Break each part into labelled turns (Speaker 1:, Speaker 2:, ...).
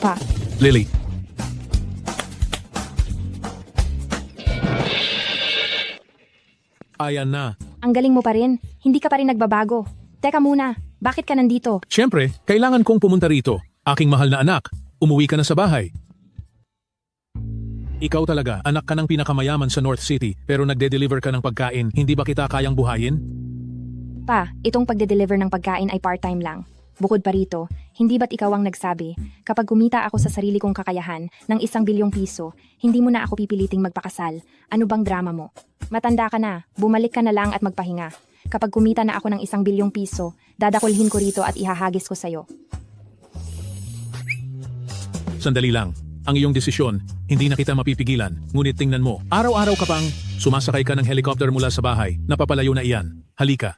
Speaker 1: pa.
Speaker 2: Lily. Ayan na.
Speaker 1: Ang galing mo pa rin. Hindi ka pa rin nagbabago. Teka muna, bakit ka nandito?
Speaker 2: Siyempre, kailangan kong pumunta rito. Aking mahal na anak, umuwi ka na sa bahay. Ikaw talaga, anak ka ng pinakamayaman sa North City, pero nagde-deliver ka ng pagkain, hindi ba kita kayang buhayin?
Speaker 1: Pa, itong pagde-deliver ng pagkain ay part-time lang. Bukod pa rito, hindi ba't ikaw ang nagsabi, kapag kumita ako sa sarili kong kakayahan ng 1 bilyong piso, hindi mo na ako pipiliting magpakasal. Ano bang drama mo? Matanda ka na, bumalik ka na lang at magpahinga. Kapag kumita na ako ng 1 bilyong piso, dadakulhin ko rito at ihahagis ko sa'yo.
Speaker 2: Sandali lang. Ang iyong desisyon, hindi na kita mapipigilan. Ngunit tingnan mo, araw-araw ka pang sumasakay ka ng helicopter mula sa bahay. Napapalayo na iyan. Halika.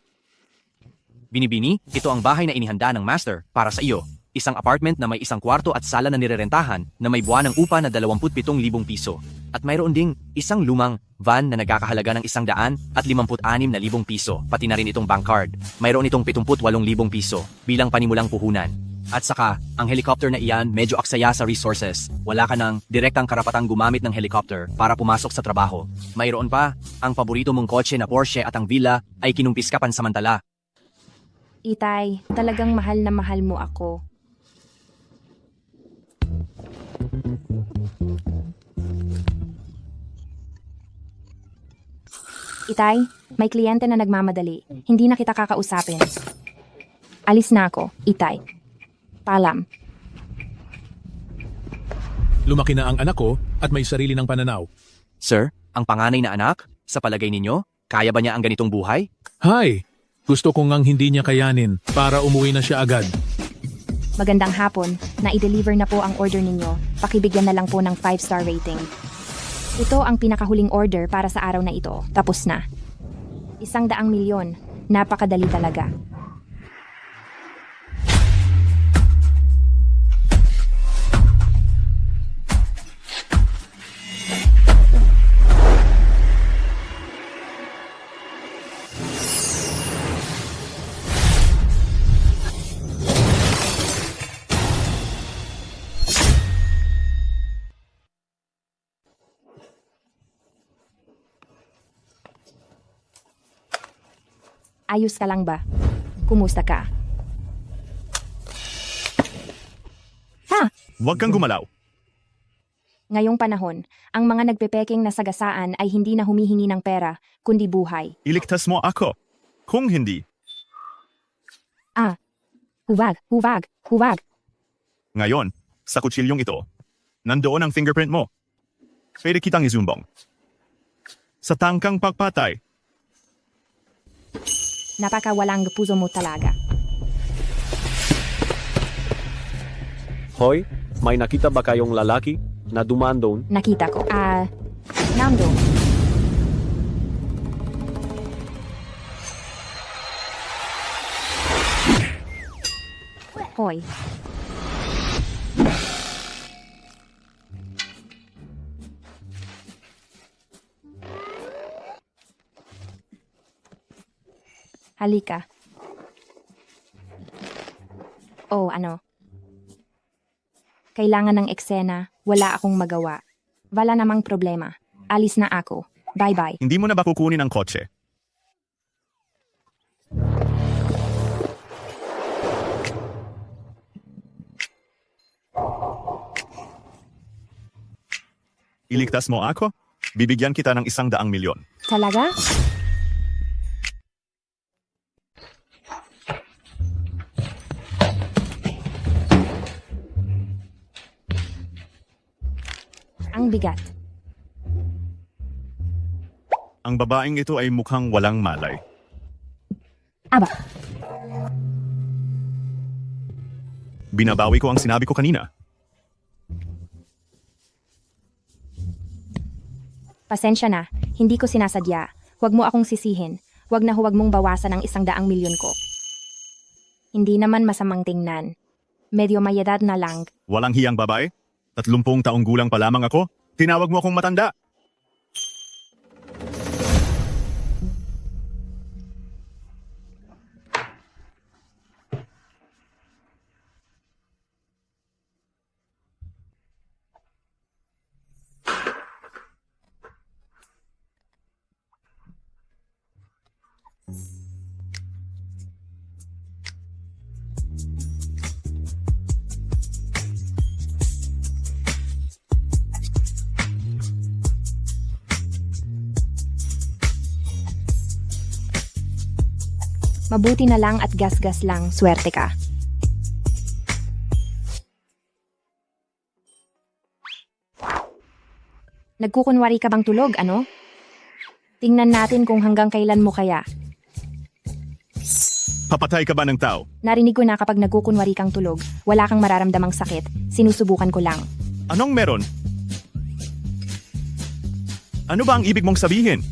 Speaker 3: Binibini, ito ang bahay na inihanda ng master para sa iyo. Isang apartment na may 1 kwarto at sala na nirerentahan na may buwan ng upa na 27,000 piso. At mayroon ding isang lumang van na nagkakahalaga ng 156,000 piso. Pati na rin itong bank card. Mayroon itong 78,000 piso bilang panimulang puhunan. At saka, ang helicopter na iyan medyo aksaya sa resources. Wala ka ng direktang karapatang gumamit ng helicopter para pumasok sa trabaho. Mayroon pa, ang paborito mong kotse na Porsche at ang villa ay kinumpis ka pansamantala.
Speaker 1: Itay, talagang mahal na mahal mo ako. Itay, may kliyente na nagmamadali. Hindi na kita kakausapin. Alis na ako, Itay. Paalam.
Speaker 2: Lumaki na ang anak ko at may sarili ng pananaw.
Speaker 3: Sir, ang panganay na anak, sa palagay ninyo, kaya ba niya ang ganitong buhay?
Speaker 2: Hi! Gusto ko ngang hindi niya kayanin para umuwi na siya agad.
Speaker 1: Magandang hapon, na-deliver na po ang order ninyo. Pakibigyan na lang po ng 5-star rating. Ito ang pinakahuling order para sa araw na ito. Tapos na. 100,000,000. Napakadali talaga. Ayos ka lang ba? Kumusta ka? Ha?
Speaker 4: Huwag kang gumalaw.
Speaker 1: Ngayong panahon, ang mga nagpepeking na sagasaan ay hindi na humihingi ng pera, kundi buhay.
Speaker 4: Iligtas mo ako. Kung hindi,
Speaker 1: Huwag, huwag, huwag.
Speaker 4: ngayon, sa kutsilyong ito, nandoon ang fingerprint mo. Pwede kitang izumbong. Sa tangkang pagpatay,
Speaker 1: Napakawalang puso mo talaga.
Speaker 5: Hoy, may nakita ba kayong lalaki na dumaan doon?
Speaker 1: Nakita ko. Nando. Hoy. Halika. Oh, ano? Kailangan ng eksena, wala akong magawa. Wala namang problema. Alis na ako. Bye-bye.
Speaker 4: hindi mo na ba kukunin ang kotse? Iligtas mo ako? Bibigyan kita ng 100,000,000.
Speaker 1: Talaga? Ang bigat.
Speaker 4: Ang babaeng ito ay mukhang walang malay.
Speaker 1: Aba,
Speaker 4: Binabawi ko ang sinabi ko kanina.
Speaker 1: pasensya na. Hindi ko sinasadya. Huwag mo akong sisihin. Huwag na huwag mong bawasan ang 100,000,000 ko. Hindi naman masamang tingnan. Medyo may edad na lang.
Speaker 4: Walang hiyang babae? 30 taong gulang pa lamang ako? Tinawag mo akong matanda.
Speaker 1: Mabuti na lang at gas-gas lang, swerte ka. Nagkukunwari ka bang tulog, ano? Tingnan natin kung hanggang kailan mo kaya.
Speaker 4: Papatay ka ba ng tao?
Speaker 1: Narinig ko na kapag nagkukunwari kang tulog, wala kang mararamdamang sakit. Sinusubukan ko lang.
Speaker 4: Anong meron? Ano ba ang ibig mong sabihin?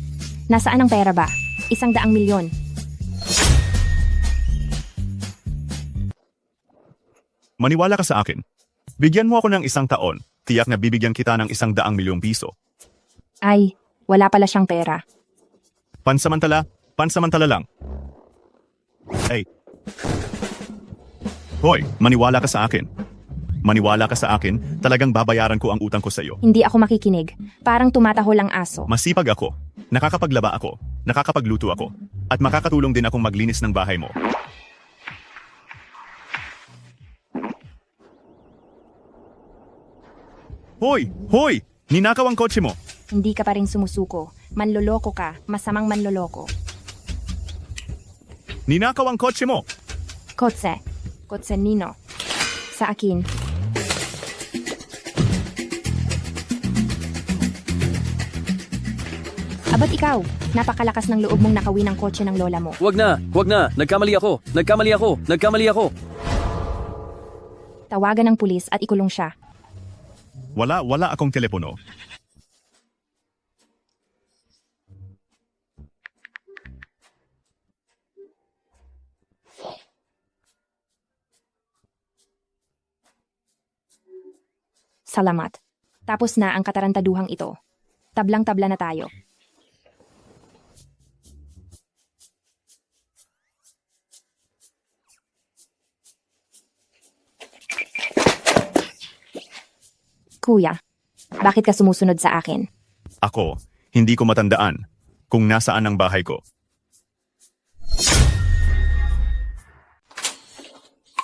Speaker 1: Nasaan ang pera ba? 100,000,000.
Speaker 4: Maniwala ka sa akin. Bigyan mo ako ng 1 taon. Tiyak na bibigyan kita ng 100,000,000 piso.
Speaker 1: Ay, wala pala siyang pera.
Speaker 4: Pansamantala lang. Hey. Hoy, maniwala ka sa akin. Maniwala ka sa akin, talagang babayaran ko ang utang ko sa iyo.
Speaker 1: Hindi ako makikinig. Parang tumatahol ang aso.
Speaker 4: Masipag ako, nakakapaglaba ako, nakakapagluto ako, at makakatulong din akong maglinis ng bahay mo. Hoy! Hoy! Ninakaw ang kotse mo!
Speaker 1: Hindi ka pa rin sumusuko. Manloloko ka. Masamang manloloko.
Speaker 4: Ninakaw ang kotse mo!
Speaker 1: Kotse. Kotse nino. Sa akin. Abat ikaw, napakalakas ng loob mong nakawin ang kotse ng lola mo.
Speaker 5: Wag na! Nagkamali ako!
Speaker 1: Tawagan ng pulis at ikulong siya.
Speaker 4: Wala akong telepono.
Speaker 1: Salamat. Tapos na ang katarantaduhang ito. Tablang-tabla na tayo. Kuya, bakit ka sumusunod sa akin?
Speaker 4: Ako, hindi ko matandaan kung nasaan ang bahay ko.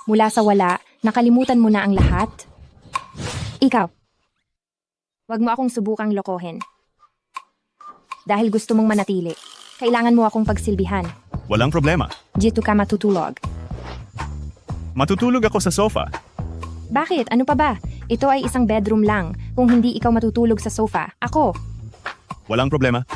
Speaker 1: Mula sa wala, nakalimutan mo na ang lahat? Ikaw, wag mo akong subukang lokohin. Dahil gusto mong manatili, kailangan mo akong pagsilbihan.
Speaker 4: Walang problema.
Speaker 1: Dito ka matutulog.
Speaker 4: Matutulog ako sa sofa.
Speaker 1: Bakit? Ano pa ba? Ito ay isang bedroom lang. Kung hindi ikaw matutulog sa sofa, ako.
Speaker 4: Walang problema.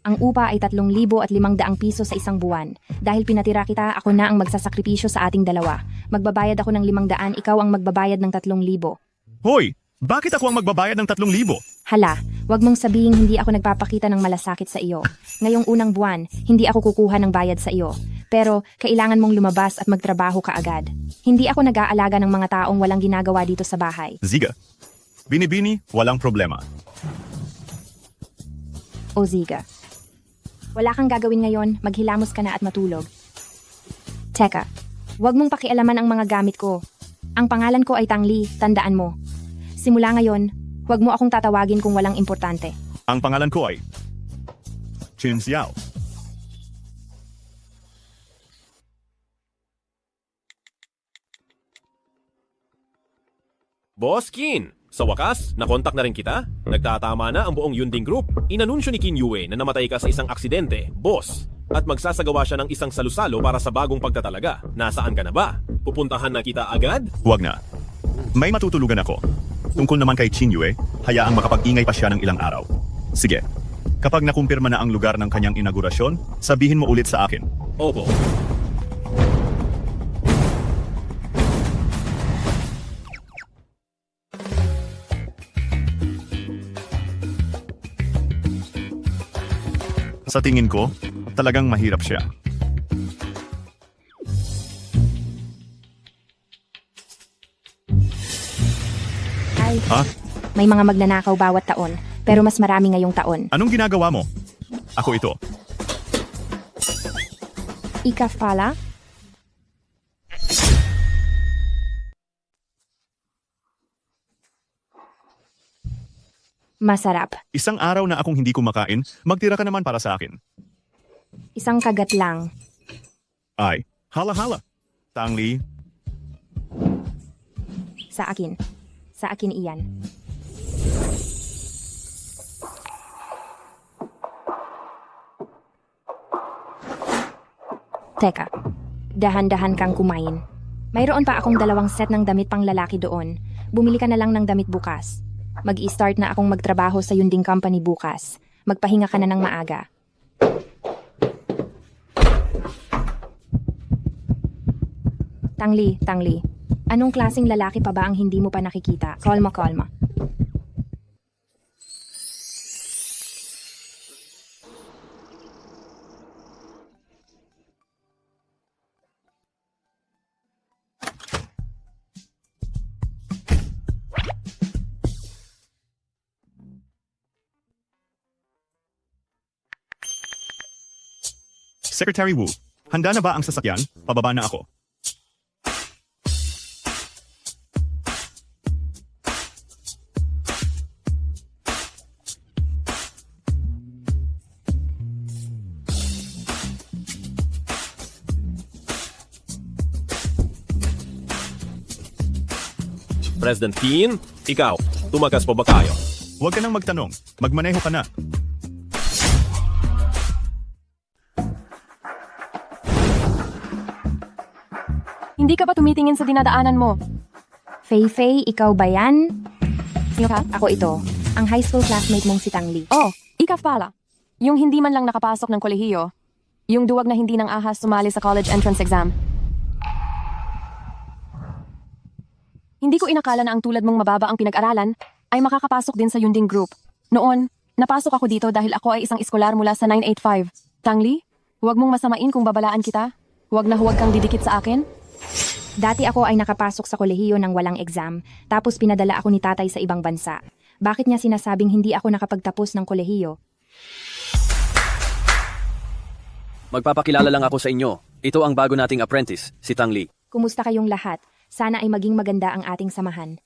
Speaker 1: Ang upa ay 3,500 piso sa isang buwan. Dahil pinatira kita, ako na ang magsasakripisyo sa ating dalawa. Magbabayad ako ng 500, ikaw ang magbabayad ng 3,000.
Speaker 4: Hoy! Bakit ako ang magbabayad ng 3,000?
Speaker 1: Hala, wag mong sabihing hindi ako nagpapakita ng malasakit sa iyo. Ngayong unang buwan, hindi ako kukuha ng bayad sa iyo. Pero, kailangan mong lumabas at magtrabaho ka agad. Hindi ako nag-aalaga ng mga taong walang ginagawa dito sa bahay.
Speaker 4: Ziga. Binibini, walang problema.
Speaker 1: O Ziga. Wala kang gagawin ngayon, maghilamos ka na at matulog. Teka, wag mong pakialaman ang mga gamit ko. Ang pangalan ko ay Tangli, tandaan mo. Simula ngayon, wag mo akong tatawagin kung walang importante.
Speaker 4: Ang pangalan ko ay Chin Xiao.
Speaker 6: Boss Kin, sa wakas, nakontak na rin kita. Nagtatama na ang buong Yunding Group. Inanunsyo ni Qin Yue na namatay ka sa isang aksidente, boss. At magsasagawa siya ng isang salusalo para sa bagong pagtatalaga. Nasaan ka na ba? Pupuntahan na kita agad?
Speaker 4: Huwag na. May matutulugan ako. Tungkol naman kay Qin Yue, hayaang makapag-ingay pa siya ng ilang araw. Sige, kapag nakumpirma na ang lugar ng kanyang inaugurasyon, sabihin mo ulit sa akin.
Speaker 6: Opo.
Speaker 4: Sa tingin ko, talagang mahirap siya.
Speaker 1: Ay,
Speaker 4: Ha?
Speaker 1: may mga magnanakaw bawat taon, pero mas marami ngayong taon.
Speaker 4: Anong ginagawa mo? Ako ito.
Speaker 1: Ika pala? Masarap.
Speaker 4: Isang araw na akong hindi kumakain, magtira ka naman para sa akin.
Speaker 1: Isang kagat lang.
Speaker 4: Ay, hala-hala. Tangli,
Speaker 1: Sa akin. Sa akin iyan. Teka, Dahan-dahan kang kumain. Mayroon pa akong 2 set ng damit pang lalaki doon. Bumili ka na lang ng damit bukas. Mag-i-start na akong magtrabaho sa Yunding Company bukas. Magpahinga ka na ng maaga. Tangli. Anong klaseng lalaki pa ba ang hindi mo pa nakikita? Kalma.
Speaker 4: Secretary Wu, handa na ba ang sasakyan? Pababa na ako.
Speaker 6: President Keen, ikaw, tumagas pa ba tayo?
Speaker 4: Huwag ka nang magtanong. Magmaneho ka na.
Speaker 7: Hindi ka ba tumitingin sa dinadaanan mo?
Speaker 1: Fei, ikaw ba yan?
Speaker 7: Sino ka?
Speaker 1: Ako ito. Ang high school classmate mong si Tangli.
Speaker 7: Oh, ikaw pala. Yung hindi man lang nakapasok ng kolehiyo. Yung duwag na hindi ng ahas sumali sa college entrance exam. Hindi ko inakala na ang tulad mong mababa ang pinag-aralan ay makakapasok din sa Yunding Group. Noon, napasok ako dito dahil ako ay isang eskolar mula sa 985. Tangli, huwag mong masamain kung babalaan kita. Huwag na huwag kang didikit sa akin.
Speaker 1: Dati ako ay nakapasok sa kolehiyo ng walang exam, tapos pinadala ako ni tatay sa ibang bansa. Bakit niya sinasabing hindi ako nakapagtapos ng kolehiyo?
Speaker 5: Magpapakilala lang ako sa inyo. Ito ang bago nating apprentice, si Tang Li.
Speaker 1: Kumusta kayong lahat? Sana ay maging maganda ang ating samahan.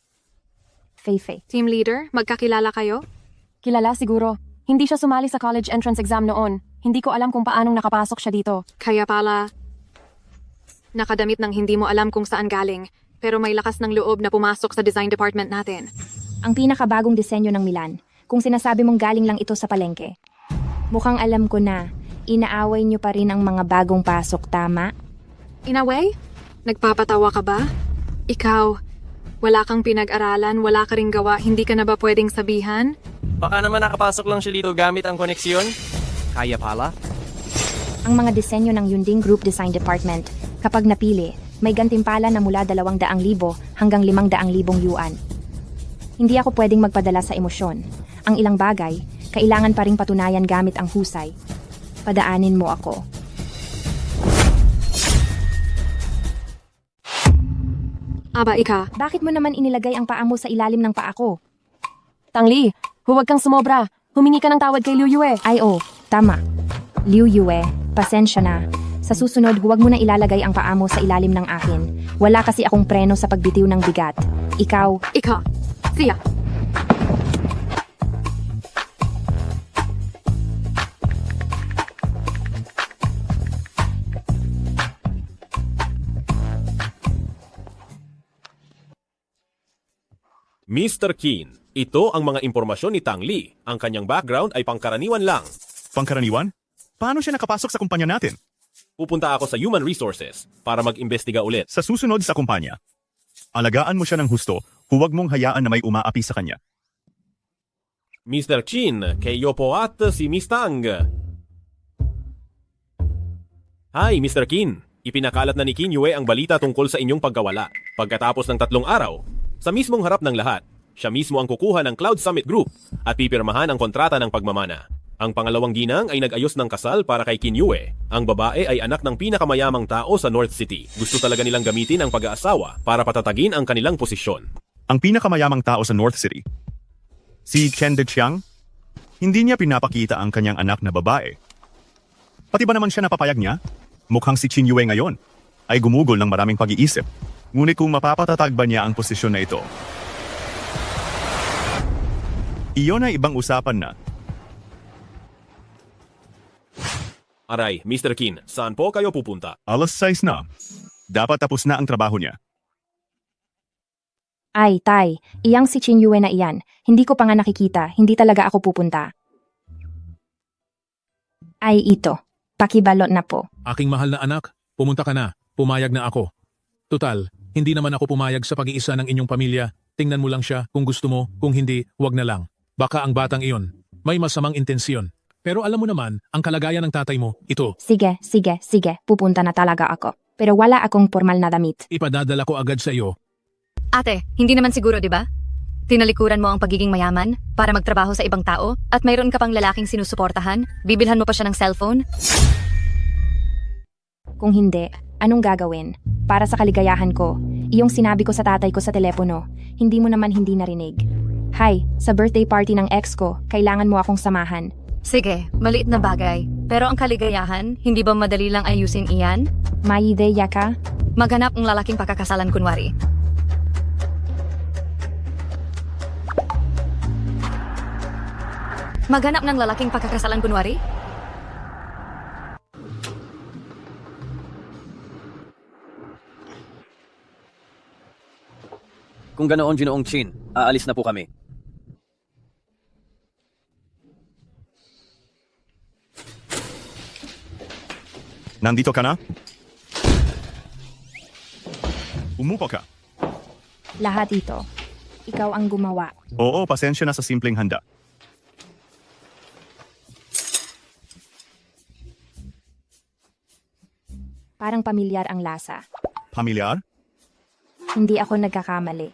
Speaker 1: Fei.
Speaker 8: Team leader, magkakilala kayo?
Speaker 7: Kilala siguro. Hindi siya sumali sa college entrance exam noon. Hindi ko alam kung paanong nakapasok siya dito.
Speaker 8: Kaya pala, nakadamit ng hindi mo alam kung saan galing, pero may lakas ng loob na pumasok sa design department natin.
Speaker 1: Ang pinakabagong disenyo ng Milan, kung sinasabi mong galing lang ito sa palengke. Mukhang alam ko na, inaaway niyo pa rin ang mga bagong pasok, tama?
Speaker 8: Inaway? Nagpapatawa ka ba? Ikaw, wala kang pinag-aralan, wala ka ring gawa, hindi ka na ba pwedeng sabihan?
Speaker 9: Baka naman nakapasok lang siya dito gamit ang koneksyon.
Speaker 3: Kaya pala?
Speaker 1: Ang mga disenyo ng Yunding Group Design Department, kapag napili, may gantimpala na mula 200,000 hanggang 500,000 yuan. Hindi ako pwedeng magpadala sa emosyon. Ang ilang bagay, kailangan pa ring patunayan gamit ang husay. Padaanin mo ako.
Speaker 8: Aba, ika.
Speaker 1: Bakit mo naman inilagay ang paa mo sa ilalim ng paa ko?
Speaker 7: Tangli, huwag kang sumobra. Humingi ka ng tawad kay Liu Yue.
Speaker 1: Ay tama. Liu Yue, pasensya na. Sa susunod, huwag mo na ilalagay ang paa mo sa ilalim ng akin. Wala kasi akong preno sa pagbitiw ng bigat. Ikaw,
Speaker 8: Ika. Siya.
Speaker 6: Mr. Keen, ito ang mga impormasyon ni Tang Li. Ang kanyang background ay pangkaraniwan lang.
Speaker 4: Pangkaraniwan? Paano siya nakapasok sa kumpanya natin?
Speaker 6: Pupunta ako sa Human Resources para mag-imbestiga ulit.
Speaker 4: Sa susunod sa kumpanya, alagaan mo siya ng husto, huwag mong hayaan na may umaapi sa kanya.
Speaker 6: Mr. Chin, kayo po at si Miss Tang. Hi, Mr. Keen. Ipinakalat na ni Qin Yue ang balita tungkol sa inyong pagkawala. Pagkatapos ng 3 araw, sa mismong harap ng lahat, siya mismo ang kukuha ng Cloud Summit Group at pipirmahan ang kontrata ng pagmamana. Ang pangalawang ginang ay nag-ayos ng kasal para kay Qin Yue. Ang babae ay anak ng pinakamayamang tao sa North City. Gusto talaga nilang gamitin ang pag-aasawa para patatagin ang kanilang posisyon.
Speaker 4: Ang pinakamayamang tao sa North City, si Chen Deqiang, hindi niya pinapakita ang kanyang anak na babae. Pati ba naman siya napapayag niya? Mukhang si Qin Yue ngayon ay gumugol ng maraming pag-iisip. Ngunit kung mapapatatag ba niya ang posisyon na ito, iyon ay ibang usapan na.
Speaker 6: Aray, Mr. Qin, saan po kayo pupunta?
Speaker 4: 6:00 na. Dapat tapos na ang trabaho niya.
Speaker 1: Ay, tay, iyang si Qin Yue na iyan. Hindi ko pa nga nakikita, hindi talaga ako pupunta. Ay, ito. Pakibalot na po.
Speaker 2: Aking mahal na anak, pumunta ka na. pumayag na ako. Tutal, hindi naman ako pumayag sa pag-iisa ng inyong pamilya. Tingnan mo lang siya kung gusto mo, kung hindi, wag na lang. Baka ang batang iyon may masamang intensyon. Pero alam mo naman, ang kalagayan ng tatay mo, ito.
Speaker 1: Sige, pupunta na talaga ako. Pero wala akong formal na damit.
Speaker 2: Ipadadala ko agad sa iyo.
Speaker 10: Ate, hindi naman siguro, di ba? Tinalikuran mo ang pagiging mayaman para magtrabaho sa ibang tao at mayroon ka pang lalaking sinusuportahan, bibilhan mo pa siya ng cellphone?
Speaker 1: Kung hindi, anong gagawin? Para sa kaligayahan ko, iyong sinabi ko sa tatay ko sa telepono, hindi mo naman hindi narinig. Hi, sa birthday party ng ex ko, kailangan mo akong samahan.
Speaker 10: Sige, maliit na bagay. Pero ang kaligayahan, hindi ba madali lang ayusin iyan?
Speaker 1: May ideya ka?
Speaker 10: Maghanap ng lalaking pakakasalan kunwari. Maghanap ng lalaking pakakasalan kunwari?
Speaker 3: Kung ganoon, Ginoong Chin, aalis na po kami.
Speaker 4: Nandito ka na? Umupo ka.
Speaker 1: Lahat ito. Ikaw ang gumawa.
Speaker 4: Oo, pasensya na sa simpleng handa.
Speaker 1: Parang pamilyar ang lasa.
Speaker 4: Pamilyar?
Speaker 1: Hindi ako nagkakamali.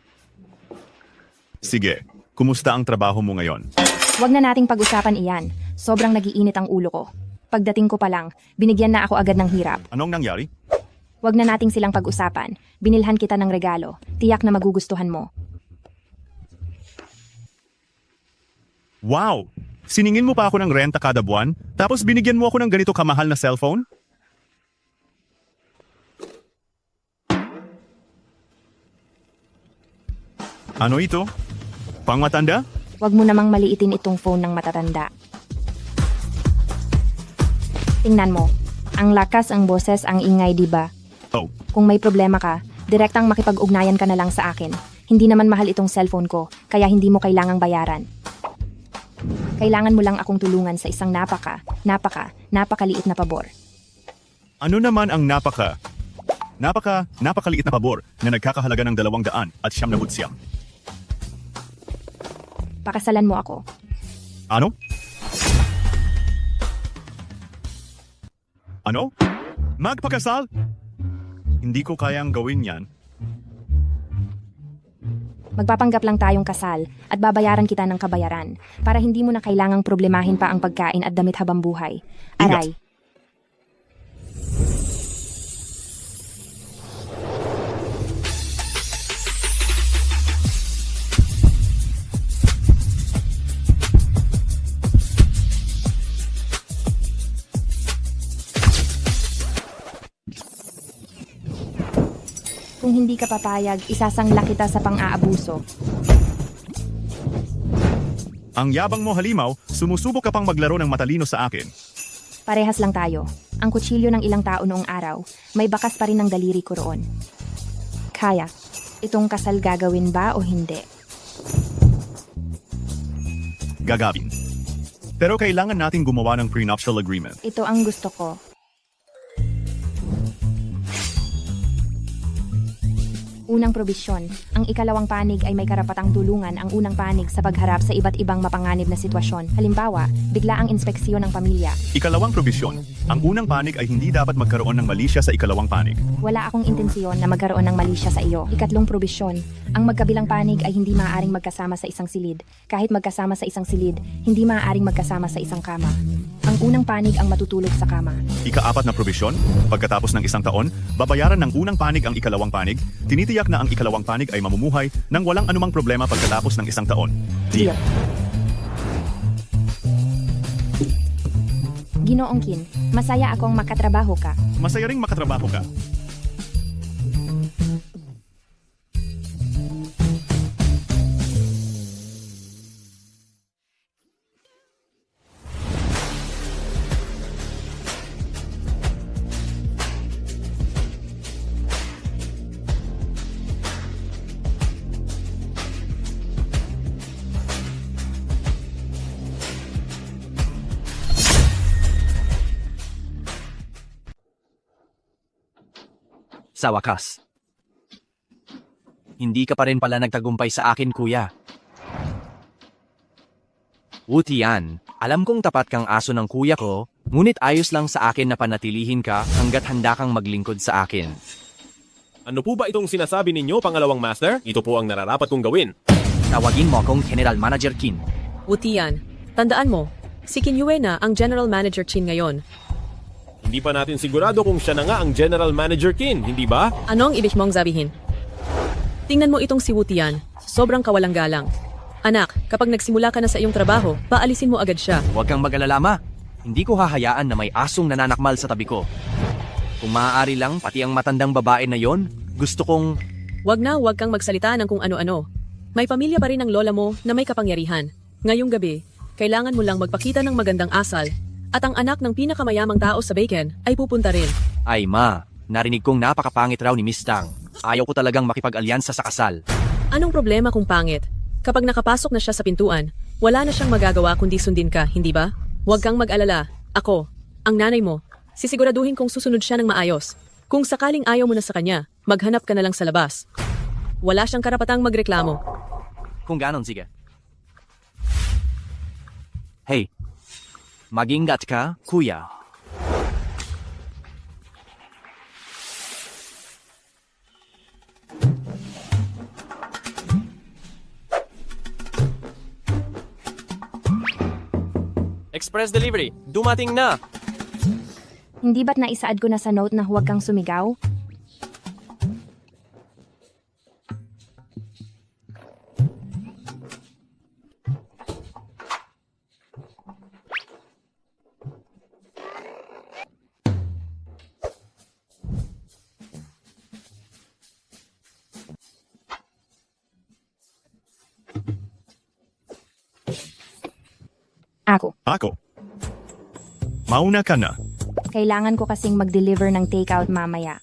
Speaker 4: Sige, kumusta ang trabaho mo ngayon?
Speaker 1: Huwag na nating pag-usapan iyan. Sobrang nagiinit ang ulo ko. Pagdating ko pa lang, binigyan na ako agad ng hirap.
Speaker 4: Anong nangyari?
Speaker 1: Huwag na nating silang pag-usapan. Binilhan kita ng regalo. Tiyak na magugustuhan mo.
Speaker 4: Wow! Siningin mo pa ako ng renta kada buwan, tapos binigyan mo ako ng ganito kamahal na cellphone? Ano ito? Pangmatanda?
Speaker 1: Huwag mo namang maliitin itong phone ng matatanda. Tingnan mo. Ang lakas ang boses, ang ingay, di ba?
Speaker 4: Oh,
Speaker 1: Kung may problema ka, direktang makipag-ugnayan ka na lang sa akin. Hindi naman mahal itong cellphone ko, kaya hindi mo kailangang bayaran. Kailangan mo lang akong tulungan sa isang napakaliit na pabor.
Speaker 4: ano naman ang napakaliit na pabor na nagkakahalaga ng 200 at 900?
Speaker 1: Pakasalan mo ako.
Speaker 4: Ano? Ano? Magpakasal? Hindi ko kayang gawin yan.
Speaker 1: Magpapanggap lang tayong kasal at babayaran kita ng kabayaran para hindi mo na kailangang problemahin pa ang pagkain at damit habang buhay. Aray. Kung hindi ka papayag, isasangla kita sa pang-aabuso.
Speaker 4: Ang yabang mo, halimaw, sumusubok ka pang maglaro ng matalino sa akin.
Speaker 1: Parehas lang tayo. Ang kutsilyo ng ilang tao noong araw, may bakas pa rin ng daliri ko roon. Kaya, itong kasal gagawin ba o hindi?
Speaker 4: Gagawin. Pero kailangan nating gumawa ng prenuptial agreement.
Speaker 1: Ito ang gusto ko. Unang probisyon, ang ikalawang panig ay may karapatang tulungan ang unang panig sa pagharap sa iba't ibang mapanganib na sitwasyon. Halimbawa, biglaang inspeksyon ng pamilya.
Speaker 4: Ikalawang probisyon, ang unang panig ay hindi dapat magkaroon ng malisya sa ikalawang panig.
Speaker 1: Wala akong intensyon na magkaroon ng malisya sa iyo. Ikatlong probisyon, ang magkabilang panig ay hindi maaaring magkasama sa isang silid. Kahit magkasama sa isang silid, hindi maaaring magkasama sa isang kama. Ang unang panig ang matutulog sa kama.
Speaker 4: Ika-4 na probisyon, pagkatapos ng isang taon, babayaran ng unang panig ang ikalawang panig, tinitiyak na ang ikalawang panig ay mamumuhay nang walang anumang problema pagkatapos ng isang taon.
Speaker 1: Deal. Ginoong Kin, masaya akong makatrabaho ka.
Speaker 4: Masaya ring makatrabaho ka.
Speaker 3: Sa wakas. Hindi ka pa rin pala nagtagumpay sa akin, kuya. Wutian, alam kong tapat kang aso ng kuya ko, ngunit ayos lang sa akin na panatilihin ka hanggat handa kang maglingkod sa akin.
Speaker 6: Ano po ba itong sinasabi ninyo, pangalawang master? Ito po ang nararapat kong gawin.
Speaker 3: Tawagin mo akong General Manager Kin.
Speaker 11: Wutian, tandaan mo, si Kinyue na ang General Manager Chin ngayon.
Speaker 6: Hindi pa natin sigurado kung siya na nga ang General Manager Kin, hindi ba?
Speaker 11: Ano ang ibig mong sabihin? Tingnan mo itong si Wutian, sobrang kawalang galang. Anak, kapag nagsimula ka na sa iyong trabaho, paalisin mo agad siya.
Speaker 3: Huwag kang mag-alala, ma. Hindi ko hahayaan na may asong nananakmal sa tabi ko. Kung maaari lang, pati ang matandang babae na yon, gusto kong...
Speaker 11: Huwag kang magsalita ng kung ano-ano. May pamilya pa rin ang lola mo na may kapangyarihan. Ngayong gabi, kailangan mo lang magpakita ng magandang asal at ang anak ng pinakamayamang tao sa Bacon ay pupunta rin.
Speaker 3: Ay ma, narinig kong napakapangit raw ni Miss Tang. Ayaw ko talagang makipag-alyansa sa kasal.
Speaker 11: Anong problema kung pangit? Kapag nakapasok na siya sa pintuan, wala na siyang magagawa kundi sundin ka, hindi ba? Huwag kang mag-alala. Ako, ang nanay mo, sisiguraduhin kong susunod siya ng maayos. Kung sakaling ayaw mo na sa kanya, maghanap ka na lang sa labas. Wala siyang karapatang magreklamo.
Speaker 3: Kung ganon, sige. Hey, mag-ingat ka, kuya.
Speaker 9: Express delivery, dumating na!
Speaker 1: Hindi ba't naisaad ko na sa note na huwag kang sumigaw?
Speaker 4: Ako. Mauna ka na.
Speaker 1: Kailangan ko kasing mag-deliver ng takeout mamaya.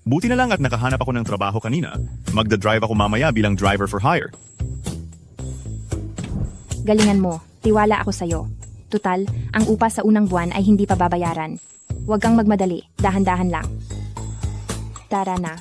Speaker 4: Buti na lang at nakahanap ako ng trabaho kanina. Magda-drive ako mamaya bilang driver for hire.
Speaker 1: Galingan mo, tiwala ako sa'yo. Tutal, ang upa sa unang buwan ay hindi pa babayaran. Huwag kang magmadali, dahan-dahan lang. Tara na.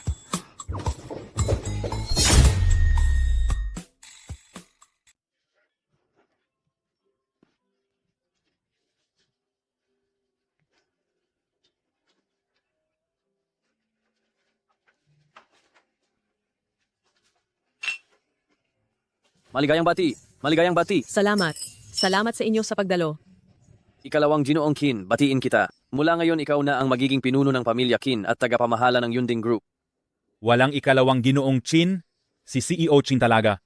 Speaker 5: Maligayang bati! Maligayang bati!
Speaker 11: Salamat. Salamat sa inyo sa pagdalo.
Speaker 5: Ikalawang Ginoong Kin, batiin kita. Mula ngayon ikaw na ang magiging pinuno ng pamilya Kin at tagapamahala ng Yunding Group.
Speaker 12: Walang ikalawang Ginoong Chin, si CEO Chin talaga.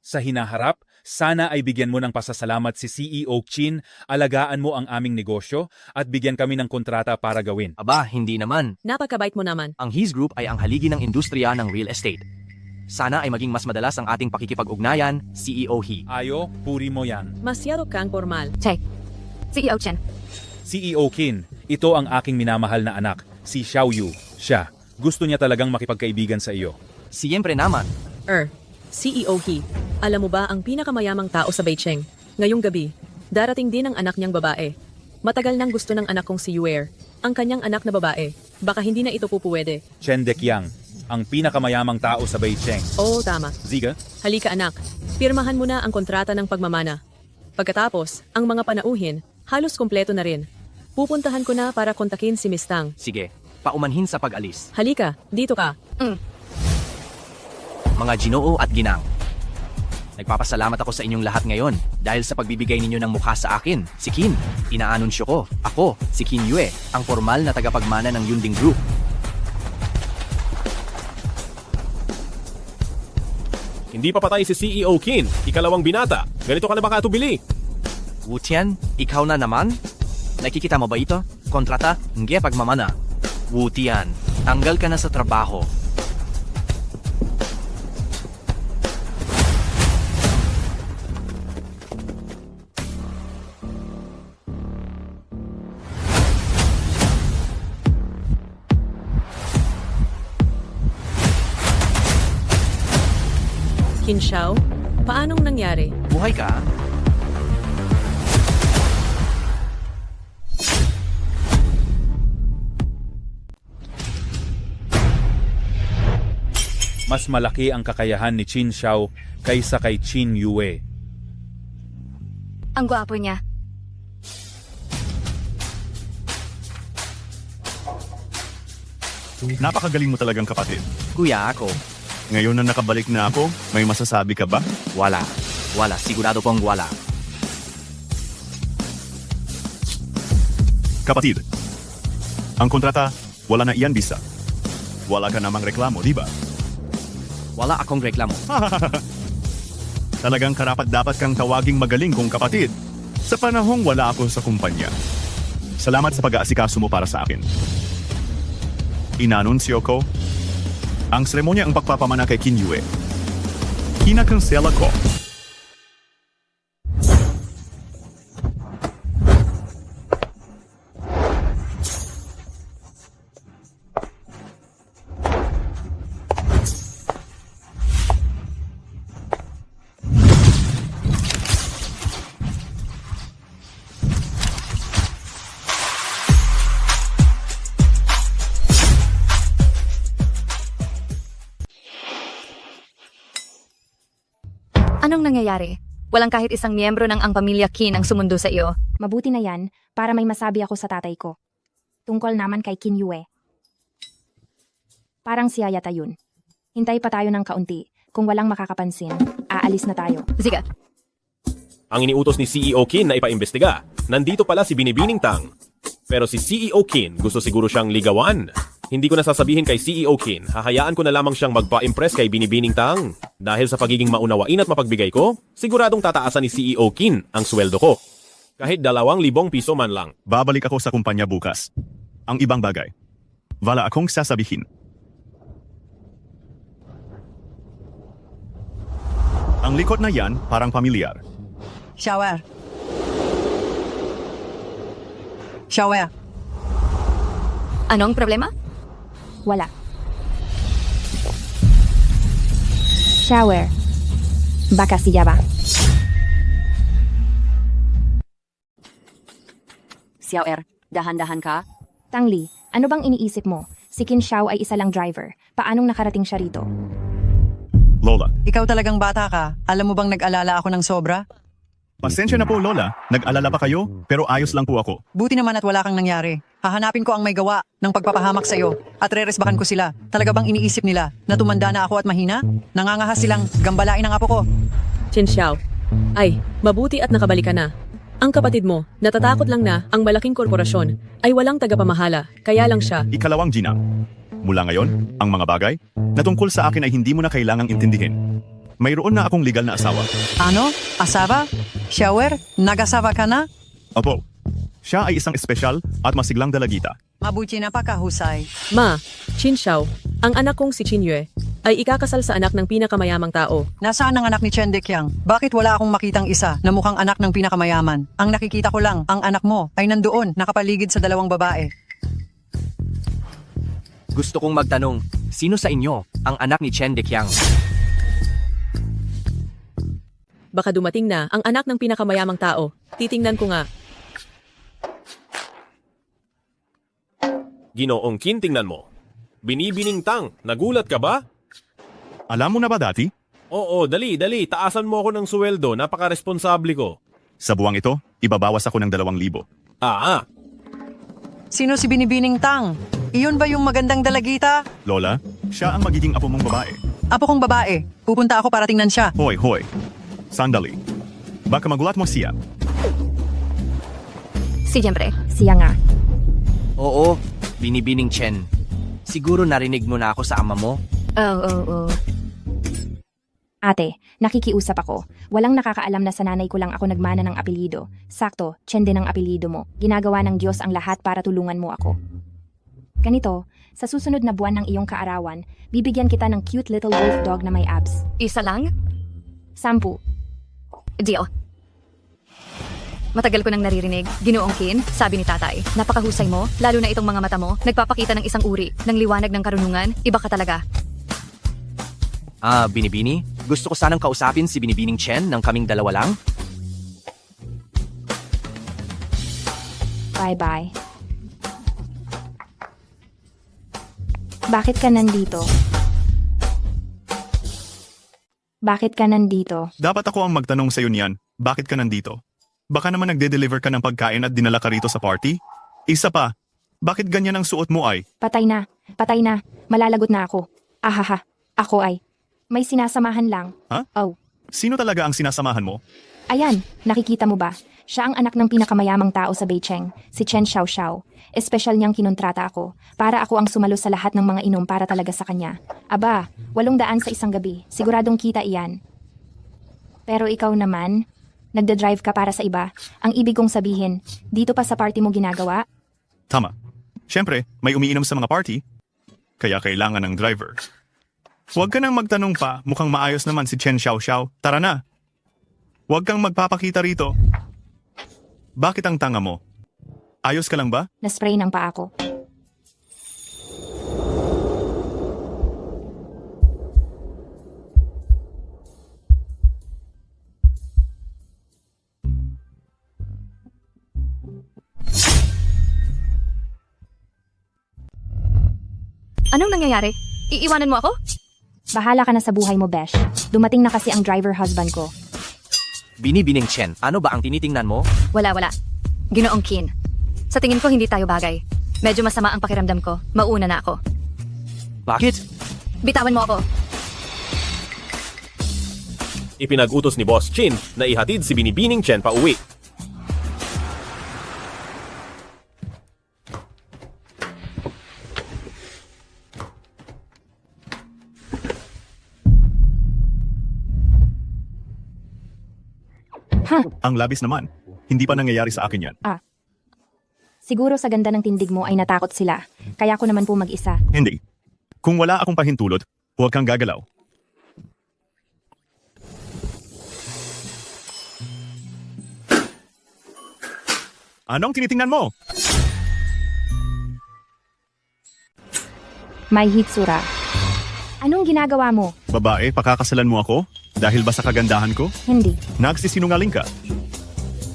Speaker 12: Sa hinaharap, sana ay bigyan mo ng pasasalamat si CEO Chin, alagaan mo ang aming negosyo at bigyan kami ng kontrata para gawin.
Speaker 3: Aba, hindi naman.
Speaker 11: Napakabait mo naman.
Speaker 3: Ang His Group ay ang haligi ng industriya ng real estate. Sana ay maging mas madalas ang ating pakikipag-ugnayan, CEO He.
Speaker 12: Ayo, puri mo yan.
Speaker 11: Masyado kang formal.
Speaker 10: Check. CEO Chen.
Speaker 12: CEO Kin, ito ang aking minamahal na anak, si Xiao Yu. Siya, gusto niya talagang makipagkaibigan sa iyo.
Speaker 3: Siyempre naman.
Speaker 11: CEO He, alam mo ba ang pinakamayamang tao sa Beijing? Ngayong gabi, darating din ang anak niyang babae. Matagal nang gusto ng anak kong si Yuer, ang kanyang anak na babae. Baka hindi na ito pupuwede.
Speaker 12: Chen Deqiang, ang pinakamayamang tao sa Beijing.
Speaker 11: Oo, tama.
Speaker 12: Ziga?
Speaker 11: Halika anak, pirmahan mo na ang kontrata ng pagmamana. Pagkatapos, ang mga panauhin, halos kumpleto na rin. Pupuntahan ko na para kontakin si Miss Tang.
Speaker 3: Sige, paumanhin sa pag-alis.
Speaker 11: Halika, dito ka.
Speaker 3: Mga Ginoo at Ginang. Nagpapasalamat ako sa inyong lahat ngayon dahil sa pagbibigay ninyo ng mukha sa akin, si Kin. Inaanunsyo ko, ako, si Kin Yue, ang formal na tagapagmana ng Yunding Group.
Speaker 6: Hindi pa patay si CEO Kin, ikalawang binata. Ganito ka na ba katubili?
Speaker 3: Wutian, ikaw na naman? Nakikita mo ba ito? Kontrata, nge pagmamana. Wutian, tanggal ka na sa trabaho.
Speaker 11: Kinshao, paanong nangyari?
Speaker 3: Buhay ka?
Speaker 12: mas malaki ang kakayahan ni Qin Xiao kaysa kay Qin Yue.
Speaker 10: Ang gwapo niya.
Speaker 4: Napakagaling mo talagang kapatid.
Speaker 3: Kuya ako.
Speaker 4: Ngayon na nakabalik na ako, may masasabi ka ba?
Speaker 3: Wala. Wala. Sigurado pong wala.
Speaker 4: Kapatid, ang kontrata, wala na iyan bisa. Wala ka namang reklamo, di ba?
Speaker 3: Wala akong reklamo.
Speaker 4: Talagang karapat-dapat kang tawaging magaling kong kapatid. Sa panahong wala ako sa kumpanya. Salamat sa pag-aasikaso mo para sa akin. Inanunsyo ko, ang seremonya ang pagpapamana kay Qin Yue. Kinakansela ko.
Speaker 10: Anong nangyayari? Walang kahit isang miyembro ng ang pamilya Qin ang sumundo sa iyo.
Speaker 1: Mabuti na yan para may masabi ako sa tatay ko. Tungkol naman kay Qin Yue. Parang siya yata yun. Hintay pa tayo ng kaunti. Kung walang makakapansin, aalis na tayo.
Speaker 10: Sige.
Speaker 6: Ang iniutos ni CEO Qin na ipaimbestiga. Nandito pala si Binibining Tang. Pero si CEO Qin gusto siguro siyang ligawan. Hindi ko na sasabihin kay CEO Qin, hahayaan ko na lamang siyang magpa-impress kay Binibining Tang. Dahil sa pagiging maunawain at mapagbigay ko, siguradong tataasan ni CEO Qin ang sweldo ko. Kahit 2,000 piso man lang.
Speaker 4: Babalik ako sa kumpanya bukas. Ang ibang bagay, wala akong sasabihin. Ang likod na yan, parang pamilyar.
Speaker 13: Shower. Shower.
Speaker 10: Anong problema?
Speaker 1: Wala. Shower. Baka siya ba?
Speaker 10: Xiao dahan-dahan ka?
Speaker 1: Tangli, ano bang iniisip mo? Si Qin Xiao ay isa lang driver. Paanong nakarating siya rito?
Speaker 4: Lola,
Speaker 13: Ikaw talagang bata ka. Alam mo bang nag-alala ako ng sobra?
Speaker 4: pasensya na po Lola, nag-alala pa kayo, pero ayos lang po ako.
Speaker 13: Buti naman at wala kang nangyari. Hahanapin ko ang may gawa ng pagpapahamak sa'yo at reresbakan ko sila. Talaga bang iniisip nila na tumanda na ako at mahina? Nangangahas silang gambalain ang apo ko.
Speaker 11: Qin Xiao. Ay, mabuti at nakabalik ka na. Ang kapatid mo, natatakot lang na ang malaking korporasyon ay walang tagapamahala, kaya lang siya.
Speaker 4: Ikalawang Gina. Mula ngayon, ang mga bagay na tungkol sa akin ay hindi mo na kailangang intindihin. Mayroon na akong legal na asawa.
Speaker 13: Ano? Asawa? Shower? Nag-asawa ka na?
Speaker 4: Opo, siya ay isang espesyal at masiglang dalagita.
Speaker 13: Mabuti na pakahusay.
Speaker 11: Ma, Qin Xiao, ang anak kong si Qin Yue, ay ikakasal sa anak ng pinakamayamang tao.
Speaker 13: Nasaan ang anak ni Chen Deqiang? Bakit wala akong makitang isa na mukhang anak ng pinakamayaman? Ang nakikita ko lang, ang anak mo ay nandoon, nakapaligid sa dalawang babae.
Speaker 3: Gusto kong magtanong, sino sa inyo ang anak ni Chen Deqiang?
Speaker 11: Baka dumating na ang anak ng pinakamayamang tao. Titingnan ko nga.
Speaker 6: Ginoong Qin, tingnan mo. Binibining Tang, nagulat ka ba?
Speaker 4: Alam mo na ba dati?
Speaker 6: Oo, dali. Taasan mo ako ng sweldo, napaka-responsable ko.
Speaker 4: Sa buwang ito, ibabawas ako ng 2,000.
Speaker 13: Sino si Binibining Tang? Iyon ba yung magandang dalagita?
Speaker 4: Lola, siya ang magiging apo mong babae.
Speaker 13: Apo kong babae. Pupunta ako para tingnan siya.
Speaker 4: Hoy. Sandali. Baka magulat mo siya.
Speaker 10: Siyempre.
Speaker 1: Siya nga.
Speaker 3: Oo, Binibining Chen. Siguro narinig mo na ako sa ama mo?
Speaker 10: Oo.
Speaker 1: Ate, nakikiusap ako. Walang nakakaalam na sa nanay ko lang ako nagmana ng apelido. Sakto, Chen din ang apelido mo. Ginagawa ng Diyos ang lahat para tulungan mo ako. Ganito, sa susunod na buwan ng iyong kaarawan, bibigyan kita ng cute little wolf dog na may abs.
Speaker 10: Isa lang?
Speaker 1: 10.
Speaker 10: Deal. Matagal ko nang naririnig, Ginoong Qin, sabi ni tatay. Napakahusay mo, lalo na itong mga mata mo, nagpapakita ng isang uri, ng liwanag ng karunungan, iba ka talaga.
Speaker 3: Binibini? Gusto ko sanang kausapin si Binibining Chen ng kaming dalawa lang.
Speaker 1: Bye-bye. Bakit ka nandito? Bakit ka nandito?
Speaker 4: Dapat ako ang magtanong sa'yo niyan. Bakit ka nandito? Baka naman nagde-deliver ka ng pagkain at dinala ka rito sa party? Isa pa, bakit ganyan ang suot mo ay?
Speaker 1: Patay na. Patay na. Malalagot na ako. Ahaha. Ako ay. May sinasamahan lang.
Speaker 4: Ha?
Speaker 1: Oh.
Speaker 4: Sino talaga ang sinasamahan mo?
Speaker 1: Ayan, nakikita mo ba? Siya ang anak ng pinakamayamang tao sa Beijing, si Chen Xiaoxiao. Espesyal niyang kinontrata ako, para ako ang sumalo sa lahat ng mga inom para talaga sa kanya. Aba, 800 sa isang gabi, siguradong kita iyan. Pero ikaw naman, nagda-drive ka para sa iba. Ang ibig kong sabihin, dito pa sa party mo ginagawa?
Speaker 4: Tama. Siyempre, may umiinom sa mga party, kaya kailangan ng driver. Huwag ka nang magtanong pa, mukhang maayos naman si Chen Xiaoxiao. Tara na. Huwag kang magpapakita rito. Bakit ang tanga mo? Ayos ka lang ba?
Speaker 1: Naspray ng paa ko.
Speaker 10: Anong nangyayari? Iiwanan mo ako?
Speaker 1: Bahala ka na sa buhay mo, Besh. Dumating na kasi ang driver husband ko.
Speaker 3: Binibining Chen, ano ba ang tinitingnan mo?
Speaker 10: Wala. Ginoong Qin. Sa tingin ko hindi tayo bagay. Medyo masama ang pakiramdam ko. Mauna na ako.
Speaker 3: Bakit?
Speaker 10: Bitawan mo ako.
Speaker 6: Ipinag-utos ni Boss Chin na ihatid si Binibining Chen pa uwi.
Speaker 4: Ang labis naman. Hindi pa nangyayari sa akin yan.
Speaker 1: Siguro sa ganda ng tindig mo ay natakot sila. Kaya ako naman po mag-isa.
Speaker 4: Hindi. Kung wala akong pahintulot, huwag kang gagalaw. Anong tinitingnan mo?
Speaker 1: May hitsura. Anong ginagawa mo?
Speaker 4: Babae, pakakasalan mo ako? Dahil ba sa kagandahan ko?
Speaker 1: Hindi.
Speaker 4: Nagsisinungaling ka.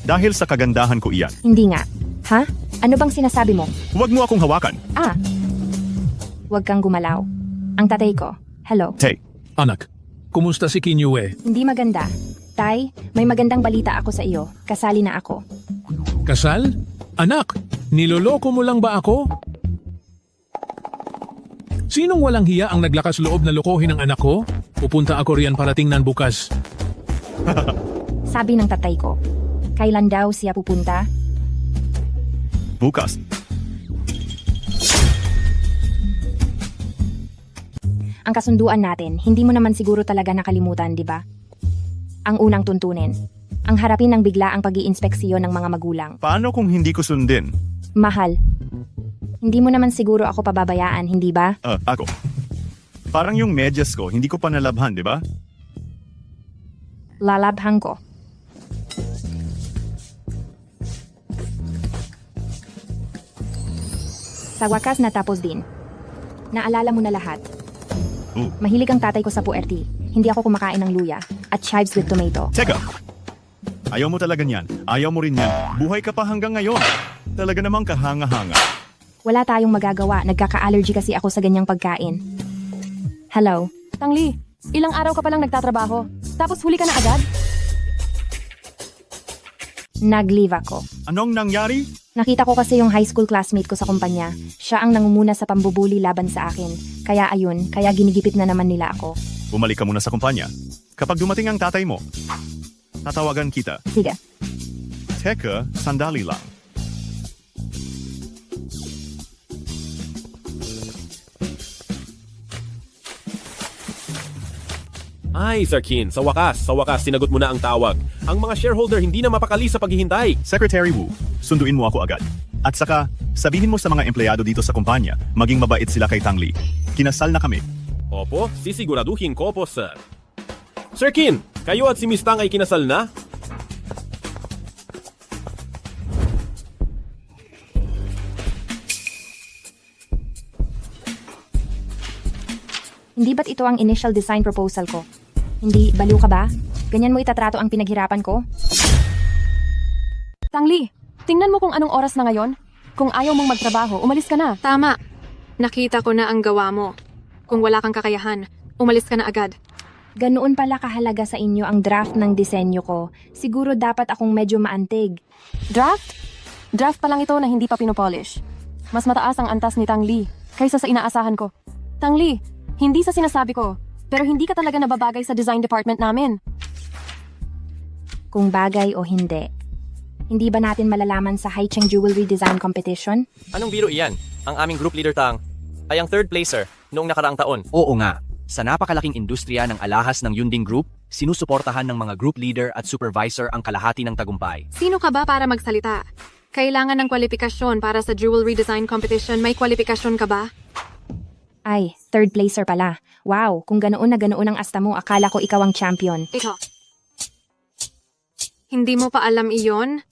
Speaker 4: Dahil sa kagandahan ko iyan.
Speaker 1: Hindi nga. Ha? Ano bang sinasabi mo?
Speaker 4: Huwag mo akong hawakan.
Speaker 1: Huwag kang gumalaw. Ang tatay ko. Hello.
Speaker 4: Hey,
Speaker 2: Anak, kumusta si Qin Yue?
Speaker 1: Hindi maganda. Tay, may magandang balita ako sa iyo. Kasali na ako.
Speaker 2: Kasal? Anak, niloloko mo lang ba ako? Sinong walang hiya ang naglakas loob na lokohin ang anak ko? Pupunta ako riyan para tingnan bukas.
Speaker 1: Sabi ng tatay ko. Kailan daw siya pupunta?
Speaker 4: bukas.
Speaker 1: Ang kasunduan natin, hindi mo naman siguro talaga nakalimutan, di ba? Ang unang tuntunin. Ang harapin ng bigla ang pag-iinspeksyon ng mga magulang.
Speaker 4: Paano kung hindi ko sundin?
Speaker 1: Mahal. Hindi mo naman siguro ako pababayaan, hindi ba?
Speaker 4: Ako. Parang yung medyas ko, hindi ko pa nalabhan, di ba?
Speaker 1: Lalabhan ko. Sa wakas natapos din. Naalala mo na lahat. Mahilig ang tatay ko sa puerti. Hindi ako kumakain ng luya at chives with tomato.
Speaker 4: Teka! Ayaw mo talaga niyan. Ayaw mo rin yan. Buhay ka pa hanggang ngayon. Talaga namang kahanga-hanga.
Speaker 1: Wala tayong magagawa. Nagkaka-allergy kasi ako sa ganyang pagkain. Hello?
Speaker 7: Tangli, ilang araw ka palang nagtatrabaho. Tapos huli ka na agad?
Speaker 1: Nag-leave ako.
Speaker 4: Anong nangyari?
Speaker 1: Nakita ko kasi yung high school classmate ko sa kumpanya. Siya ang nangunguna sa pambubuli laban sa akin. Kaya ayun, kaya ginigipit na naman nila ako.
Speaker 4: Bumalik ka muna sa kumpanya. Kapag dumating ang tatay mo, tatawagan kita.
Speaker 1: Sige.
Speaker 4: Teka, sandali lang.
Speaker 6: Ay, Sir Qin, sa wakas, sinagot mo na ang tawag. Ang mga shareholder hindi na mapakali sa paghihintay.
Speaker 4: Secretary Wu, sunduin mo ako agad. At saka, sabihin mo sa mga empleyado dito sa kumpanya, maging mabait sila kay Tang Li. Kinasal na kami.
Speaker 6: Opo, sisiguraduhin ko po, sir. Sir Qin, kayo at si Miss Tang ay kinasal na?
Speaker 1: Hindi ba't ito ang initial design proposal ko? Hindi, baliw ka ba? Ganyan mo itatrato ang pinaghirapan ko?
Speaker 7: Tangli, tingnan mo kung anong oras na ngayon. Kung ayaw mong magtrabaho, umalis ka na.
Speaker 8: Tama. Nakita ko na ang gawa mo. Kung wala kang kakayahan, umalis ka na agad.
Speaker 1: Ganoon pala kahalaga sa inyo ang draft ng disenyo ko. Siguro dapat akong medyo maantig.
Speaker 7: Draft? Draft pa lang ito na hindi pa pinopolish. Mas mataas ang antas ni Tang Li kaysa sa inaasahan ko. Tang Li, hindi sa sinasabi ko, pero hindi ka talaga nababagay sa design department namin.
Speaker 1: Kung bagay o hindi. Hindi ba natin malalaman sa Haicheng Jewelry Design Competition?
Speaker 9: Anong biro iyan? Ang aming group leader Tang ay ang third placer noong nakaraang taon.
Speaker 3: Oo nga, sa napakalaking industriya ng alahas ng Yunding Group, sinusuportahan ng mga group leader at supervisor ang kalahati ng tagumpay.
Speaker 8: Sino ka ba para magsalita? Kailangan ng kwalifikasyon para sa jewelry design competition. May kwalifikasyon ka ba?
Speaker 1: Ay, third placer pala. Wow, kung ganoon na ganoon ang asta mo, akala ko ikaw ang champion.
Speaker 8: Ito. Hindi mo pa alam iyon?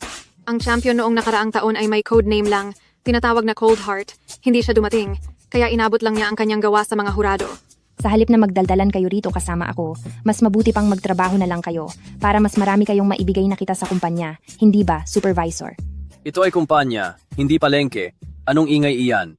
Speaker 8: Ang champion noong nakaraang taon ay may code name lang. Tinatawag na Cold Heart. Hindi siya dumating. Kaya inabot lang niya ang kanyang gawa sa mga hurado.
Speaker 1: Sa halip na magdaldalan kayo rito kasama ako, mas mabuti pang magtrabaho na lang kayo para mas marami kayong maibigay na kita sa kumpanya. Hindi ba, supervisor?
Speaker 5: Ito ay kumpanya, hindi palengke. Anong ingay iyan?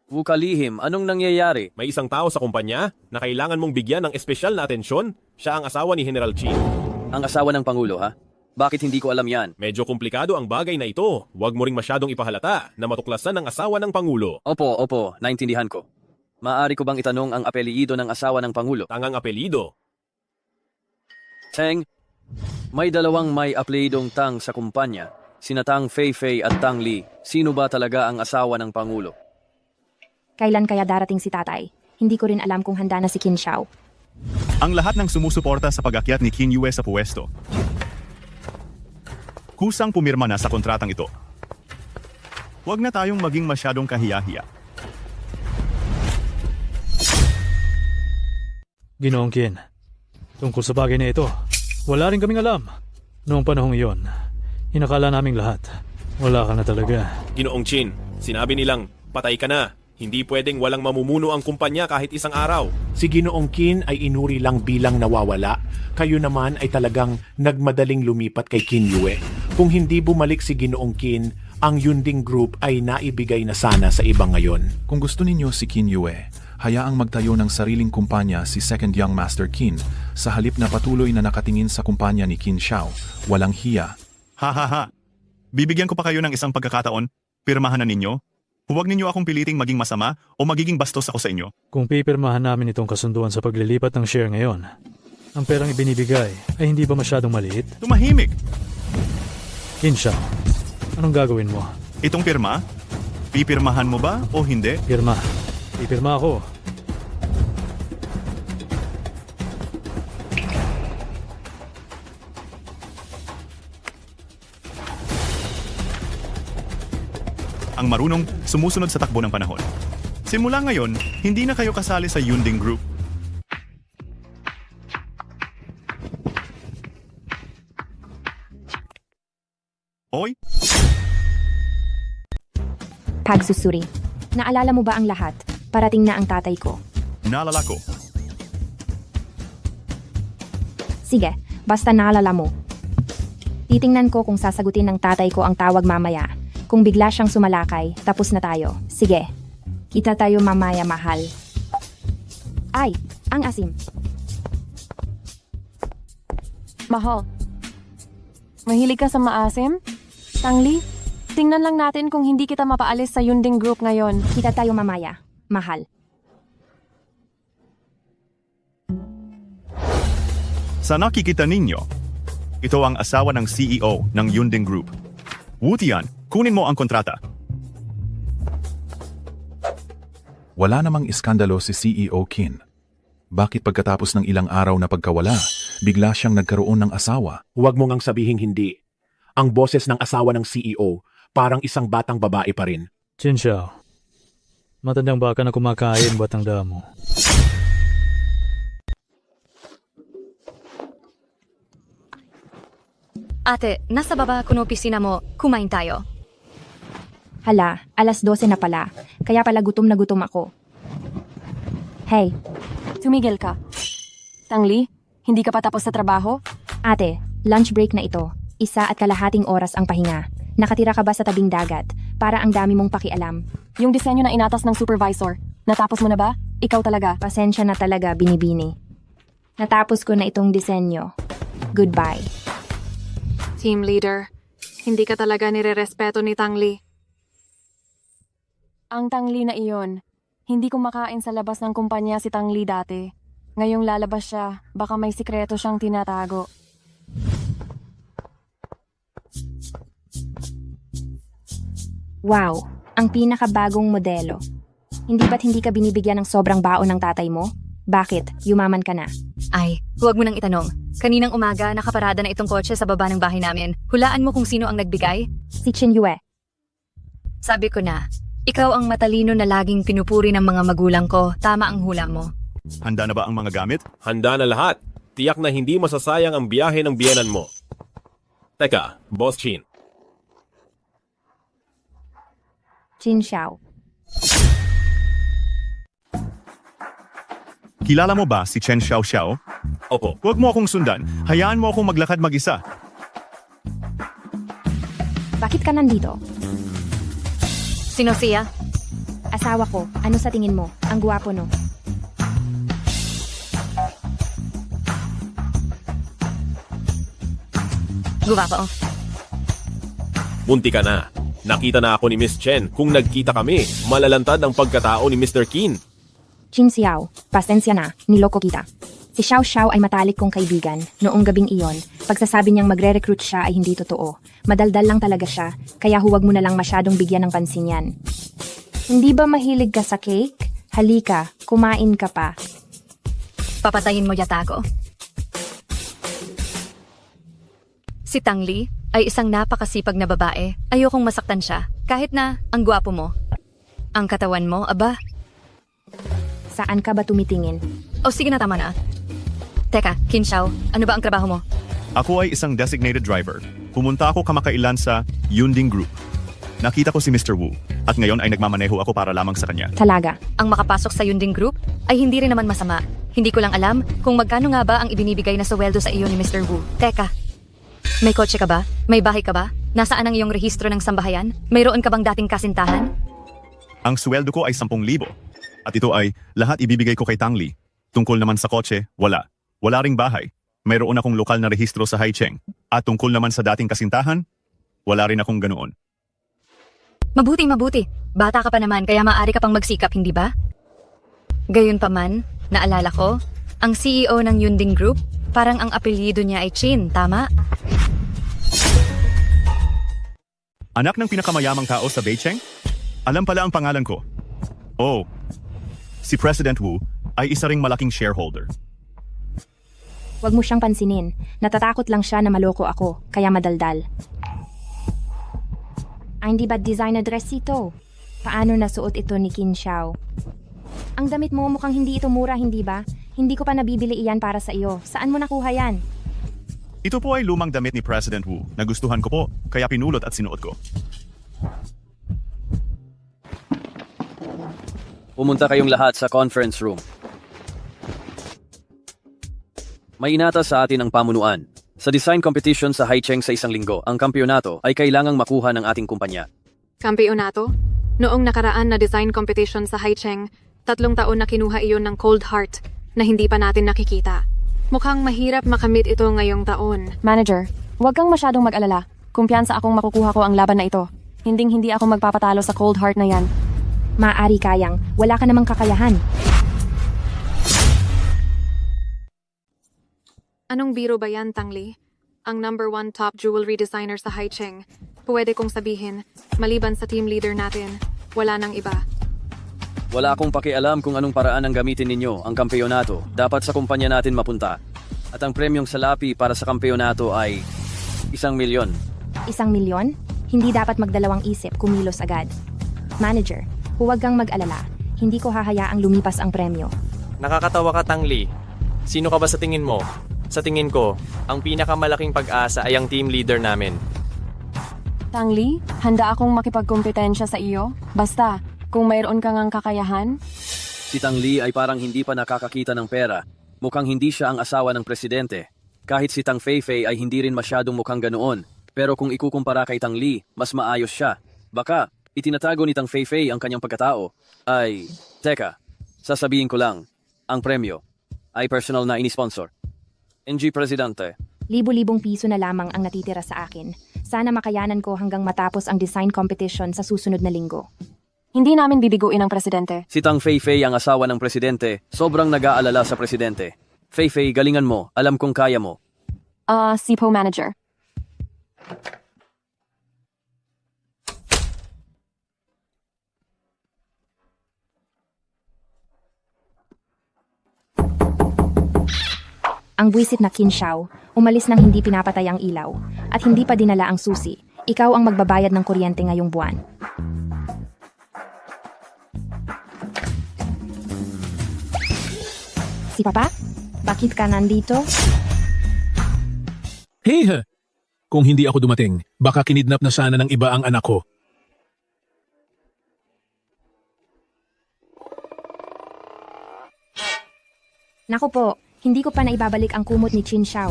Speaker 5: Wukalihim, anong nangyayari?
Speaker 6: May isang tao sa kumpanya na kailangan mong bigyan ng espesyal na atensyon. Siya ang asawa ni General Chin.
Speaker 5: Ang asawa ng Pangulo, ha? Bakit hindi ko alam yan?
Speaker 6: Medyo komplikado ang bagay na ito. Huwag mo ring masyadong ipahalata na matuklasan ng asawa ng Pangulo.
Speaker 5: Opo, naintindihan ko. Maaari ko bang itanong ang apelyido ng asawa ng Pangulo?
Speaker 6: Tangang apelido.
Speaker 5: Teng, may dalawang may apelyidong Tang sa kumpanya. Sina Tang Fei at Tang Li. Sino ba talaga ang asawa ng Pangulo?
Speaker 1: Kailan kaya darating si tatay? Hindi ko rin alam kung handa na si Qin Xiao.
Speaker 4: Ang lahat ng sumusuporta sa pag-akyat ni Qin Yue sa puwesto. Kusang pumirma na sa kontratang ito. Huwag na tayong maging masyadong kahiya-hiya.
Speaker 2: Ginoong Qin, tungkol sa bagay na ito, wala rin kaming alam. Noong panahong iyon, inakala naming lahat. Wala ka na talaga.
Speaker 6: Ginoong Chin, sinabi nilang, patay ka na. Hindi pwedeng walang mamumuno ang kumpanya kahit isang araw.
Speaker 14: Si Ginoong Qin ay inuri lang bilang nawawala. Kayo naman ay talagang nagmadaling lumipat kay Qin Yue. Kung hindi bumalik si Ginoong Qin, ang Yunding Group ay naibigay na sana sa iba ngayon.
Speaker 15: Kung gusto ninyo si Qin Yue, hayaang magtayo ng sariling kumpanya si Second Young Master Qin sa halip na patuloy na nakatingin sa kumpanya ni Qin Xiao. Walang hiya.
Speaker 4: Ha. Bibigyan ko pa kayo ng isang pagkakataon. Pirmahan na ninyo. Huwag ninyo akong piliting maging masama o magiging bastos ako sa inyo.
Speaker 2: Kung pipirmahan namin itong kasunduan sa paglilipat ng share ngayon, ang perang ibinibigay ay hindi ba masyadong maliit?
Speaker 4: Tumahimik!
Speaker 2: Qin Xiao, anong gagawin mo?
Speaker 4: Itong pirma? Pipirmahan mo ba o hindi?
Speaker 2: Pirma. Pipirma ako.
Speaker 4: Ang marunong sumusunod sa takbo ng panahon. Simula ngayon, hindi na kayo kasali sa Yunding Group. Oy!
Speaker 1: Pagsusuri. Naalala mo ba ang lahat? Parating na ang tatay ko.
Speaker 4: Naalala ko.
Speaker 1: Sige, basta naalala mo. Titingnan ko kung sasagutin ng tatay ko ang tawag mamaya. Kung bigla siyang sumalakay, tapos na tayo. Sige, kita tayo mamaya, mahal. Ay, ang asim.
Speaker 7: Mahal, mahilig ka sa maasim? Tang Li, tingnan lang natin kung hindi kita mapaalis sa Yunding Group ngayon.
Speaker 1: Kita tayo mamaya, mahal.
Speaker 4: Sa nakikita ninyo, ito ang asawa ng CEO ng Yunding Group. Wu Tian, kunin mo ang kontrata.
Speaker 15: Wala namang iskandalo si CEO Qin. Bakit pagkatapos ng ilang araw na pagkawala, bigla siyang nagkaroon ng asawa?
Speaker 14: Huwag mo ngang sabihing hindi. Ang boses ng asawa ng CEO, parang isang batang babae pa rin.
Speaker 2: Qin Xiao, matandang baka na kumakain, batang damo.
Speaker 10: Ate, nasa baba kuno opisina mo, kumain tayo.
Speaker 1: Hala, alas 12 na pala. Kaya pala gutom na gutom ako. Hey,
Speaker 7: tumigil ka. Tang Li, hindi ka pa tapos sa trabaho?
Speaker 1: Ate, lunch break na ito. 1.5 oras ang pahinga. Nakatira ka ba sa tabing dagat? Para ang dami mong pakialam.
Speaker 7: Yung disenyo na inatas ng supervisor, natapos mo na ba? Ikaw talaga.
Speaker 1: Pasensya na talaga, Binibini. Natapos ko na itong disenyo. Goodbye.
Speaker 8: Team leader, hindi ka talaga nirerespeto ni Tangli.
Speaker 7: Ang Tangli na iyon. Hindi kumakain sa labas ng kumpanya si Tangli dati. Ngayong lalabas siya, baka may sikreto siyang tinatago.
Speaker 1: Wow, ang pinakabagong modelo. Hindi ba't hindi ka binibigyan ng sobrang baon ng tatay mo? Bakit? Yumaman ka na.
Speaker 10: Ay, huwag mo nang itanong. Kaninang umaga, nakaparada na itong kotse sa baba ng bahay namin. Hulaan mo kung sino ang nagbigay?
Speaker 1: Si Chin Yue.
Speaker 10: Sabi ko na, ikaw ang matalino na laging pinupuri ng mga magulang ko. Tama ang hula mo.
Speaker 4: Handa na ba ang mga gamit?
Speaker 6: Handa na lahat. Tiyak na hindi masasayang ang biyahe ng biyenan mo. Teka, Boss Chin.
Speaker 1: Chin Xiao.
Speaker 4: Kilala mo ba si Chen Xiao?
Speaker 6: Opo.
Speaker 4: Huwag mo akong sundan. Hayaan mo akong maglakad mag-isa.
Speaker 1: Bakit ka nandito?
Speaker 10: Sino siya?
Speaker 1: Asawa ko. Ano sa tingin mo? Ang guwapo, no?
Speaker 10: Guwapo.
Speaker 6: Munti ka na. Nakita na ako ni Miss Chen. Kung nagkita kami, malalantad ang pagkatao ni Mr. Qin.
Speaker 1: Chin Xiao, pasensya na, niloko kita. Si Xiao Xiao ay matalik kong kaibigan. Noong gabing iyon, pagsasabi niyang magre-recruit siya ay hindi totoo. Madaldal lang talaga siya, kaya huwag mo na lang masyadong bigyan ng pansin yan. Hindi ba mahilig ka sa cake? Halika, kumain ka pa.
Speaker 10: Papatayin mo yata ako. Si Tangli ay isang napakasipag na babae. Ayokong masaktan siya, kahit na ang gwapo mo. Ang katawan mo, aba.
Speaker 1: Saan ka ba tumitingin?
Speaker 10: O sige na, tama na. Teka, Qin Xiao, ano ba ang trabaho mo?
Speaker 4: Ako ay isang designated driver. Pumunta ako kamakailan sa Yunding Group. Nakita ko si Mr. Wu at ngayon ay nagmamaneho ako para lamang sa kanya.
Speaker 1: Talaga?
Speaker 10: Ang makapasok sa Yunding Group ay hindi rin naman masama. Hindi ko lang alam kung magkano nga ba ang ibinibigay na sweldo sa iyo ni Mr. Wu. Teka, may kotse ka ba? May bahay ka ba? Nasaan ang iyong rehistro ng sambahayan? Mayroon ka bang dating kasintahan?
Speaker 4: Ang sweldo ko ay 10,000. At ito ay lahat ibibigay ko kay Tangli. Tungkol naman sa kotse, wala. Wala ring bahay. Mayroon akong lokal na rehistro sa Haicheng. At tungkol naman sa dating kasintahan, wala rin akong ganoon.
Speaker 10: Mabuti. Bata ka pa naman kaya maaari ka pang magsikap, hindi ba? Gayunpaman, naalala ko, ang CEO ng Yunding Group, parang ang apelyido niya ay Chin, tama?
Speaker 4: Anak ng pinakamayamang tao sa Beicheng? Alam pala ang pangalan ko. Oh, si President Wu ay isa ring malaking shareholder.
Speaker 1: Huwag mo siyang pansinin. Natatakot lang siya na maloko ako, kaya madaldal. Ay, hindi ba designer dress ito? Paano nasuot ito ni Qin Xiao? Ang damit mo mukhang hindi ito mura, hindi ba? Hindi ko pa nabibili iyan para sa iyo. Saan mo nakuha yan?
Speaker 4: Ito po ay lumang damit ni President Wu. Nagustuhan ko po, kaya pinulot at sinuot ko.
Speaker 5: Pumunta kayong lahat sa conference room. May inatas sa atin ang pamunuan. Sa design competition sa Haicheng sa isang linggo, ang kampyonato ay kailangang makuha ng ating kumpanya.
Speaker 8: Kampyonato? Noong nakaraan na design competition sa Haicheng, 3 taon na kinuha iyon ng Cold Heart na hindi pa natin nakikita. Mukhang mahirap makamit ito ngayong taon.
Speaker 7: Manager, huwag kang masyadong mag-alala. Kumpiyansa akong makukuha ko ang laban na ito. Hindi ako magpapatalo sa Cold Heart na yan.
Speaker 1: Maaari kayang, wala ka namang kakayahan.
Speaker 8: Anong biro ba yan, Tangli? Ang #1 top jewelry designer sa Haicheng. Pwede kong sabihin, maliban sa team leader natin, wala nang iba.
Speaker 5: Wala akong pakialam kung anong paraan ang gamitin ninyo ang kampyonato. Dapat sa kumpanya natin mapunta. At ang premyong salapi para sa kampyonato ay 1,000,000.
Speaker 1: 1,000,000? Hindi dapat magdalawang isip, kumilos agad. Manager, huwag kang mag-alala. Hindi ko hahayaang lumipas ang premyo.
Speaker 9: Nakakatawa ka, Tangli. Sino ka ba sa tingin mo? Sa tingin ko, ang pinakamalaking pag-asa ay ang team leader namin.
Speaker 7: Tangli, handa akong makipagkompetensya sa iyo. Basta, kung mayroon kang ang kakayahan.
Speaker 5: Si Tangli ay parang hindi pa nakakakita ng pera. Mukhang hindi siya ang asawa ng presidente. Kahit si Tang Feifei ay hindi rin masyadong mukhang ganoon. Pero kung ikukumpara kay Tang Li, mas maayos siya. Baka, itinatago ni Tang Fei ang kanyang pagkatao. Ay, teka, sasabihin ko lang, ang premyo ay personal na inisponsor. NG Presidente.
Speaker 1: Libo-libong piso na lamang ang natitira sa akin. Sana makayanan ko hanggang matapos ang design competition sa susunod na linggo.
Speaker 7: Hindi namin bibiguin ang presidente.
Speaker 5: Si Tang Fei ang asawa ng presidente, sobrang nag-aalala sa presidente. Fei, galingan mo, alam kong kaya mo.
Speaker 7: Sipo manager.
Speaker 1: Ang buwisit na Qin Xiao, umalis nang hindi pinapatay ang ilaw, at hindi pa dinala ang susi. Ikaw ang magbabayad ng kuryente ngayong buwan. Si Papa? Bakit ka nandito?
Speaker 2: Hey, kung hindi ako dumating, baka kinidnap na sana ng iba ang anak ko.
Speaker 1: Naku po, hindi ko pa naibabalik ang kumot ni Qin Xiao.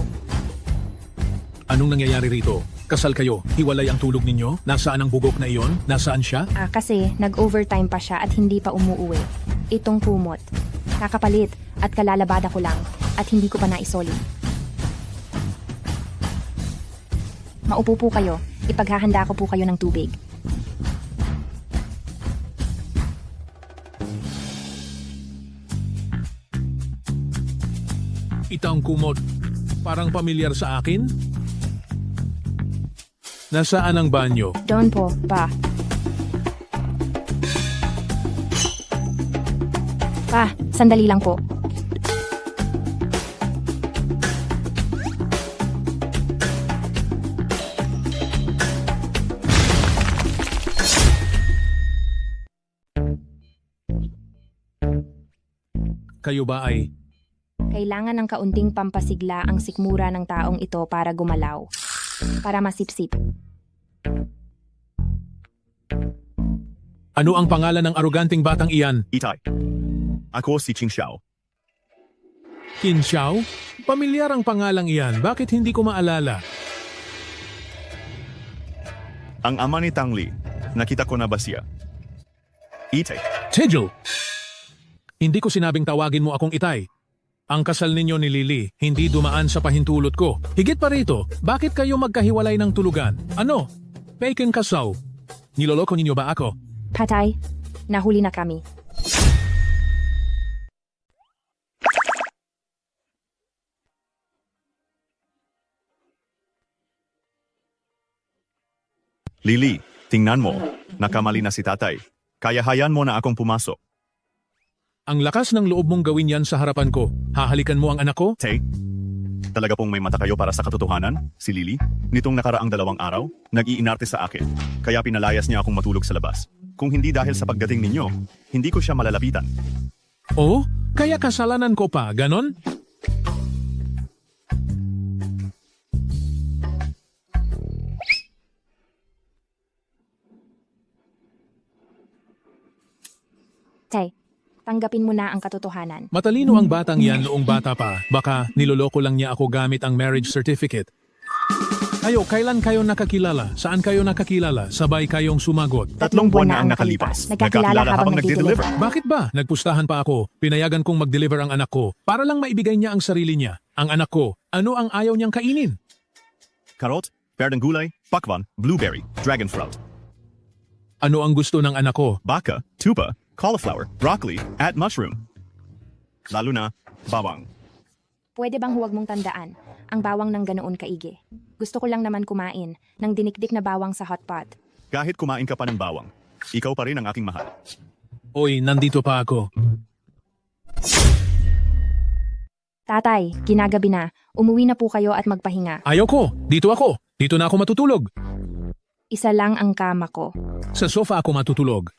Speaker 2: Anong nangyayari rito? Kasal kayo, hiwalay ang tulog ninyo? Nasaan ang bugok na iyon? Nasaan siya?
Speaker 1: Kasi nag-overtime pa siya at hindi pa umuuwi. Itong kumot. Kakapalit at kalalabada ko lang at hindi ko pa naisoli. Maupo po kayo. Ipaghahanda ko po kayo ng tubig.
Speaker 2: Itang kumot. Parang pamilyar sa akin? Nasaan ang banyo?
Speaker 1: Doon po, Pa. Pa, sandali lang po.
Speaker 2: Kayo ba ay...
Speaker 1: Kailangan ng kaunting pampasigla ang sikmura ng taong ito para gumalaw. Para masipsip.
Speaker 2: Ano ang pangalan ng aroganting batang iyan?
Speaker 4: Itay. Ako si Qin Xiao.
Speaker 2: Qin Xiao? Pamilyar ang pangalang iyan. Bakit hindi ko maalala?
Speaker 4: Ang ama ni Tang Li. Nakita ko na ba siya? Itay.
Speaker 2: Tejel! Hindi ko sinabing tawagin mo akong Itay. Ang kasal ninyo ni Lily, hindi dumaan sa pahintulot ko. Higit pa rito, bakit kayo magkahiwalay ng tulugan? Ano? Fake kasaw. Niloloko ninyo ba ako?
Speaker 1: Patay, nahuli na kami.
Speaker 4: Lily, tingnan mo. Nakamali na si tatay. Kaya hayaan mo na akong pumasok.
Speaker 2: Ang lakas ng loob mong gawin yan sa harapan ko. Hahalikan mo ang anak ko?
Speaker 4: Tay, talaga pong may mata kayo para sa katotohanan? Si Lily, nitong nakaraang 2 araw, nag-iinarte sa akin. Kaya pinalayas niya akong matulog sa labas. Kung hindi dahil sa pagdating ninyo, hindi ko siya malalapitan.
Speaker 2: Oh? Kaya kasalanan ko pa, ganon?
Speaker 1: Tay, tanggapin mo na ang katotohanan.
Speaker 2: Matalino ang batang yan noong bata pa. Baka niloloko lang niya ako gamit ang marriage certificate. Kailan kayo nakakilala? Saan kayo nakakilala? Sabay kayong sumagot.
Speaker 4: 3 buwan na ang nakalipas.
Speaker 1: Nagkakilala habang nagdi-deliver.
Speaker 2: Bakit ba? Nagpustahan pa ako. Pinayagan kong mag-deliver ang anak ko para lang maibigay niya ang sarili niya. Ang anak ko, ano ang ayaw niyang kainin?
Speaker 4: Karot, perdang gulay, pakwan, blueberry, dragon fruit.
Speaker 2: Ano ang gusto ng anak ko?
Speaker 4: Baka, tupa, cauliflower, broccoli, at mushroom. Lalo na, bawang.
Speaker 1: Pwede bang huwag mong tandaan ang bawang ng ganoon kaigi? Gusto ko lang naman kumain ng dinikdik na bawang sa hotpot.
Speaker 4: Kahit kumain ka pa ng bawang, ikaw pa rin ang aking mahal.
Speaker 2: Oy, nandito pa ako.
Speaker 1: Tatay, ginagabi na. Umuwi na po kayo at magpahinga.
Speaker 2: Ayaw ko. Dito ako. Dito na ako matutulog.
Speaker 1: Isa lang ang kama ko.
Speaker 2: Sa sofa ako matutulog.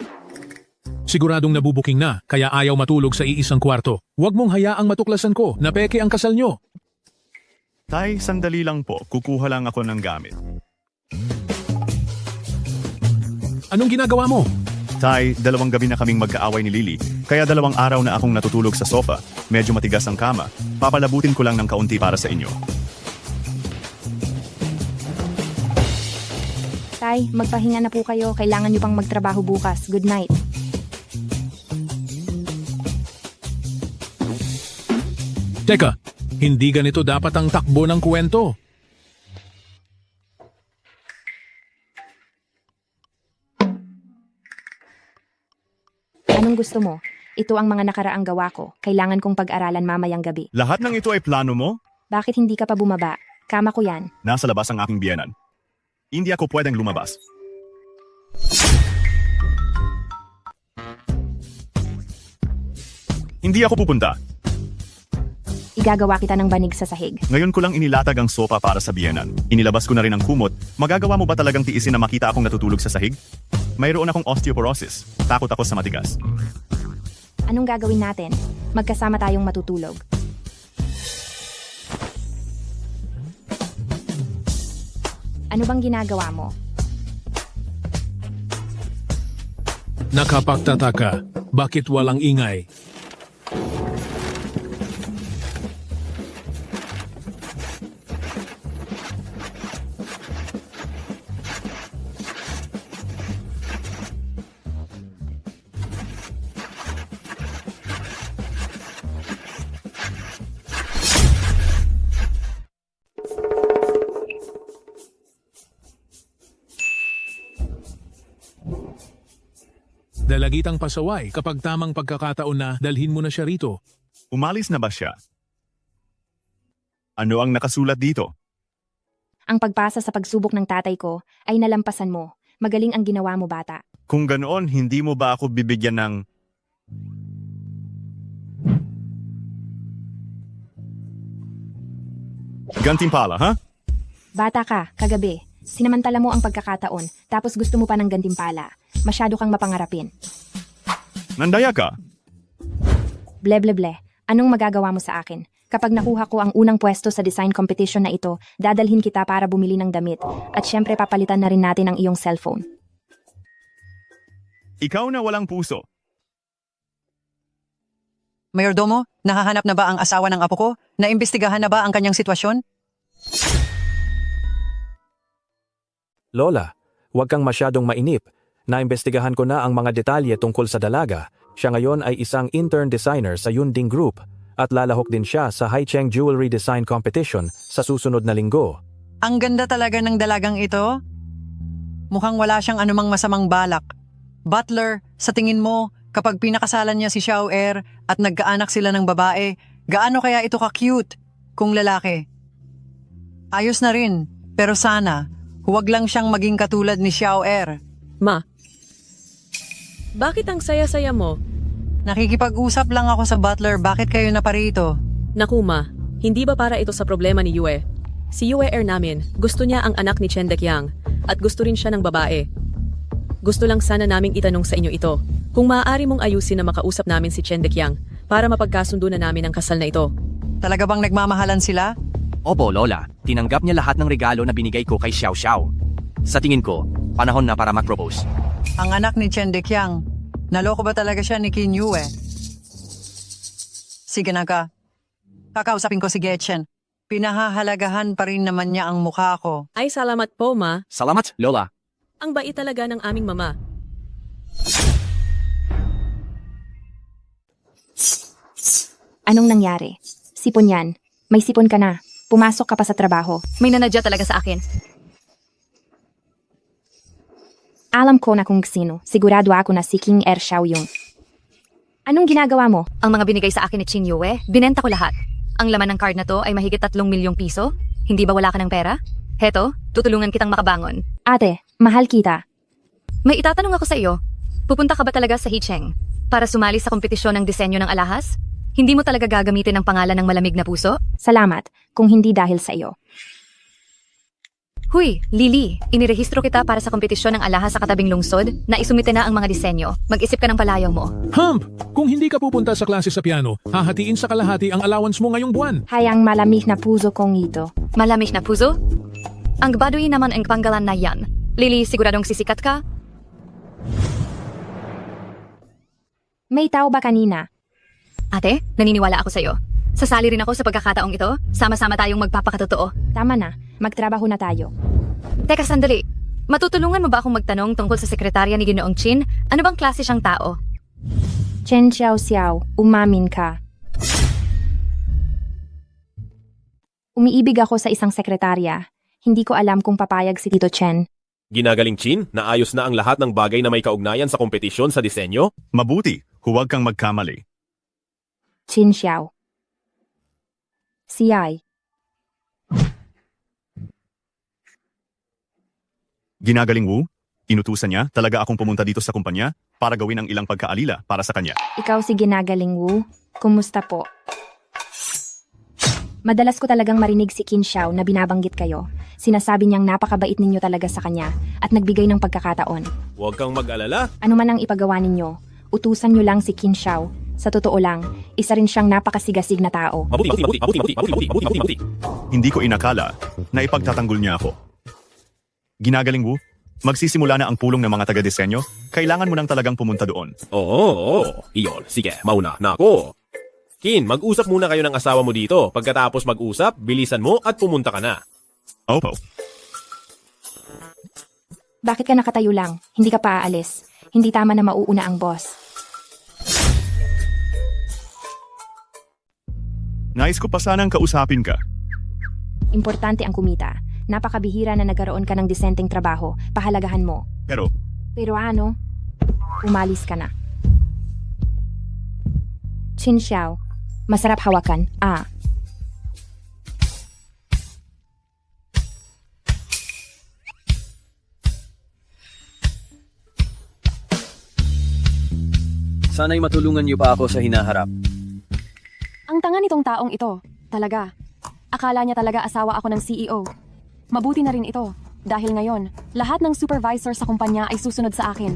Speaker 2: Siguradong nabubuking na, kaya ayaw matulog sa iisang kwarto. Huwag mong hayaang matuklasan ko na peke ang kasal nyo.
Speaker 4: Tay, sandali lang po. Kukuha lang ako ng gamit.
Speaker 2: Anong ginagawa mo?
Speaker 4: Tay, 2 gabi na kaming magkaaway ni Lily, kaya 2 araw na akong natutulog sa sofa. Medyo matigas ang kama. Papalabutin ko lang ng kaunti para sa inyo.
Speaker 1: Bye, magpahinga na po kayo. Kailangan nyo pang magtrabaho bukas. Good night.
Speaker 2: Teka, hindi ganito dapat ang takbo ng kwento.
Speaker 1: Anong gusto mo? Ito ang mga nakaraang gawa ko. Kailangan kong pag-aralan mamayang gabi.
Speaker 4: Lahat ng ito ay plano mo?
Speaker 1: Bakit hindi ka pa bumaba? Kama ko yan.
Speaker 4: Nasa labas ang aking biyenan. Hindi ako pwedeng lumabas. Hindi ako pupunta.
Speaker 1: Igagawa kita ng banig sa sahig.
Speaker 4: Ngayon ko lang inilatag ang sopa para sa biyenan. Inilabas ko na rin ang kumot. Magagawa mo ba talagang tiisin na makita akong natutulog sa sahig? Mayroon akong osteoporosis. Takot ako sa matigas.
Speaker 1: Anong gagawin natin? Magkasama tayong matutulog. Ano bang ginagawa mo?
Speaker 2: Nakapagtataka, bakit walang ingay? Dalagitang pasaway kapag tamang pagkakataon na dalhin mo na siya rito.
Speaker 4: Umalis na ba siya? Ano ang nakasulat dito?
Speaker 1: Ang pagpasa sa pagsubok ng tatay ko ay nalampasan mo. Magaling ang ginawa mo, bata.
Speaker 4: Kung ganoon, hindi mo ba ako bibigyan ng... gantimpala, ha?
Speaker 1: Bata ka, kagabi. Sinamantala mo ang pagkakataon, tapos gusto mo pa ng gantimpala. Masyado kang mapangarapin.
Speaker 4: Nandaya ka?
Speaker 1: Ble. Anong magagawa mo sa akin? Kapag nakuha ko ang unang pwesto sa design competition na ito, dadalhin kita para bumili ng damit. At syempre papalitan na rin natin ang iyong cellphone.
Speaker 4: Ikaw na walang puso.
Speaker 13: Mayordomo, nahahanap na ba ang asawa ng apo ko? Naimbestigahan na ba ang kanyang sitwasyon?
Speaker 16: Lola, huwag kang masyadong mainip. Naimbestigahan ko na ang mga detalye tungkol sa dalaga. Siya ngayon ay isang intern designer sa Yunding Group at lalahok din siya sa Haicheng Jewelry Design Competition sa susunod na linggo.
Speaker 13: Ang ganda talaga ng dalagang ito. Mukhang wala siyang anumang masamang balak. Butler, sa tingin mo, kapag pinakasalan niya si Xiao Er at nagkaanak sila ng babae, gaano kaya ito ka-cute kung lalaki? Ayos na rin, pero sana, huwag lang siyang maging katulad ni Xiao Er.
Speaker 11: Ma, bakit ang saya-saya mo?
Speaker 13: Nakikipag-usap lang ako sa butler, bakit kayo na parito?
Speaker 11: Naku ma, hindi ba para ito sa problema ni Yue? Si Yue Er namin, gusto niya ang anak ni Chen Dekyang at gusto rin siya ng babae. Gusto lang sana naming itanong sa inyo ito, kung maaari mong ayusin na makausap namin si Chen Dekyang para mapagkasundo na namin ang kasal na ito.
Speaker 13: Talaga bang nagmamahalan sila?
Speaker 3: Opo, Lola. Tinanggap niya lahat ng regalo na binigay ko kay Xiao Xiao. Sa tingin ko, panahon na para mag-propose.
Speaker 13: Ang anak ni Chen Dekyang, naloko ba talaga siya ni Qin Yue? Sige na ka. Kakausapin ko si Getchen. Pinahahalagahan pa rin naman niya ang mukha ko.
Speaker 11: Ay salamat po ma.
Speaker 3: Salamat, Lola.
Speaker 11: Ang bait talaga ng aming mama.
Speaker 1: Anong nangyari? Sipon yan. May sipon ka na. Pumasok ka pa sa trabaho.
Speaker 10: May nanadya talaga sa akin.
Speaker 1: Alam ko na kung sino. Sigurado ako na si King Er Xiao Yung. Anong ginagawa mo?
Speaker 10: Ang mga binigay sa akin ni Qin Yue, binenta ko lahat. Ang laman ng card na to ay mahigit 3 milyong piso. Hindi ba wala ka ng pera? Heto, tutulungan kitang makabangon.
Speaker 1: Ate, mahal kita.
Speaker 10: May itatanong ako sa iyo. Pupunta ka ba talaga sa Haicheng para sumali sa kompetisyon ng disenyo ng alahas? Hindi mo talaga gagamitin ang pangalan ng malamig na puso?
Speaker 1: Salamat, kung hindi dahil sa iyo.
Speaker 10: Huy, Lily, inirehistro kita para sa kompetisyon ng alahas sa katabing lungsod na isumite na ang mga disenyo. Mag-isip ka ng palayaw mo.
Speaker 2: Hump! Kung hindi ka pupunta sa klase sa piano, hahatiin sa kalahati ang allowance mo ngayong buwan.
Speaker 1: Hayang malamig na puso kong ito.
Speaker 10: Malamig na puso? Ang baduy naman ang panggalan na yan. Lily, siguradong sisikat ka?
Speaker 1: May tao ba kanina?
Speaker 10: Ate, naniniwala ako sa'yo. Sasali rin ako sa pagkakataong ito. Sama-sama tayong magpapakatotoo.
Speaker 1: Tama na. Magtrabaho na tayo.
Speaker 10: Teka, sandali. Matutulungan mo ba akong magtanong tungkol sa sekretarya ni Ginoong Chin? Ano bang klase siyang tao?
Speaker 1: Chen Xiao Xiao, umamin ka. Umiibig ako sa isang sekretarya. Hindi ko alam kung papayag si Tito Chen.
Speaker 6: Ginagaling Chin, naayos na ang lahat ng bagay na may kaugnayan sa kompetisyon sa disenyo?
Speaker 4: Mabuti, huwag kang magkamali.
Speaker 1: Chin Xiao. Si Ai.
Speaker 4: Ginagaling Wu, inutusan niya talaga akong pumunta dito sa kumpanya para gawin ang ilang pagkaalila para sa kanya.
Speaker 1: Ikaw si Ginagaling Wu. Kumusta po? Madalas ko talagang marinig si Qin Xiao na binabanggit kayo. Sinasabi niyang napakabait ninyo talaga sa kanya at nagbigay ng pagkakataon.
Speaker 6: Huwag kang mag-alala.
Speaker 1: Ano man ang ipagawa ninyo, utusan niyo lang si Qin Xiao. Sa totoo lang, isa rin siyang napakasigasig na tao.
Speaker 6: Mabuti.
Speaker 4: Hindi ko inakala na ipagtatanggol niya ako. Ginagaling Wu, magsisimula na ang pulong ng mga taga-disenyo. Kailangan mo nang talagang pumunta doon.
Speaker 6: Oo. Iyon. Sige, mauna na ako. Kin, mag-usap muna kayo ng asawa mo dito. Pagkatapos mag-usap, bilisan mo at pumunta ka na.
Speaker 4: Opo.
Speaker 1: Bakit ka nakatayo lang? Hindi ka pa aalis. Hindi tama na mauuna ang boss.
Speaker 4: Nais ko pa sanang kausapin ka.
Speaker 1: Importante ang kumita. Napakabihira na nagkaroon ka ng disenteng trabaho. Pahalagahan mo.
Speaker 4: Pero,
Speaker 1: Pero ano? Umalis ka na. Qin Xiao. Masarap hawakan.
Speaker 5: Sana'y matulungan niyo pa ako sa hinaharap.
Speaker 7: Ang tanga nitong taong ito. Talaga. Akala niya talaga asawa ako ng CEO. Mabuti na rin ito. Dahil ngayon, lahat ng supervisor sa kumpanya ay susunod sa akin.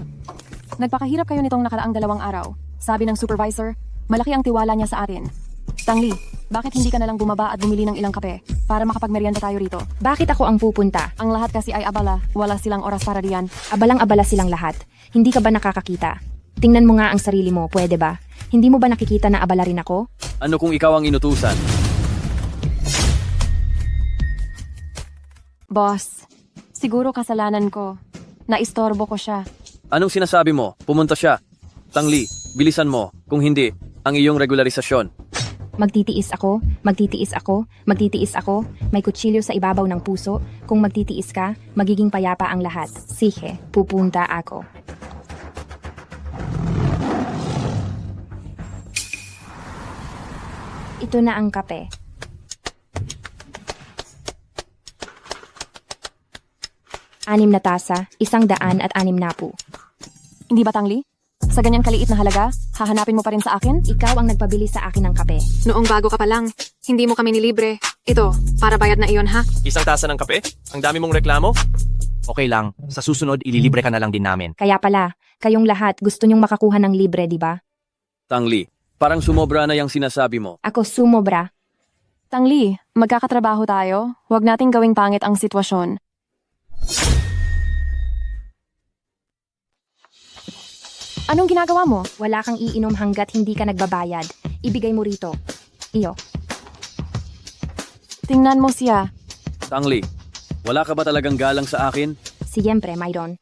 Speaker 7: Nagpakahirap kayo nitong nakaraang 2 araw. Sabi ng supervisor, malaki ang tiwala niya sa atin. Tangli, bakit hindi ka nalang bumaba at bumili ng ilang kape para makapagmeryenda tayo rito?
Speaker 1: Bakit ako ang pupunta?
Speaker 7: Ang lahat kasi ay abala, wala silang oras para diyan.
Speaker 1: Abalang-abala silang lahat. Hindi ka ba nakakakita? Tingnan mo nga ang sarili mo, pwede ba? Hindi mo ba nakikita na abala rin ako?
Speaker 5: Ano kung ikaw ang inutusan?
Speaker 7: Boss, siguro kasalanan ko. Naistorbo ko siya.
Speaker 5: Anong sinasabi mo? Pumunta siya. Tangli, bilisan mo. Kung hindi, ang iyong regularisasyon.
Speaker 1: Magtitiis ako, magtitiis ako, magtitiis ako, may kutsilyo sa ibabaw ng puso. Kung magtitiis ka, magiging payapa ang lahat. Sige, pupunta ako. Ito na ang kape. Anim na tasa, 100 at 6 na po.
Speaker 7: Hindi ba Tangli? Sa ganyan kaliit na halaga, hahanapin mo pa rin sa akin?
Speaker 1: Ikaw ang nagpabili sa akin ng kape.
Speaker 8: Noong bago ka pa lang, hindi mo kami nilibre. Ito, para bayad na iyon ha?
Speaker 9: Isang tasa ng kape? Ang dami mong reklamo?
Speaker 3: Okay lang, sa susunod ililibre ka na lang din namin.
Speaker 1: Kaya pala, kayong lahat gusto nyong makakuha ng libre, di ba?
Speaker 5: Tangli, parang sumobra na yung sinasabi mo.
Speaker 1: Ako sumobra.
Speaker 7: Tangli, magkakatrabaho tayo. Huwag nating gawing pangit ang sitwasyon. Anong ginagawa mo?
Speaker 1: Wala kang iinom hanggat hindi ka nagbabayad. Ibigay mo rito. Iyo.
Speaker 7: Tingnan mo siya.
Speaker 5: Tangli, wala ka ba talagang galang sa akin?
Speaker 1: Siyempre, mayroon.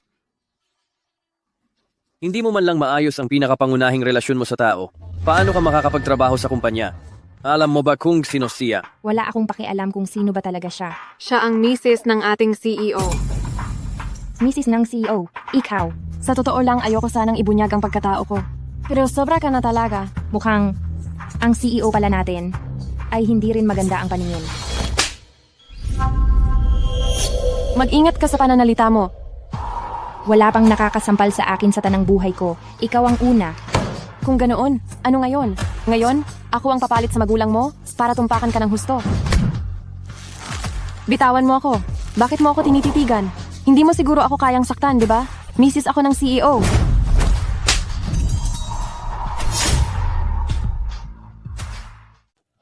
Speaker 5: Hindi mo man lang maayos ang pinakapangunahing relasyon mo sa tao. Paano ka makakapagtrabaho sa kumpanya? Alam mo ba kung sino siya?
Speaker 1: Wala akong pakialam kung sino ba talaga siya.
Speaker 8: Siya ang misis ng ating CEO.
Speaker 1: Mrs. ng CEO, ikaw.
Speaker 7: Sa totoo lang, ayoko sanang ibunyag ang pagkatao ko. Pero sobra ka na talaga.
Speaker 1: Mukhang ang CEO pala natin ay hindi rin maganda ang paningin.
Speaker 7: Mag-ingat ka sa pananalita mo.
Speaker 1: Wala pang nakakasampal sa akin sa tanang buhay ko. Ikaw ang una.
Speaker 7: Kung ganoon, ano ngayon? Ngayon, ako ang papalit sa magulang mo para tumpakan ka ng husto. Bitawan mo ako. Bakit mo ako tinititigan? Hindi mo siguro ako kayang saktan, di ba? Misis ako ng CEO.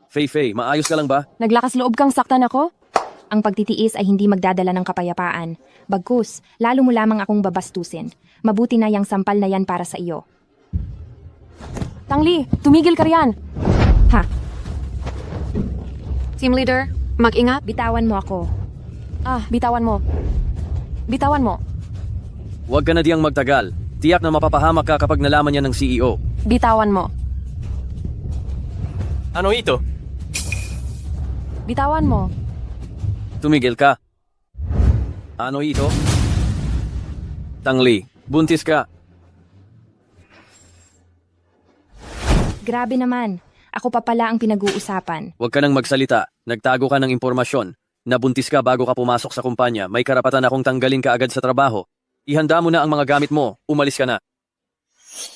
Speaker 5: Fei, maayos ka lang ba?
Speaker 7: Naglakas loob kang saktan ako?
Speaker 1: Ang pagtitiis ay hindi magdadala ng kapayapaan. Bagkus, lalo mo lamang akong babastusin. Mabuti na yang sampal na yan para sa iyo.
Speaker 7: Tangli, tumigil ka riyan.
Speaker 1: Ha?
Speaker 8: Team leader, mag-ingat.
Speaker 1: Bitawan mo ako.
Speaker 7: Bitawan mo. Bitawan mo.
Speaker 5: Huwag ka na diyang magtagal. Tiyak na mapapahamak ka kapag nalaman niya ng CEO.
Speaker 7: Bitawan mo.
Speaker 9: Ano ito?
Speaker 7: Bitawan mo.
Speaker 5: Tumigil ka. Ano ito? Tangli, buntis ka.
Speaker 1: Grabe naman. Ako pa pala ang pinag-uusapan.
Speaker 5: Huwag ka nang magsalita. Nagtago ka ng impormasyon. Nabuntis ka bago ka pumasok sa kumpanya. May karapatan akong tanggalin ka agad sa trabaho. Ihanda mo na ang mga gamit mo. Umalis ka na.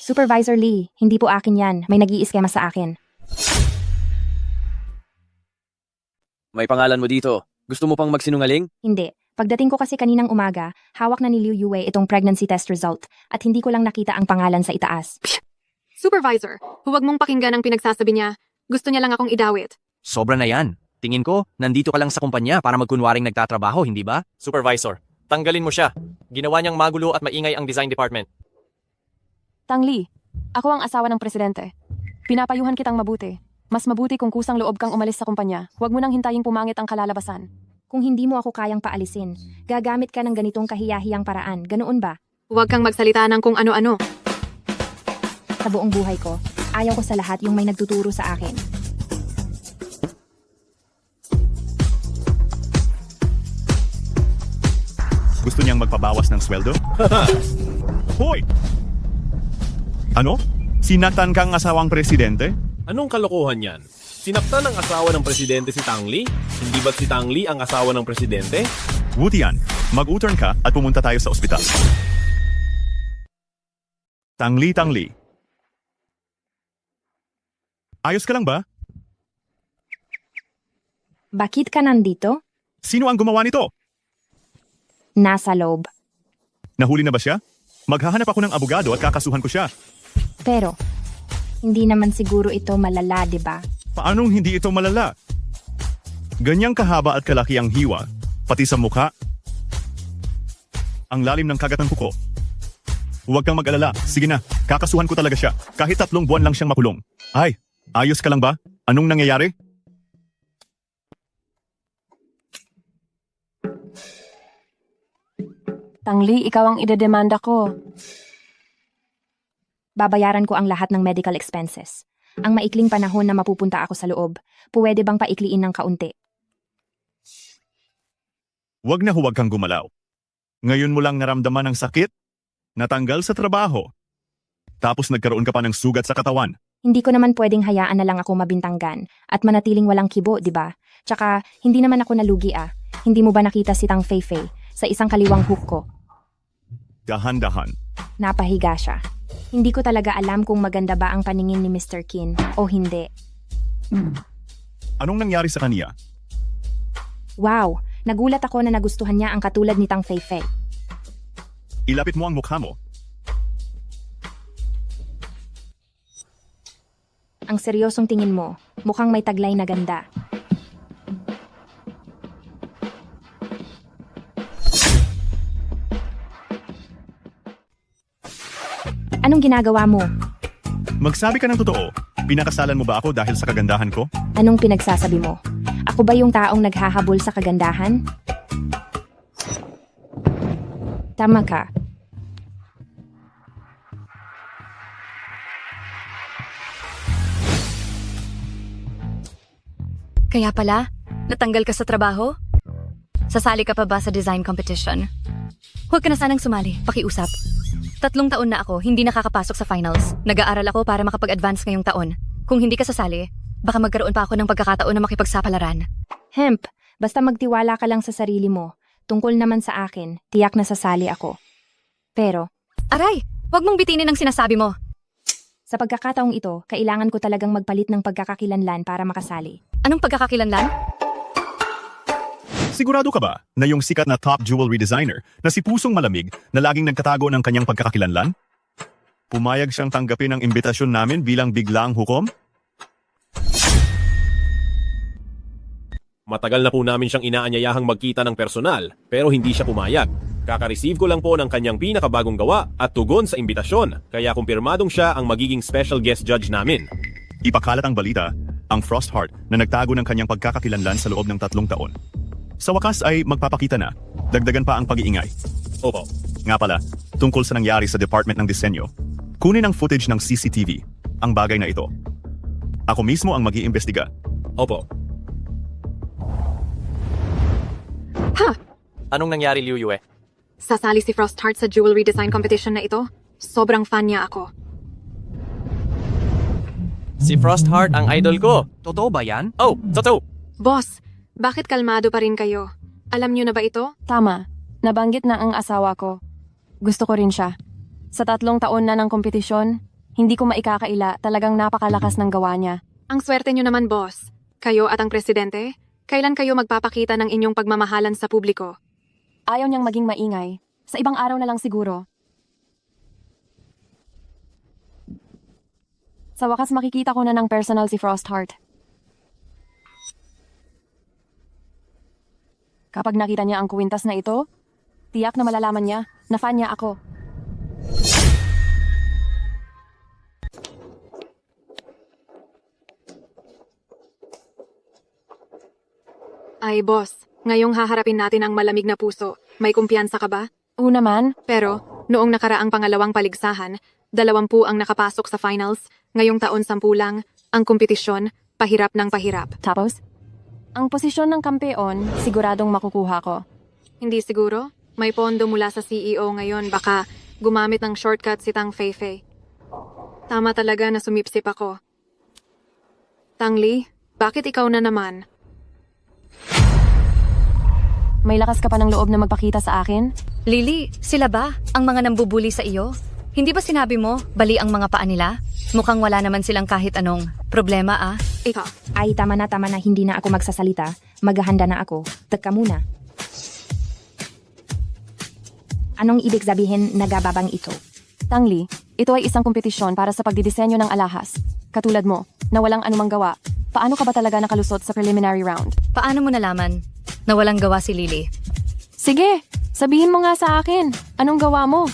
Speaker 1: Supervisor Lee, hindi po akin yan. May nag-iiskema sa akin.
Speaker 5: May pangalan mo dito. Gusto mo pang magsinungaling?
Speaker 1: Hindi. Pagdating ko kasi kaninang umaga, hawak na ni Liu Yue itong pregnancy test result at hindi ko lang nakita ang pangalan sa itaas.
Speaker 8: Supervisor, huwag mong pakinggan ang pinagsasabi niya. Gusto niya lang akong idawit.
Speaker 3: Sobra na yan. Tingin ko, nandito ka lang sa kumpanya para magkunwaring nagtatrabaho, hindi ba?
Speaker 9: Supervisor, tanggalin mo siya. Ginawa niyang magulo at maingay ang design department.
Speaker 7: Tangli, ako ang asawa ng presidente. Pinapayuhan kitang mabuti. Mas mabuti kung kusang loob kang umalis sa kumpanya. Huwag mo nang hintaying pumangit ang kalalabasan.
Speaker 1: Kung hindi mo ako kayang paalisin, gagamit ka ng ganitong kahiyahiyang paraan. Ganoon ba?
Speaker 8: Huwag kang magsalita ng kung ano-ano.
Speaker 1: Sa buong buhay ko, ayaw ko sa lahat yung may nagtuturo sa akin.
Speaker 4: Gusto niyang magpabawas ng sweldo? Hoy! Ano? Sinaktan kang asawang presidente?
Speaker 6: Anong kalokohan yan? Sinaktan ng asawa ng presidente si Tang Li? Hindi ba't si Tang Li ang asawa ng presidente?
Speaker 4: Buti yan. Mag-U-turn ka at pumunta tayo sa ospital. Tangli. Ayos ka lang ba?
Speaker 1: Bakit ka nandito?
Speaker 4: Sino ang gumawa nito?
Speaker 1: Nasa loob.
Speaker 4: Nahuli na ba siya? Maghahanap ako ng abogado at kakasuhan ko siya.
Speaker 1: Pero, hindi naman siguro ito malala, di ba?
Speaker 4: Paanong hindi ito malala? Ganyang kahaba at kalaki ang hiwa, pati sa mukha. Ang lalim ng kagat ng kuko. Huwag kang mag-alala. Sige na, kakasuhan ko talaga siya. Kahit 3 buwan lang siyang makulong. Ay, ayos ka lang ba? Anong nangyayari?
Speaker 7: Tangli, ikaw ang idedemanda ko.
Speaker 1: Babayaran ko ang lahat ng medical expenses. Ang maikling panahon na mapupunta ako sa loob, pwede bang paikliin ng kaunti?
Speaker 4: Huwag na huwag kang gumalaw. Ngayon mo lang naramdaman ang sakit? Natanggal sa trabaho. Tapos nagkaroon ka pa ng sugat sa katawan.
Speaker 1: Hindi ko naman pwedeng hayaan na lang ako mabintanggan at manatiling walang kibo, di ba? Tsaka, hindi naman ako nalugi ah. Hindi mo ba nakita si Tang Feifei sa isang kaliwang hook ko?
Speaker 4: Dahan-dahan.
Speaker 1: Napahiga siya. Hindi ko talaga alam kung maganda ba ang paningin ni Mr. Qin o hindi.
Speaker 4: Anong nangyari sa kanya?
Speaker 1: Wow, nagulat ako na nagustuhan niya ang katulad ni Tang Feifei.
Speaker 4: Ilapit mo ang mukha mo.
Speaker 1: Ang seryosong tingin mo, mukhang may taglay na ganda. Anong ginagawa mo?
Speaker 4: Magsabi ka ng totoo. Pinakasalan mo ba ako dahil sa kagandahan ko?
Speaker 1: Anong pinagsasabi mo? Ako ba yung taong naghahabol sa kagandahan? Tama ka.
Speaker 10: Kaya pala, natanggal ka sa trabaho? Sasali ka pa ba sa design competition? Huwag ka na sanang sumali, pakiusap. 3 taon na ako, hindi nakakapasok sa finals. Nag-aaral ako para makapag-advance ngayong taon. Kung hindi ka sasali, baka magkaroon pa ako ng pagkakataon na makipagsapalaran.
Speaker 1: Hemp, basta magtiwala ka lang sa sarili mo. Tungkol naman sa akin, tiyak na sasali ako. Pero,
Speaker 10: aray! Huwag mong bitinin ang sinasabi mo.
Speaker 1: Sa pagkakataong ito, kailangan ko talagang magpalit ng pagkakakilanlan para makasali.
Speaker 10: Anong pagkakakilanlan?
Speaker 4: Sigurado ka ba na yung sikat na top jewelry designer na si Pusong Malamig na laging nagtatago ng kanyang pagkakakilanlan? Pumayag siyang tanggapin ang imbitasyon namin bilang biglaang hukom?
Speaker 6: Matagal na po namin siyang inaanyayahang magkita ng personal, pero hindi siya pumayag. Kaka-receive ko lang po ng kanyang pinakabagong gawa at tugon sa imbitasyon, kaya kumpirmadong siya ang magiging special guest judge namin.
Speaker 4: Ipakalat ang balita, ang Frostheart na nagtago ng kanyang pagkakakilanlan sa loob ng 3 taon. Sa wakas ay magpapakita na. Dagdagan pa ang pag-iingay.
Speaker 6: Opo.
Speaker 4: Nga pala, tungkol sa nangyari sa Department ng Disenyo, kunin ang footage ng CCTV, ang bagay na ito. Ako mismo ang mag-iimbestiga.
Speaker 6: Opo.
Speaker 8: Ha!
Speaker 9: Anong nangyari, Liu Yue?
Speaker 8: Sasali si Frostheart sa jewelry design competition na ito? Sobrang fan niya ako.
Speaker 9: Si Frostheart ang idol ko.
Speaker 3: Totoo ba yan?
Speaker 9: Oh, totoo.
Speaker 8: Boss, bakit kalmado pa rin kayo? Alam niyo na ba ito?
Speaker 7: Tama. Nabanggit na ang asawa ko. Gusto ko rin siya. Sa 3 taon na ng kompetisyon, hindi ko maikakaila, talagang napakalakas ng gawa niya.
Speaker 8: Ang swerte niyo naman, boss. Kayo at ang presidente, kailan kayo magpapakita ng inyong pagmamahalan sa publiko?
Speaker 7: Ayaw niyang maging maingay. Sa ibang araw na lang siguro. Sa wakas makikita ko na ng personal si Frostheart. Kapag nakita niya ang kuwintas na ito, tiyak na malalaman niya na fan niya ako.
Speaker 8: Ay, boss, ngayong haharapin natin ang malamig na puso. May kumpiyansa ka ba?
Speaker 7: Oo naman.
Speaker 8: Pero, noong nakaraang pangalawang paligsahan, 20 ang nakapasok sa finals, ngayong taon 10 lang, ang kompetisyon, pahirap ng pahirap.
Speaker 7: Tapos, ang posisyon ng kampeon, siguradong makukuha ko.
Speaker 8: Hindi siguro? May pondo mula sa CEO ngayon, baka gumamit ng shortcut si Tang Feifei. Tama talaga na sumipsip ako. Tang Li, bakit ikaw na naman?
Speaker 7: May lakas ka pa ng loob na magpakita sa akin?
Speaker 10: Lily, sila ba ang mga nambubuli sa iyo? Hindi ba sinabi mo, bali ang mga paa nila? Mukhang wala naman silang kahit anong problema ah.
Speaker 8: Ikaw.
Speaker 1: Ay, tama na, hindi na ako magsasalita. Maghahanda na ako. Teka muna. Anong ibig sabihin nagababang ito?
Speaker 7: Tangli, ito ay isang kompetisyon para sa pagdidisenyo ng alahas. Katulad mo, na walang anumang gawa. Paano ka ba talaga nakalusot sa preliminary round?
Speaker 10: Paano mo nalaman na walang gawa si Lily?
Speaker 7: Sige, sabihin mo nga sa akin. Anong gawa mo?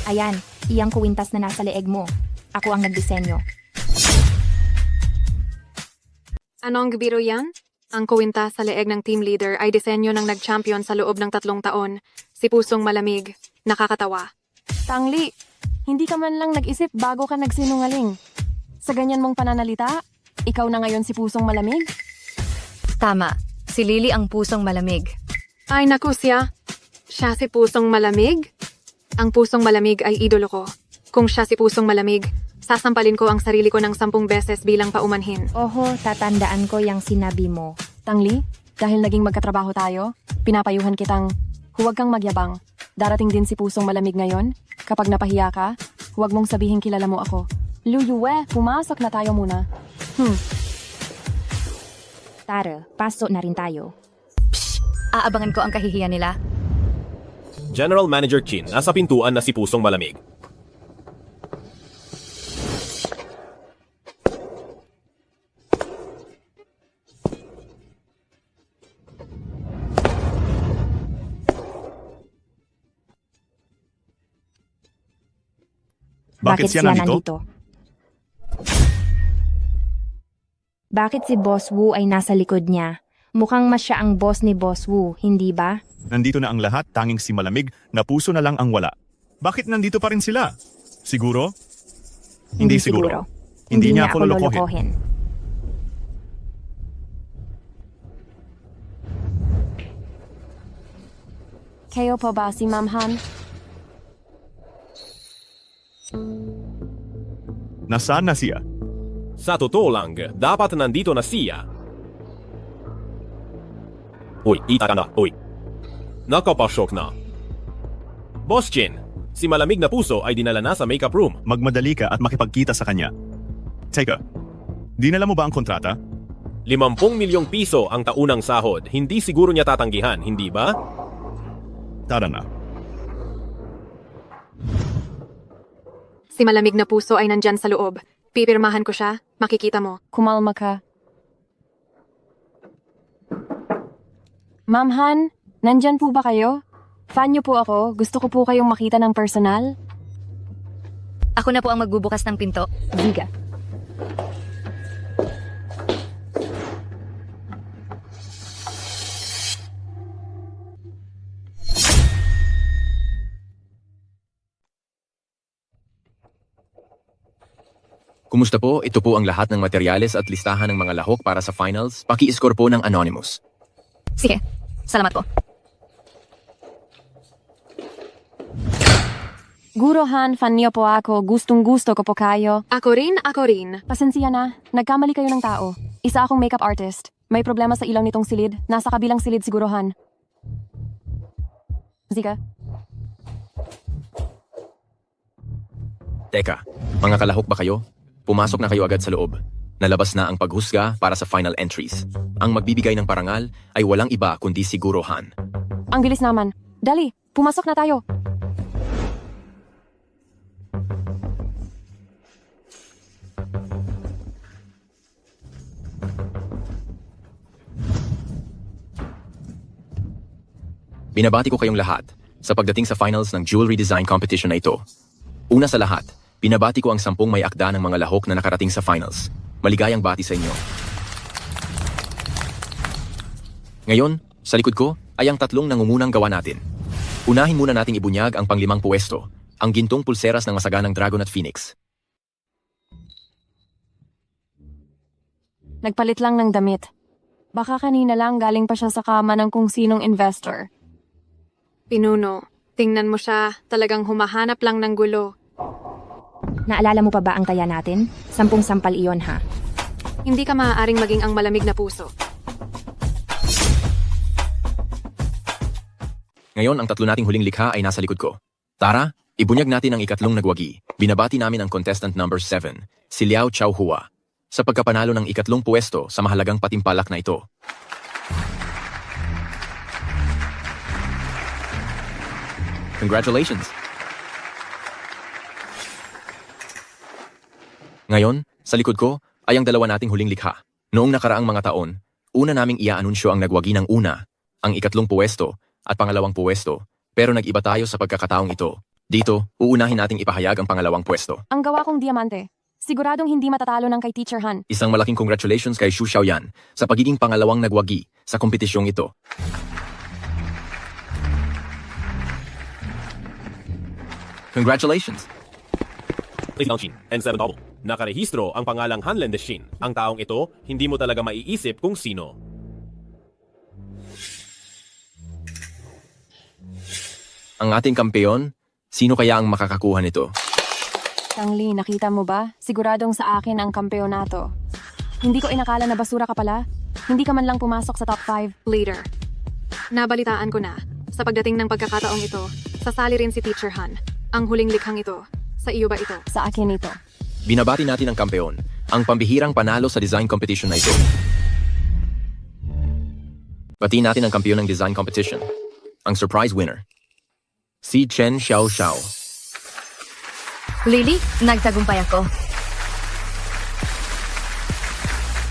Speaker 1: Ayan, iyang kuwintas na nasa leeg mo. Ako ang nagdisenyo.
Speaker 8: Anong biro yan? Ang kuwinta sa leeg ng team leader ay disenyo ng nag-champion sa loob ng 3 taon. Si Pusong Malamig. Nakakatawa.
Speaker 7: Tangli, hindi ka man lang nag-isip bago ka nagsinungaling. Sa ganyan mong pananalita, ikaw na ngayon si Pusong Malamig?
Speaker 10: Tama, si Lily ang pusong malamig.
Speaker 8: Ay naku siya. Siya si Pusong Malamig? Ang Pusong Malamig ay idolo ko. Kung siya si Pusong Malamig, sasampalin ko ang sarili ko ng 10 beses bilang paumanhin.
Speaker 1: Oho, tatandaan ko yung sinabi mo.
Speaker 7: Tangli, dahil naging magkatrabaho tayo, pinapayuhan kitang huwag kang magyabang. Darating din si Pusong Malamig ngayon. Kapag napahiya ka, huwag mong sabihin kilala mo ako. Liu Yue, pumasok na tayo muna.
Speaker 1: Tara, pasok na rin tayo.
Speaker 10: Aabangan ko ang kahihiyan nila.
Speaker 6: General Manager Chin, nasa pintuan na si Pusong Malamig.
Speaker 4: Bakit siya nandito?
Speaker 1: Bakit si Boss Wu ay nasa likod niya? Mukhang mas siya ang boss ni Boss Wu, hindi ba?
Speaker 4: Nandito na ang lahat, tanging si Malamig na puso na lang ang wala. Bakit nandito pa rin sila? Siguro? Hindi siguro. Hindi niya ako lolokohin.
Speaker 7: Kayo po ba si Ma'am Han?
Speaker 4: Nasaan na siya?
Speaker 6: Sa totoo lang, dapat nandito na siya. Uy, ita ka na. Uy. Nakapasok na. Boss Chin, si Malamig na Puso ay dinala na sa makeup room.
Speaker 4: Magmadali ka at makipagkita sa kanya. Teka, dinala mo ba ang kontrata?
Speaker 6: 50 milyong piso ang taunang sahod. Hindi siguro niya tatanggihan, hindi ba?
Speaker 4: Tara na.
Speaker 8: Si Malamig na Puso ay nandyan sa loob. Pipirmahan ko siya, makikita mo.
Speaker 7: Kumalma ka. Ma'am Han, nandyan po ba kayo? Fan niyo po ako. Gusto ko po kayong makita ng personal.
Speaker 10: Ako na po ang magbubukas ng pinto.
Speaker 1: Giga.
Speaker 3: Kumusta po? Ito po ang lahat ng materyales at listahan ng mga lahok para sa finals. Paki-score po ng Anonymous.
Speaker 10: Sige, salamat po.
Speaker 7: Gurohan, fan niyo po ako. Gustong-gusto ko po kayo.
Speaker 8: Ako rin, ako rin.
Speaker 7: Pasensya na. Nagkamali kayo ng tao. Isa akong makeup artist. May problema sa ilaw nitong silid. Nasa kabilang silid sigurohan. Zika.
Speaker 3: Teka, mga kalahok ba kayo? Pumasok na kayo agad sa loob. Nalabas na ang paghusga para sa final entries. Ang magbibigay ng parangal ay walang iba kundi si Gurohan.
Speaker 7: Ang bilis naman. Dali, pumasok na tayo.
Speaker 3: Binabati ko kayong lahat sa pagdating sa finals ng jewelry design competition na ito. Una sa lahat, binabati ko ang 10 may akda ng mga lahok na nakarating sa finals. Maligayang bati sa inyo. Ngayon, sa likod ko ay ang 3 nangungunang gawa natin. Unahin muna nating ibunyag ang pang-5 puwesto, ang gintong pulseras ng masaganang Dragon at Phoenix.
Speaker 7: Nagpalit lang ng damit. Baka kanina lang galing pa siya sa kama ng kung sinong investor.
Speaker 8: Pinuno, tingnan mo siya, talagang humahanap lang ng gulo.
Speaker 1: Naalala mo pa ba ang taya natin? 10 sampal iyon ha.
Speaker 8: Hindi ka maaaring maging ang malamig na puso.
Speaker 3: Ngayon, ang 3 nating huling likha ay nasa likod ko. Tara, ibunyag natin ang 3 nagwagi. Binabati namin ang contestant number 7, si Liao Chaohua, sa pagkapanalo ng 3 puwesto sa mahalagang patimpalak na ito. Congratulations! Ngayon, sa likod ko ay ang 2 nating huling likha. Noong nakaraang mga taon, una naming iaanunsyo ang nagwagi ng una, ang 3 puwesto at 2 puwesto, pero nag-iba tayo sa pagkakataong ito. Dito, uunahin nating ipahayag ang 2 puwesto.
Speaker 7: Ang gawa kong diamante. Siguradong hindi matatalo ng kay Teacher Han.
Speaker 3: Isang malaking congratulations kay Xu Xiaoyan sa pagiging 2 nagwagi sa kompetisyong ito. Congratulations!
Speaker 6: Shin, N7 Double. Nakarehistro ang pangalang Hanlen de Shin. Ang taong ito, hindi mo talaga maiisip kung sino.
Speaker 3: Ang ating kampeon, sino kaya ang makakakuha nito?
Speaker 7: Tangli, nakita mo ba? Siguradong sa akin ang kampeonato. Hindi ko inakala na basura ka pala. Hindi ka man lang pumasok sa top 5.
Speaker 8: Leader, nabalitaan ko na. Sa pagdating ng pagkakataong ito, sasali rin si Teacher Han. Ang huling likhang ito. Sa iyo ba ito?
Speaker 7: Sa akin ito.
Speaker 3: Binabati natin ang kampeon, ang pambihirang panalo sa design competition na ito. Batiin natin ang kampeon ng design competition, ang surprise winner, si Chen Xiaoxiao.
Speaker 10: Lily, nagtagumpay ako.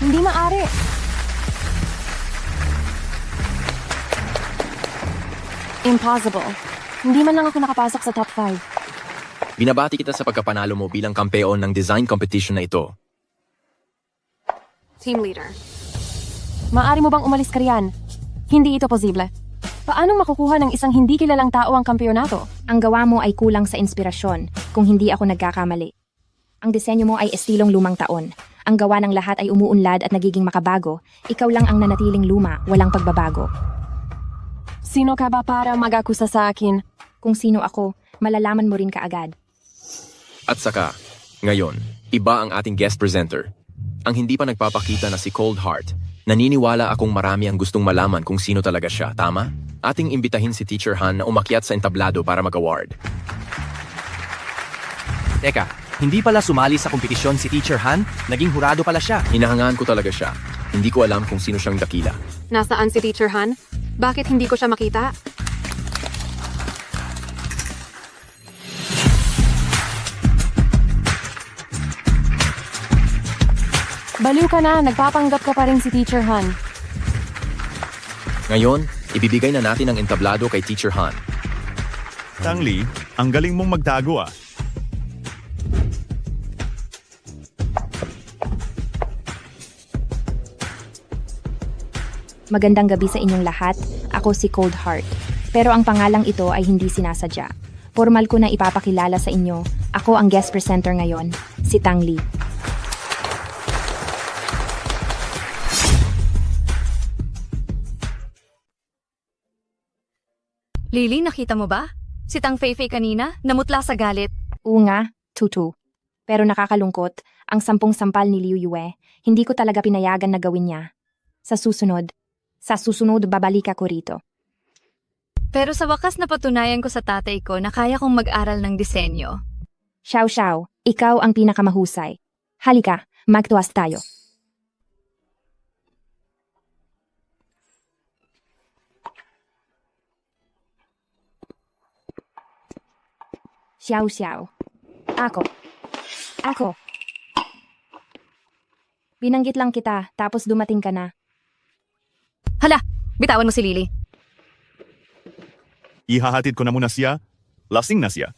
Speaker 7: Hindi maaari. Impossible. Hindi man lang ako nakapasok sa top 5.
Speaker 3: Binabati kita sa pagkapanalo mo bilang kampeon ng design competition na ito.
Speaker 8: Team leader.
Speaker 7: Maaari mo bang umalis ka riyan? Hindi ito posible. Paano makukuha ng isang hindi kilalang tao ang kampeonato?
Speaker 1: Ang gawa mo ay kulang sa inspirasyon, kung hindi ako nagkakamali. Ang disenyo mo ay estilong lumang taon. Ang gawa ng lahat ay umuunlad at nagiging makabago. Ikaw lang ang nanatiling luma, walang pagbabago.
Speaker 7: Sino ka ba para mag-akusa sa akin?
Speaker 1: Kung sino ako, malalaman mo rin kaagad.
Speaker 3: At saka, ngayon, iba ang ating guest presenter. Ang hindi pa nagpapakita na si Cold Heart. Naniniwala akong marami ang gustong malaman kung sino talaga siya, tama? Ating imbitahin si Teacher Han na umakyat sa entablado para mag-award.
Speaker 9: Teka, hindi pala sumali sa kompetisyon si Teacher Han? Naging hurado pala siya.
Speaker 3: Hinahangaan ko talaga siya. Hindi ko alam kung sino siyang dakila.
Speaker 8: Nasaan si Teacher Han? Bakit hindi ko siya makita?
Speaker 7: Baliw ka na, nagpapanggap ka pa rin si Teacher Han.
Speaker 3: Ngayon, ibibigay na natin ang entablado kay Teacher Han.
Speaker 4: Tangli, ang galing mong magtago ah.
Speaker 1: Magandang gabi sa inyong lahat. Ako si Cold Heart. Pero ang pangalang ito ay hindi sinasadya. Formal ko na ipapakilala sa inyo. Ako ang guest presenter ngayon, si Tang Li.
Speaker 10: Lily, nakita mo ba? Si Tang Feifei kanina, namutla sa galit.
Speaker 1: Oo nga, Tutu. Pero nakakalungkot, ang 10 sampal ni Liu Yue, hindi ko talaga pinayagan na gawin niya. Sa susunod babalik ako rito.
Speaker 10: Pero sa wakas napatunayan ko sa tatay ko na kaya kong mag-aral ng disenyo.
Speaker 1: Xiao Xiao, ikaw ang pinakamahusay. Halika, magtuwas tayo. Xiao Xiao. Ako. Binanggit lang kita, tapos dumating ka na.
Speaker 10: Hala, bitawan mo si Lily.
Speaker 4: Ihahatid ko na muna siya. Lasing na siya.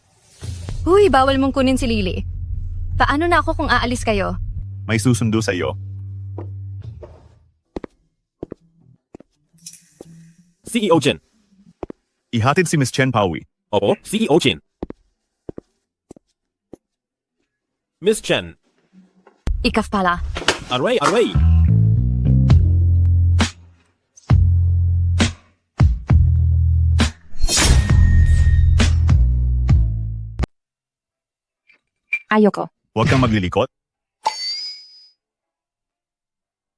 Speaker 10: Huy, bawal mong kunin si Lily. Paano na ako kung aalis kayo?
Speaker 4: May susundo sa iyo.
Speaker 6: CEO Chen.
Speaker 4: Ihatid si Miss Chen Paui.
Speaker 6: Opo, CEO Chen. Miss Chen.
Speaker 10: Ikaf pala.
Speaker 6: Aray, aray.
Speaker 1: Ayoko.
Speaker 4: Huwag kang maglilikot.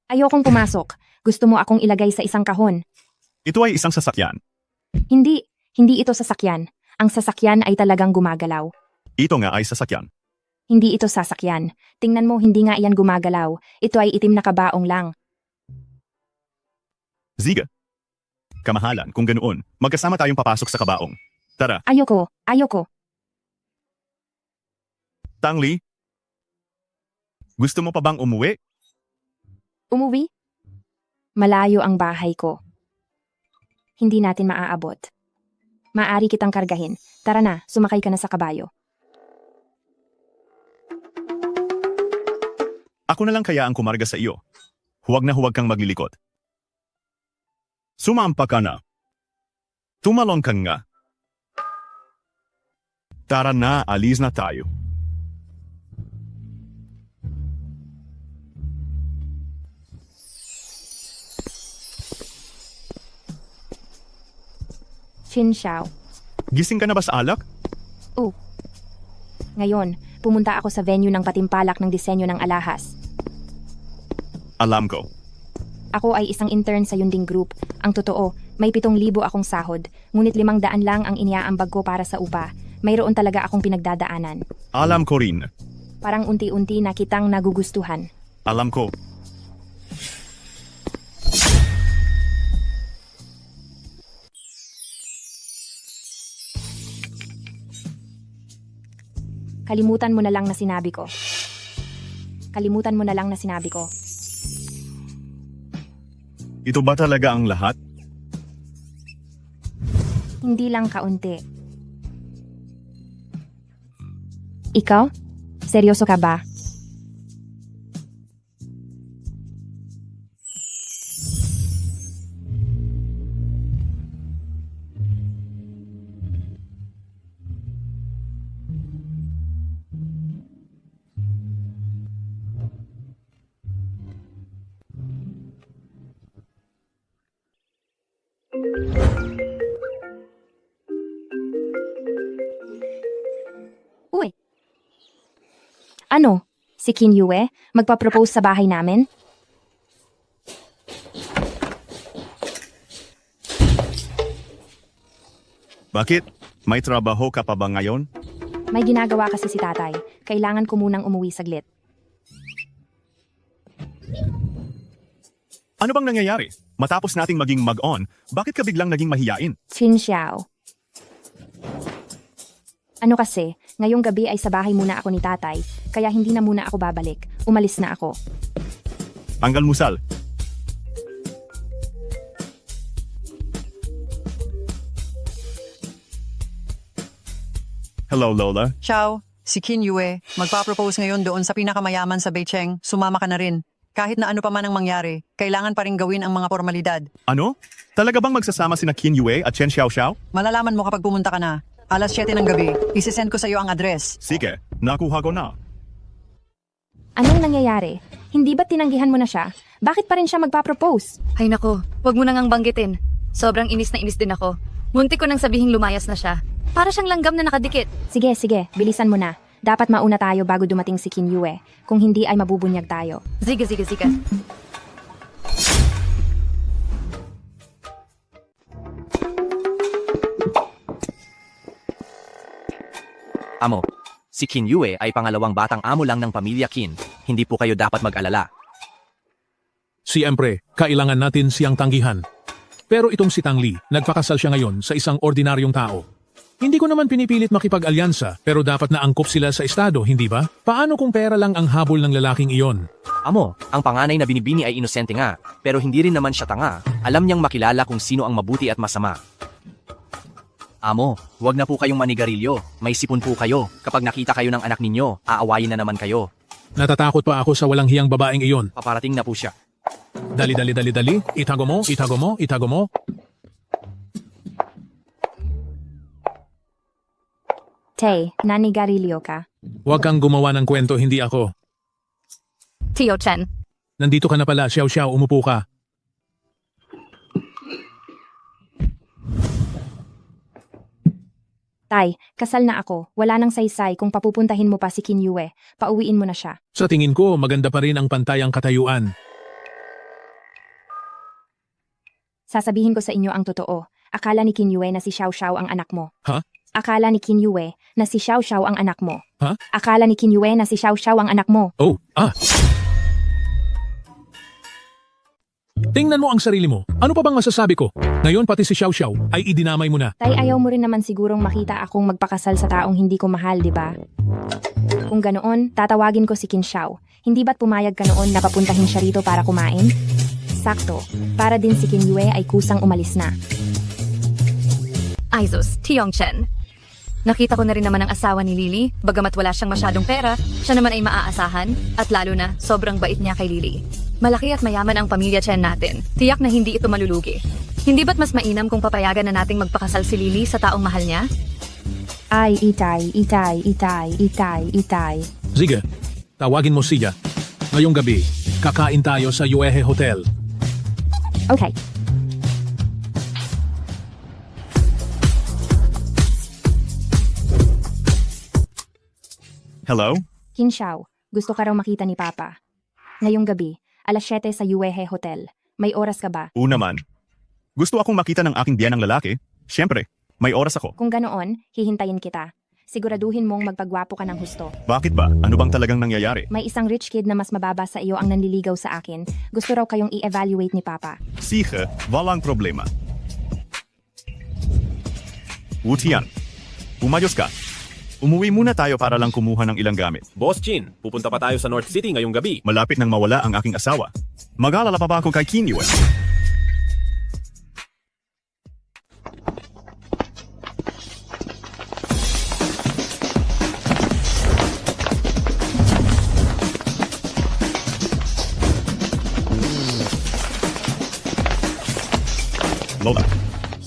Speaker 1: Ayokong pumasok. Gusto mo akong ilagay sa isang kahon.
Speaker 4: Ito ay isang sasakyan.
Speaker 1: Hindi ito sasakyan. Ang sasakyan ay talagang gumagalaw.
Speaker 4: Ito nga ay sasakyan.
Speaker 1: Hindi ito sasakyan. Tingnan mo, hindi nga iyan gumagalaw. Ito ay itim na kabaong lang.
Speaker 4: Ziga. Kamahalan, kung ganoon, magkasama tayong papasok sa kabaong. Tara,
Speaker 1: Ayoko.
Speaker 4: Tang Li. Gusto mo pa bang umuwi?
Speaker 1: Umuwi? Malayo ang bahay ko. Hindi natin maaabot. Maaari kitang kargahin. Tara na, sumakay ka na sa kabayo.
Speaker 4: Ako na lang kaya ang kumarga sa iyo. Huwag kang maglilikot. Sumampa ka na. Tumalon ka nga. Tara na, alis na tayo.
Speaker 1: Chin Xiao.
Speaker 4: Gising ka na ba sa alak?
Speaker 1: Ngayon, pumunta ako sa venue ng patimpalak ng disenyo ng alahas.
Speaker 4: Alam ko.
Speaker 1: Ako ay isang intern sa Yunding Group. Ang totoo, may 7,000 akong sahod, ngunit 500 lang ang iniaambag ko para sa upa. Mayroon talaga akong pinagdadaanan.
Speaker 4: Alam ko rin.
Speaker 1: Parang unti-unti na kitang nagugustuhan.
Speaker 4: Alam ko.
Speaker 1: Kalimutan mo na lang na sinabi ko.
Speaker 4: Ito ba talaga ang lahat?
Speaker 1: Hindi lang kaunti. Ikaw? Seryoso ka ba? Uy. Ano? Si Qin Yue? Magpa-propose sa bahay namin?
Speaker 4: Bakit? May trabaho ka pa ba ngayon?
Speaker 1: May ginagawa kasi si tatay. Kailangan ko munang umuwi saglit.
Speaker 4: Ano bang nangyayari? Matapos nating maging mag-on, bakit ka biglang naging mahiyain?
Speaker 1: Chin Xiao. Ano kasi, ngayong gabi ay sa bahay muna ako ni tatay, kaya hindi na muna ako babalik. Umalis na ako.
Speaker 4: Tanggal musal. Hello, Lola.
Speaker 13: Xiao, si Qin Yue, magpa-propose ngayon doon sa pinakamayaman sa Beicheng. Sumama ka na rin. Kahit na ano pa man ang mangyari, kailangan pa rin gawin ang mga formalidad.
Speaker 4: Ano? Talaga bang magsasama sina Qin Yue at Chen Xiaoxiao?
Speaker 13: Malalaman mo kapag pumunta ka na. Alas 7 ng gabi, isisend ko sa iyo ang address.
Speaker 4: Sige, nakuha ko na.
Speaker 1: Anong nangyayari? Hindi ba tinanggihan mo na siya? Bakit pa rin siya magpa-propose?
Speaker 10: Ay nako, wag mo nang banggitin. Sobrang inis na inis din ako. Muntik ko nang sabihing lumayas na siya. Para siyang langgam na nakadikit.
Speaker 1: Sige, sige, bilisan mo na. Dapat mauna tayo bago dumating si Qin Yue. Kung hindi ay mabubunyag tayo.
Speaker 10: Ziga.
Speaker 3: Amo, si Qin Yue ay pangalawang batang amo lang ng pamilya Qin. Hindi po kayo dapat mag-alala.
Speaker 2: Siyempre, kailangan natin siyang tanggihan. Pero itong si Tang Li, nagpakasal siya ngayon sa isang ordinaryong tao. Hindi ko naman pinipilit makipag-alyansa, pero dapat na angkop sila sa estado, hindi ba? Paano kung pera lang ang habol ng lalaking iyon?
Speaker 3: Amo, ang panganay na binibini ay inosente nga, pero hindi rin naman siya tanga. Alam niyang makilala kung sino ang mabuti at masama. Amo, huwag na po kayong manigarilyo. May sipon po kayo. Kapag nakita kayo ng anak ninyo, aawayin na naman kayo.
Speaker 2: Natatakot pa ako sa walang hiyang babaeng iyon.
Speaker 3: Paparating na po siya.
Speaker 2: Dali. Itago mo.
Speaker 1: Tay, nanigarilyo ka?
Speaker 2: Huwag kang gumawa ng kwento, hindi ako.
Speaker 10: Tio Chen.
Speaker 2: Nandito ka na pala, Xiao, umupo ka.
Speaker 1: Tay, kasal na ako. Wala nang saysay kung papupuntahin mo pa si Qin Yue. Pauwiin mo na siya.
Speaker 2: Sa tingin ko, maganda pa rin ang pantayang katayuan.
Speaker 1: Sasabihin ko sa inyo ang totoo. Akala ni Qin Yue na si Xiao Xiao ang anak mo.
Speaker 2: Ha?
Speaker 1: Akala ni Qin Yue na si Xiao Xiao ang anak mo.
Speaker 2: Ha?
Speaker 1: Akala ni Qin Yue na si Xiao Xiao ang anak mo.
Speaker 2: Oh, Tingnan mo ang sarili mo. Ano pa bang masasabi ko? Ngayon pati si Xiao Xiao ay idinamay mo na.
Speaker 1: Tay, ayaw mo rin naman sigurong makita akong magpakasal sa taong hindi ko mahal, di ba? Kung ganoon, tatawagin ko si Qin Xiao. Hindi ba't pumayag ka noon na papuntahin siya rito para kumain? Sakto. Para din si Qin Yue ay kusang umalis na.
Speaker 10: Aizus, Tiong Chen. Nakita ko na rin naman ang asawa ni Lily, bagamat wala siyang masyadong pera, siya naman ay maaasahan, at lalo na, sobrang bait niya kay Lily. Malaki at mayaman ang pamilya Chen natin. Tiyak na hindi ito malulugi. Hindi ba't mas mainam kung papayagan na nating magpakasal si Lily sa taong mahal niya?
Speaker 1: Ay, itay.
Speaker 2: Sige, tawagin mo siya. Ngayong gabi, kakain tayo sa Yuehe Hotel.
Speaker 1: Okay.
Speaker 4: Hello?
Speaker 1: Qin Xiao, gusto ka raw makita ni Papa. Ngayong gabi, alas 7 sa Yuehe Hotel. May oras ka ba?
Speaker 4: Naman. Gusto akong makita ng aking biyanang lalaki. Siyempre, may oras ako.
Speaker 1: Kung ganoon, hihintayin kita. Siguraduhin mong magpagwapo ka ng husto.
Speaker 4: Bakit ba? Ano bang talagang nangyayari?
Speaker 1: May isang rich kid na mas mababa sa iyo ang nanliligaw sa akin. Gusto raw kayong i-evaluate ni Papa.
Speaker 4: Sige, walang problema. Wutian, umayos ka. Umuwi muna tayo para lang kumuha ng ilang gamit.
Speaker 6: Boss Chin, pupunta pa tayo sa North City ngayong gabi.
Speaker 4: Malapit nang mawala ang aking asawa. Mag-alala pa ba ako kay Qin Yue? Lola,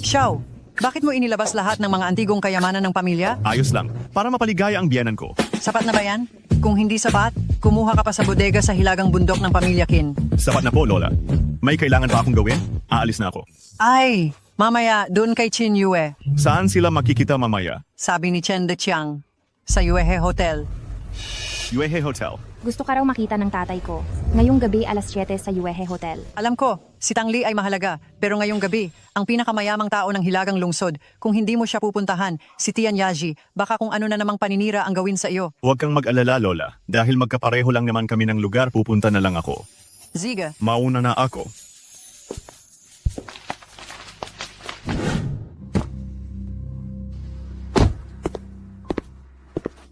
Speaker 13: Xiao, bakit mo inilabas lahat ng mga antigong kayamanan ng pamilya?
Speaker 4: ayos lang. Para mapaligaya ang biyanan ko.
Speaker 13: Sapat na ba yan? Kung hindi sapat, kumuha ka pa sa bodega sa hilagang bundok ng pamilya Qin.
Speaker 4: Sapat na po, Lola. May kailangan pa akong gawin? Aalis na ako.
Speaker 13: Ay, mamaya, doon kay Qin Yue.
Speaker 4: Saan sila makikita mamaya?
Speaker 13: Sabi ni Chen De Chiang. Sa Yuehe Hotel.
Speaker 4: Yuehe Hotel.
Speaker 1: Gusto ka raw makita ng tatay ko. Ngayong gabi alas 7 sa Yuehe Hotel.
Speaker 13: Alam ko, si Tang Li ay mahalaga. Pero ngayong gabi, ang pinakamayamang tao ng hilagang lungsod, kung hindi mo siya pupuntahan, si Tian Yaji, baka kung ano na namang paninira ang gawin sa iyo.
Speaker 4: Huwag kang mag-alala, Lola. Dahil magkapareho lang naman kami ng lugar, pupunta na lang ako.
Speaker 13: Ziga.
Speaker 4: Mauna na ako.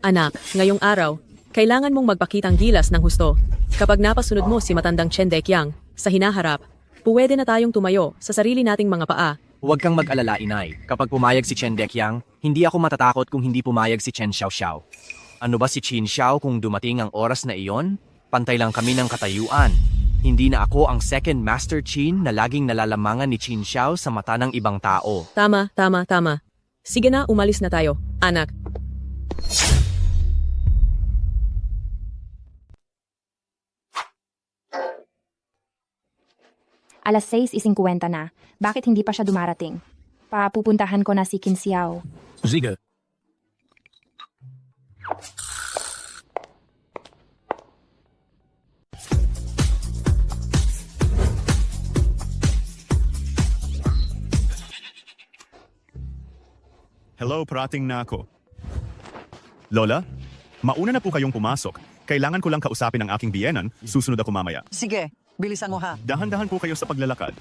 Speaker 11: Anak, ngayong araw, kailangan mong magpakitang gilas ng husto. Kapag napasunod mo si matandang Chen Deqiang sa hinaharap, puwede na tayong tumayo sa sarili nating mga paa.
Speaker 3: Huwag kang mag-alala, inay. Kapag pumayag si Chen Deqiang, hindi ako matatakot kung hindi pumayag si Chen Xiaoxiao. Ano ba si Qin Xiao kung dumating ang oras na iyon? Pantay lang kami ng katayuan. Hindi na ako ang second Master Qin na laging nalalamangan ni Qin Xiao sa mata ng ibang tao.
Speaker 11: Tama. Sige na, umalis na tayo. Anak.
Speaker 1: Alas 6:50 na. Bakit hindi pa siya dumarating? Papupuntahan ko na si Qin Xiao.
Speaker 2: Sige.
Speaker 4: Hello, parating na ako. Lola, mauna na po kayong pumasok. Kailangan ko lang kausapin ang aking biyenan, susunod ako mamaya.
Speaker 13: Sige, bilisan mo ha.
Speaker 4: Dahan-dahan po kayo sa paglalakad.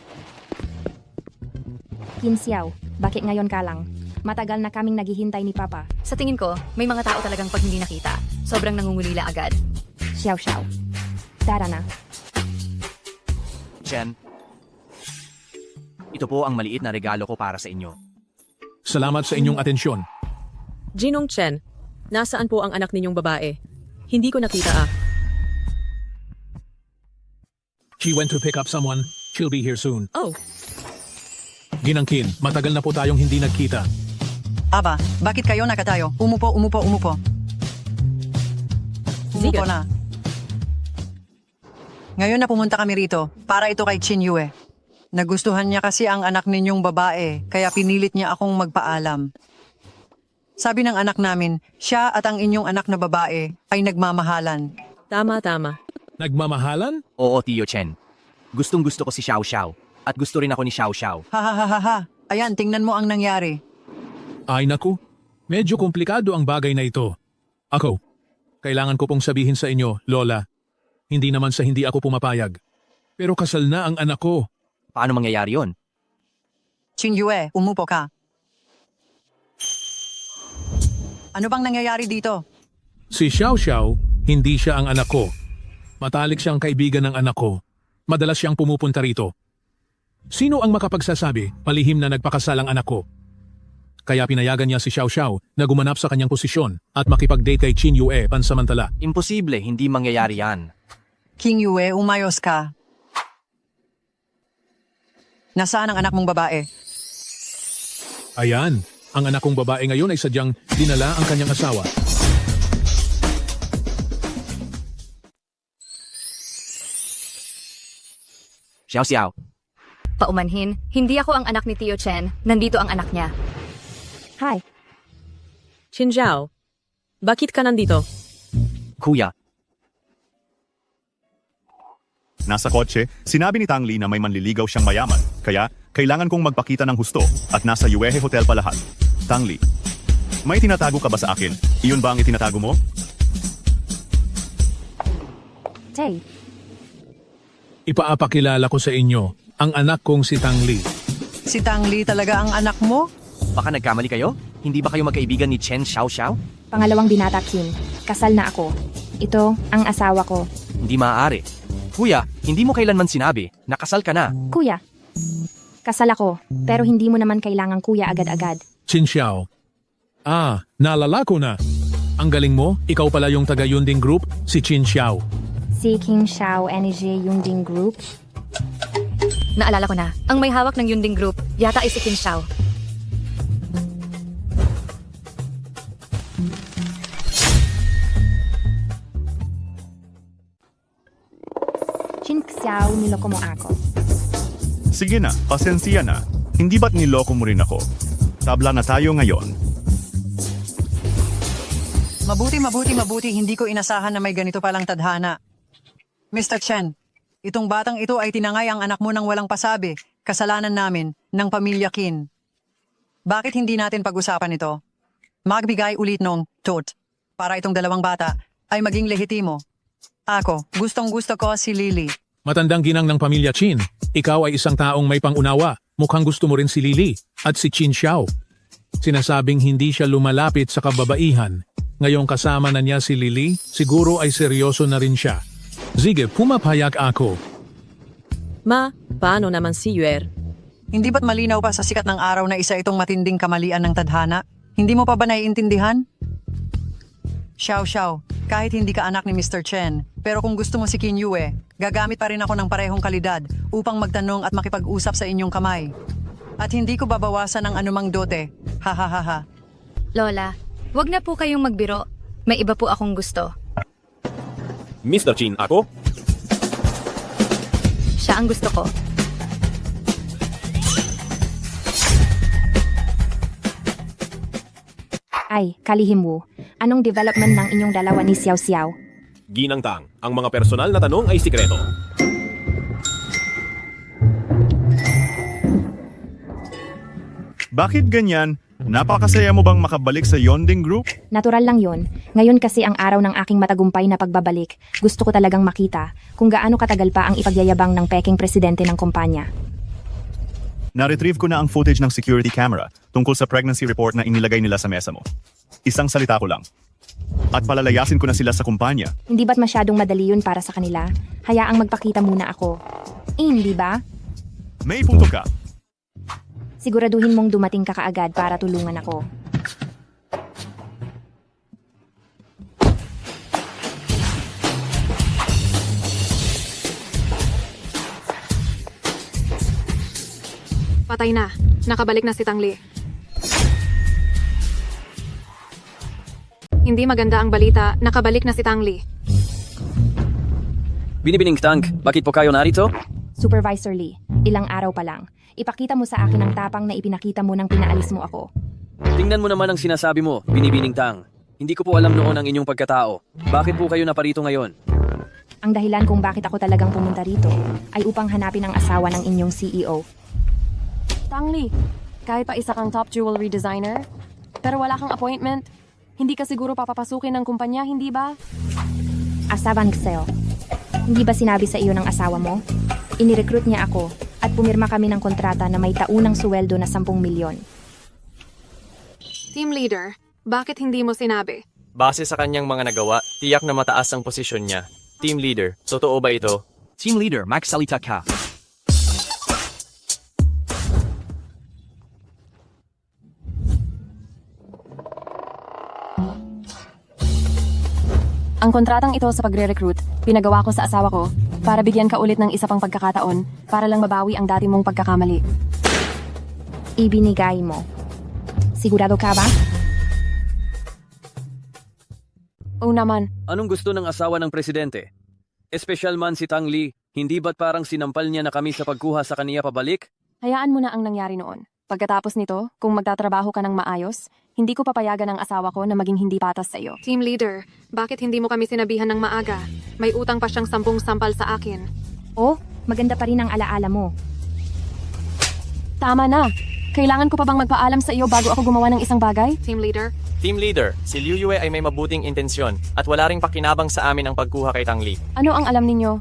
Speaker 1: Qin Xiao, bakit ngayon ka lang? Matagal na kaming naghihintay ni Papa.
Speaker 10: Sa tingin ko, may mga tao talagang pag hindi nakita, sobrang nangungulila agad.
Speaker 1: Xiao Xiao. Tara na.
Speaker 3: Chen, ito po ang maliit na regalo ko para sa inyo.
Speaker 2: Salamat sa inyong atensyon.
Speaker 11: Jinong Chen, nasaan po ang anak ninyong babae? Hindi ko nakita ah.
Speaker 2: She went to pick up someone. She'll be here soon.
Speaker 11: Oh,
Speaker 2: Ginang Qin, matagal na po tayong hindi nagkita.
Speaker 13: Aba, bakit kayo nakatayo? Umupo.
Speaker 11: Sige.
Speaker 13: Umupo na. Ngayon na pumunta kami rito, para ito kay Qin Yue. Nagustuhan niya kasi ang anak ninyong babae, kaya pinilit niya akong magpaalam. Sabi ng anak namin, siya at ang inyong anak na babae ay nagmamahalan.
Speaker 11: Tama.
Speaker 2: Nagmamahalan?
Speaker 3: Oo, Tio Chen. Gustong-gusto ko si Xiao Xiao. At gusto rin ako ni Xiao Xiao.
Speaker 13: Ha. Ayan, tingnan mo ang nangyari.
Speaker 2: Ay naku, medyo komplikado ang bagay na ito. Ako, kailangan ko pong sabihin sa inyo, Lola. Hindi naman sa hindi ako pumapayag. Pero kasal na ang anak ko.
Speaker 3: Paano mangyayari yon?
Speaker 13: Qin Yue, umupo ka. Ano bang nangyayari dito?
Speaker 2: Si Xiao Xiao, hindi siya ang anak ko. Matalik siyang kaibigan ng anak ko. Madalas siyang pumupunta rito. Sino ang makapagsasabi, palihim na nagpakasal ang anak ko? Kaya pinayagan niya si Xiao Xiao na gumanap sa kanyang posisyon at makipag-date kay Qin Yue pansamantala.
Speaker 3: Imposible, hindi mangyayari yan.
Speaker 13: King Yue, umayos ka. Nasaan ang anak mong babae?
Speaker 2: Ayan, ang anak kong babae ngayon ay sadyang dinala ang kanyang asawa.
Speaker 3: Xiao Xiao,
Speaker 10: Paumanhin, hindi ako ang anak ni Tio Chen, nandito ang anak niya.
Speaker 1: Hi.
Speaker 11: Qin Zhao, bakit ka nandito?
Speaker 3: kuya,
Speaker 4: Nasa kotse, sinabi ni Tang Li na may manliligaw siyang mayaman, kaya kailangan kong magpakita ng husto at nasa Yuehe Hotel pa lahat. Tang Li, may tinatago ka ba sa akin? Iyon ba ang itinatago mo?
Speaker 1: Tay,
Speaker 2: Ipaapakilala ko sa inyo ang anak kong si Tang Li.
Speaker 13: Si Tang Li talaga ang anak mo?
Speaker 3: baka nagkamali kayo? Hindi ba kayo magkaibigan ni Chen Xiao Xiao?
Speaker 1: pangalawang binata Qin. Kasal na ako. Ito ang asawa ko.
Speaker 3: Hindi maaari. Kuya, hindi mo kailanman sinabi, nakasal ka na.
Speaker 1: Kuya. Kasal ako, pero hindi mo naman kailangang kuya agad-agad.
Speaker 2: Qin Xiao. Naalala ko na. Ang galing mo, ikaw pala yung taga Yunding Group, si Qin Xiao.
Speaker 1: Si King Xiao Energy Yunding Group.
Speaker 10: Naalala ko na, ang may hawak ng Yunding Group, yata ay si Qin Xiao.
Speaker 1: Qin Xiao, niloko mo ako.
Speaker 4: Sige na, pasensya na. Hindi ba't niloko mo rin ako? Tabla na tayo ngayon.
Speaker 13: Mabuti, hindi ko inasahan na may ganito palang tadhana. Mr. Chen, itong batang ito ay tinangay ang anak mo ng walang pasabi, kasalanan namin, ng pamilya Qin. Bakit hindi natin pag-usapan ito? Magbigay ulit ng tot para itong dalawang bata ay maging lehitimo. Ako, gustong-gusto ko si Lily.
Speaker 2: Matandang ginang ng pamilya Qin, ikaw ay isang taong may pangunawa. Mukhang gusto mo rin si Lily at si Qin Xiao. Sinasabing hindi siya lumalapit sa kababaihan. Ngayong kasama na niya si Lily, siguro ay seryoso na rin siya. Sige, pumapayag ako.
Speaker 11: Ma, paano naman si Yuer?
Speaker 13: Hindi ba't malinaw pa sa sikat ng araw na isa itong matinding kamalian ng tadhana? Hindi mo pa ba naiintindihan? Xiao Xiao, kahit hindi ka anak ni Mr. Chen, pero kung gusto mo si Qin Yue, gagamit pa rin ako ng parehong kalidad upang magtanong at makipag-usap sa inyong kamay. At hindi ko babawasan ng anumang dote. Ha ha ha ha.
Speaker 10: Lola, wag na po kayong magbiro. May iba po akong gusto.
Speaker 6: Mr. Chin, ako?
Speaker 10: Siya ang gusto ko.
Speaker 1: Ay, kalihim Wu. Anong development ng inyong dalawa ni Xiao Xiao?
Speaker 6: Ginang Tang, ang mga personal na tanong ay sikreto.
Speaker 4: Bakit ganyan? Napakasaya mo bang makabalik sa Yonding Group?
Speaker 1: Natural lang yon. Ngayon kasi ang araw ng aking matagumpay na pagbabalik. Gusto ko talagang makita kung gaano katagal pa ang ipagyayabang ng peking presidente ng kumpanya.
Speaker 4: Na-retrieve ko na ang footage ng security camera tungkol sa pregnancy report na inilagay nila sa mesa mo. Isang salita ko lang. At palalayasin ko na sila sa kumpanya.
Speaker 1: Hindi ba't masyadong madali yun para sa kanila? Hayaang magpakita muna ako. Hindi ba?
Speaker 4: May punto ka.
Speaker 1: Siguraduhin mong dumating ka kaagad para tulungan ako.
Speaker 8: Patay na. Nakabalik na si Tang Li. Hindi maganda ang balita. Nakabalik na si Tang Li.
Speaker 5: Binibining Tang, bakit po kayo narito?
Speaker 1: Supervisor Lee, ilang araw pa lang. Ipakita mo sa akin ang tapang na ipinakita mo nang pinaalis mo ako.
Speaker 5: Tingnan mo naman ang sinasabi mo, Binibining Tang. Hindi ko po alam noon ang inyong pagkatao. Bakit po kayo naparito ngayon?
Speaker 1: Ang dahilan kung bakit ako talagang pumunta rito ay upang hanapin ang asawa ng inyong CEO.
Speaker 7: Tang Li, kahit pa isa kang top jewelry designer, pero wala kang appointment, hindi ka siguro papapasukin ng kumpanya, hindi ba?
Speaker 1: Asavan Gseo, hindi ba sinabi sa iyo ng asawa mo? Inirecruit niya ako at pumirma kami ng kontrata na may taunang suweldo na 10 milyon.
Speaker 8: Team leader, bakit hindi mo sinabi?
Speaker 9: Base sa kanyang mga nagawa, tiyak na mataas ang posisyon niya. Team leader, totoo ba ito?
Speaker 3: Team leader, magsalita ka.
Speaker 7: Ang kontratang ito sa pagre-recruit, pinagawa ko sa asawa ko para bigyan ka ulit ng isa pang pagkakataon para lang mabawi ang dati mong pagkakamali.
Speaker 1: Ibinigay mo. Sigurado ka ba?
Speaker 7: Oo naman.
Speaker 5: Anong gusto ng asawa ng presidente? Espesyal man si Tang Li, hindi ba't parang sinampal niya na kami sa pagkuha sa kaniya pabalik?
Speaker 7: Hayaan mo na ang nangyari noon. Pagkatapos nito, kung magtatrabaho ka ng maayos, hindi ko papayagan ang asawa ko na maging hindi patas sa iyo.
Speaker 8: Team leader, bakit hindi mo kami sinabihan ng maaga? May utang pa siyang 10 sampal sa akin.
Speaker 1: Oh, maganda pa rin ang alaala mo.
Speaker 7: Tama na! Kailangan ko pa bang magpaalam sa iyo bago ako gumawa ng isang bagay?
Speaker 8: Team leader?
Speaker 9: Team leader, si Liu Yue ay may mabuting intensyon at wala ring pakinabang sa amin ang pagkuha kay Tang Li.
Speaker 7: Ano ang alam ninyo?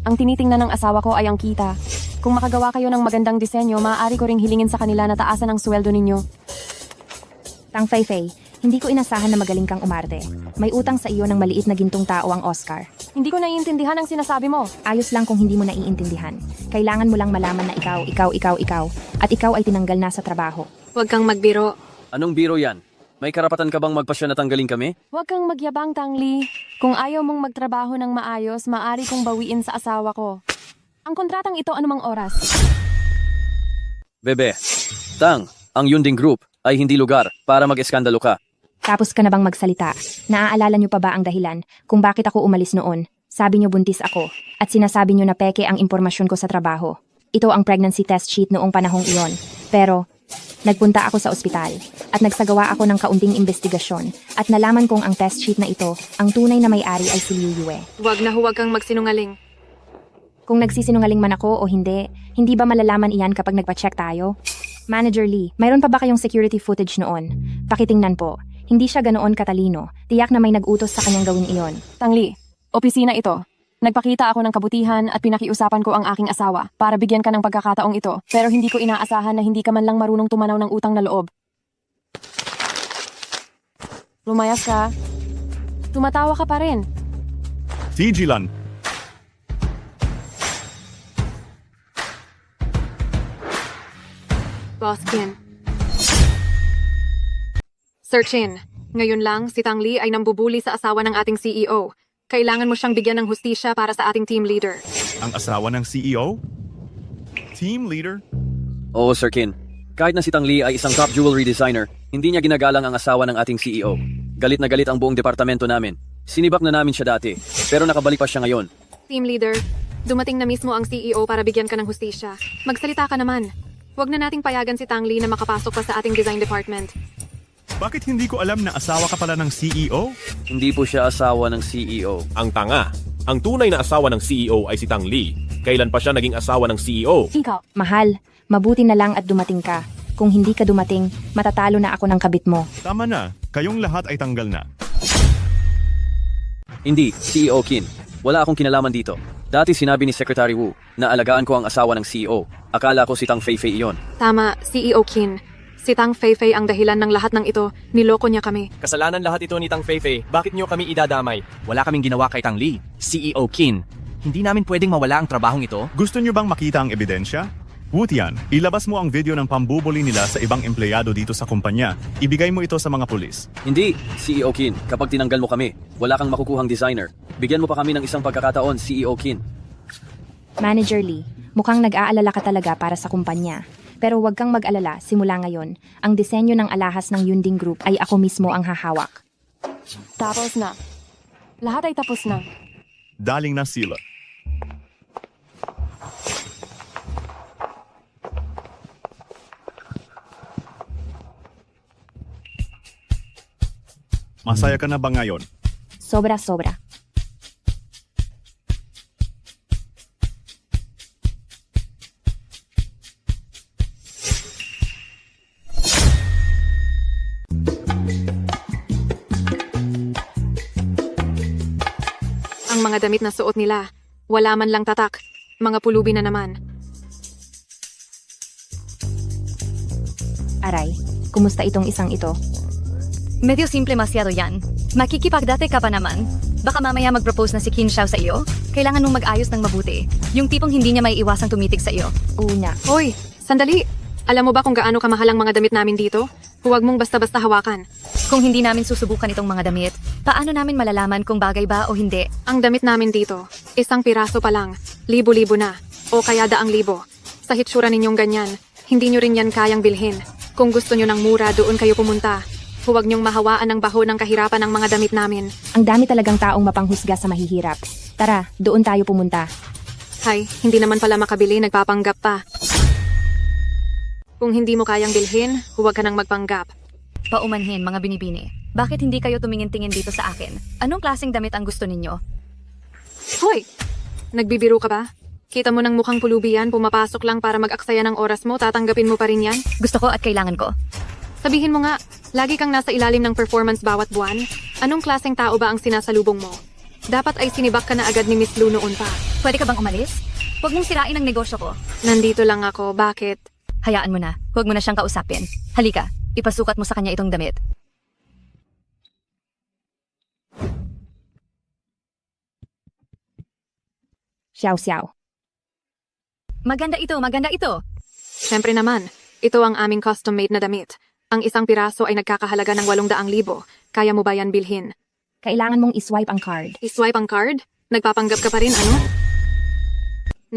Speaker 7: Ang tinitingnan ng asawa ko ay ang kita. Kung makagawa kayo ng magandang disenyo, maaari ko ring hilingin sa kanila na taasan ang sweldo ninyo.
Speaker 1: Tang Fei, hindi ko inasahan na magaling kang umarte. May utang sa iyo ng maliit na gintong tao ang Oscar.
Speaker 7: Hindi ko naiintindihan ang sinasabi mo.
Speaker 1: Ayos lang kung hindi mo naiintindihan. Kailangan mo lang malaman na ikaw, at ikaw ay tinanggal na sa trabaho.
Speaker 8: Huwag kang magbiro.
Speaker 5: Anong biro yan? May karapatan ka bang magpasya na tanggalin kami?
Speaker 7: Huwag kang magyabang, Tang Li. Kung ayaw mong magtrabaho ng maayos, maaari kong bawiin sa asawa ko. Ang kontratang ito anumang oras.
Speaker 5: Bebe, Tang, ang Yunding Group ay hindi lugar para mag-eskandalo ka.
Speaker 1: Tapos ka na bang magsalita? Naaalala niyo pa ba ang dahilan kung bakit ako umalis noon? Sabi niyo buntis ako at sinasabi niyo na peke ang impormasyon ko sa trabaho. Ito ang pregnancy test sheet noong panahong iyon. Pero nagpunta ako sa ospital at nagsagawa ako ng kaunting investigasyon at nalaman kong ang test sheet na ito, ang tunay na may-ari ay si Liu Yue.
Speaker 8: Huwag kang magsinungaling.
Speaker 1: Kung nagsisinungaling man ako o hindi ba malalaman iyan kapag nagpa-check tayo? Manager Lee, mayroon pa ba kayong security footage noon? Pakitingnan po. Hindi siya ganoon katalino. Tiyak na may nag-utos sa kanyang gawin iyon.
Speaker 7: Tang Li, opisina ito. Nagpakita ako ng kabutihan at pinakiusapan ko ang aking asawa para bigyan ka ng pagkakataong ito. Pero hindi ko inaasahan na hindi ka man lang marunong tumanaw ng utang na loob. Lumayas ka. Tumatawa ka pa rin.
Speaker 4: Tigilan.
Speaker 8: Boss Kin. Searchin. Ngayon lang, si Tang Li ay nambubuli sa asawa ng ating CEO. Kailangan mo siyang bigyan ng hustisya para sa ating team leader.
Speaker 4: Ang asawa ng CEO? Team leader?
Speaker 5: Oo, Sir Kin. Kahit na si Tang Li ay isang top jewelry designer, hindi niya ginagalang ang asawa ng ating CEO. Galit na galit ang buong departamento namin. Sinibak na namin siya dati, pero nakabalik pa siya ngayon.
Speaker 8: Team leader, dumating na mismo ang CEO para bigyan ka ng hustisya. Magsalita ka naman. Huwag na nating payagan si Tang Li na makapasok pa sa ating design department.
Speaker 4: Bakit hindi ko alam na asawa ka pala ng CEO?
Speaker 5: Hindi po siya asawa ng CEO.
Speaker 6: Ang tanga. Ang tunay na asawa ng CEO ay si Tang Li. Kailan pa siya naging asawa ng CEO?
Speaker 7: Ikaw.
Speaker 1: Mahal, mabuti na lang at dumating ka. Kung hindi ka dumating, matatalo na ako ng kabit mo.
Speaker 4: Tama na, kayong lahat ay tanggal na.
Speaker 5: Hindi, CEO Qin. Wala akong kinalaman dito. Dati sinabi ni Secretary Wu na alagaan ko ang asawa ng CEO. Akala ko si Tang Feifei iyon.
Speaker 8: Tama, CEO Qin. Si Tang Feifei ang dahilan ng lahat ng ito. Niloko niya kami.
Speaker 9: Kasalanan lahat ito ni Tang Feifei. Bakit niyo kami idadamay?
Speaker 3: Wala kaming ginawa kay Tang Li, CEO Qin. Hindi namin pwedeng mawala ang trabahong ito.
Speaker 4: Gusto nyo bang makita ang ebidensya? Wutian, ilabas mo ang video ng pambubuli nila sa ibang empleyado dito sa kumpanya. Ibigay mo ito sa mga pulis.
Speaker 5: Hindi, CEO Qin. Kapag tinanggal mo kami, wala kang makukuhang designer. Bigyan mo pa kami ng isang pagkakataon, CEO Qin.
Speaker 1: Manager Lee, mukhang nag-aalala ka talaga para sa kumpanya. Pero huwag kang mag-alala simula ngayon. Ang disenyo ng alahas ng Yunding Group ay ako mismo ang hahawak.
Speaker 7: Tapos na. Lahat ay tapos na.
Speaker 4: Daling na sila. Masaya ka na ba ngayon?
Speaker 1: Sobra-sobra.
Speaker 8: Ang mga damit na suot nila, wala man lang tatak. Mga pulubi na naman.
Speaker 1: Aray, kumusta itong isang ito?
Speaker 10: Medyo simple masyado yan. Makikipagdate ka pa naman. Baka mamaya mag-propose na si Qin Xiao sa iyo. Kailangan mong mag-ayos ng mabuti. Yung tipong hindi niya may iwasang tumitig sa iyo.
Speaker 1: Una.
Speaker 8: Hoy, sandali! Alam mo ba kung gaano kamahal ang mga damit namin dito? Huwag mong basta-basta hawakan.
Speaker 10: Kung hindi namin susubukan itong mga damit, paano namin malalaman kung bagay ba o hindi?
Speaker 8: Ang damit namin dito, isang piraso pa lang, libo-libo na, o kaya daang libo. Sa hitsura ninyong ganyan, hindi nyo rin yan kayang bilhin. Kung gusto nyo ng mura, doon kayo pumunta. Huwag nyong mahawaan ang baho ng kahirapan ng mga damit namin.
Speaker 1: Ang dami talagang taong mapanghusga sa mahihirap. Tara, doon tayo pumunta.
Speaker 8: Hay, hindi naman pala makabili, nagpapanggap pa. Kung hindi mo kayang bilhin, huwag ka nang magpanggap.
Speaker 10: Paumanhin, mga binibini. Bakit hindi kayo tumingin-tingin dito sa akin? Anong klaseng damit ang gusto ninyo?
Speaker 8: Hoy! Nagbibiro ka ba? Kita mo ng mukhang pulubi yan, pumapasok lang para mag-aksaya ng oras mo, tatanggapin mo pa rin yan?
Speaker 10: Gusto ko at kailangan ko.
Speaker 8: Sabihin mo nga, lagi kang nasa ilalim ng performance bawat buwan? Anong klaseng tao ba ang sinasalubong mo? Dapat ay sinibak ka na agad ni Miss Lu noon pa.
Speaker 10: Pwede ka bang umalis? Huwag mong sirain ang negosyo ko.
Speaker 8: Nandito lang ako, bakit?
Speaker 10: Hayaan mo na. Huwag mo na siyang kausapin. Halika, ipasukat mo sa kanya itong damit.
Speaker 1: Xiao-xiao.
Speaker 10: Maganda ito, maganda ito.
Speaker 8: Siyempre naman, ito ang aming custom-made na damit. Ang isang piraso ay nagkakahalaga ng 800,000. Kaya mo ba yan bilhin?
Speaker 1: Kailangan mong iswipe ang card.
Speaker 8: Iswipe ang card? Nagpapanggap ka pa rin, ano?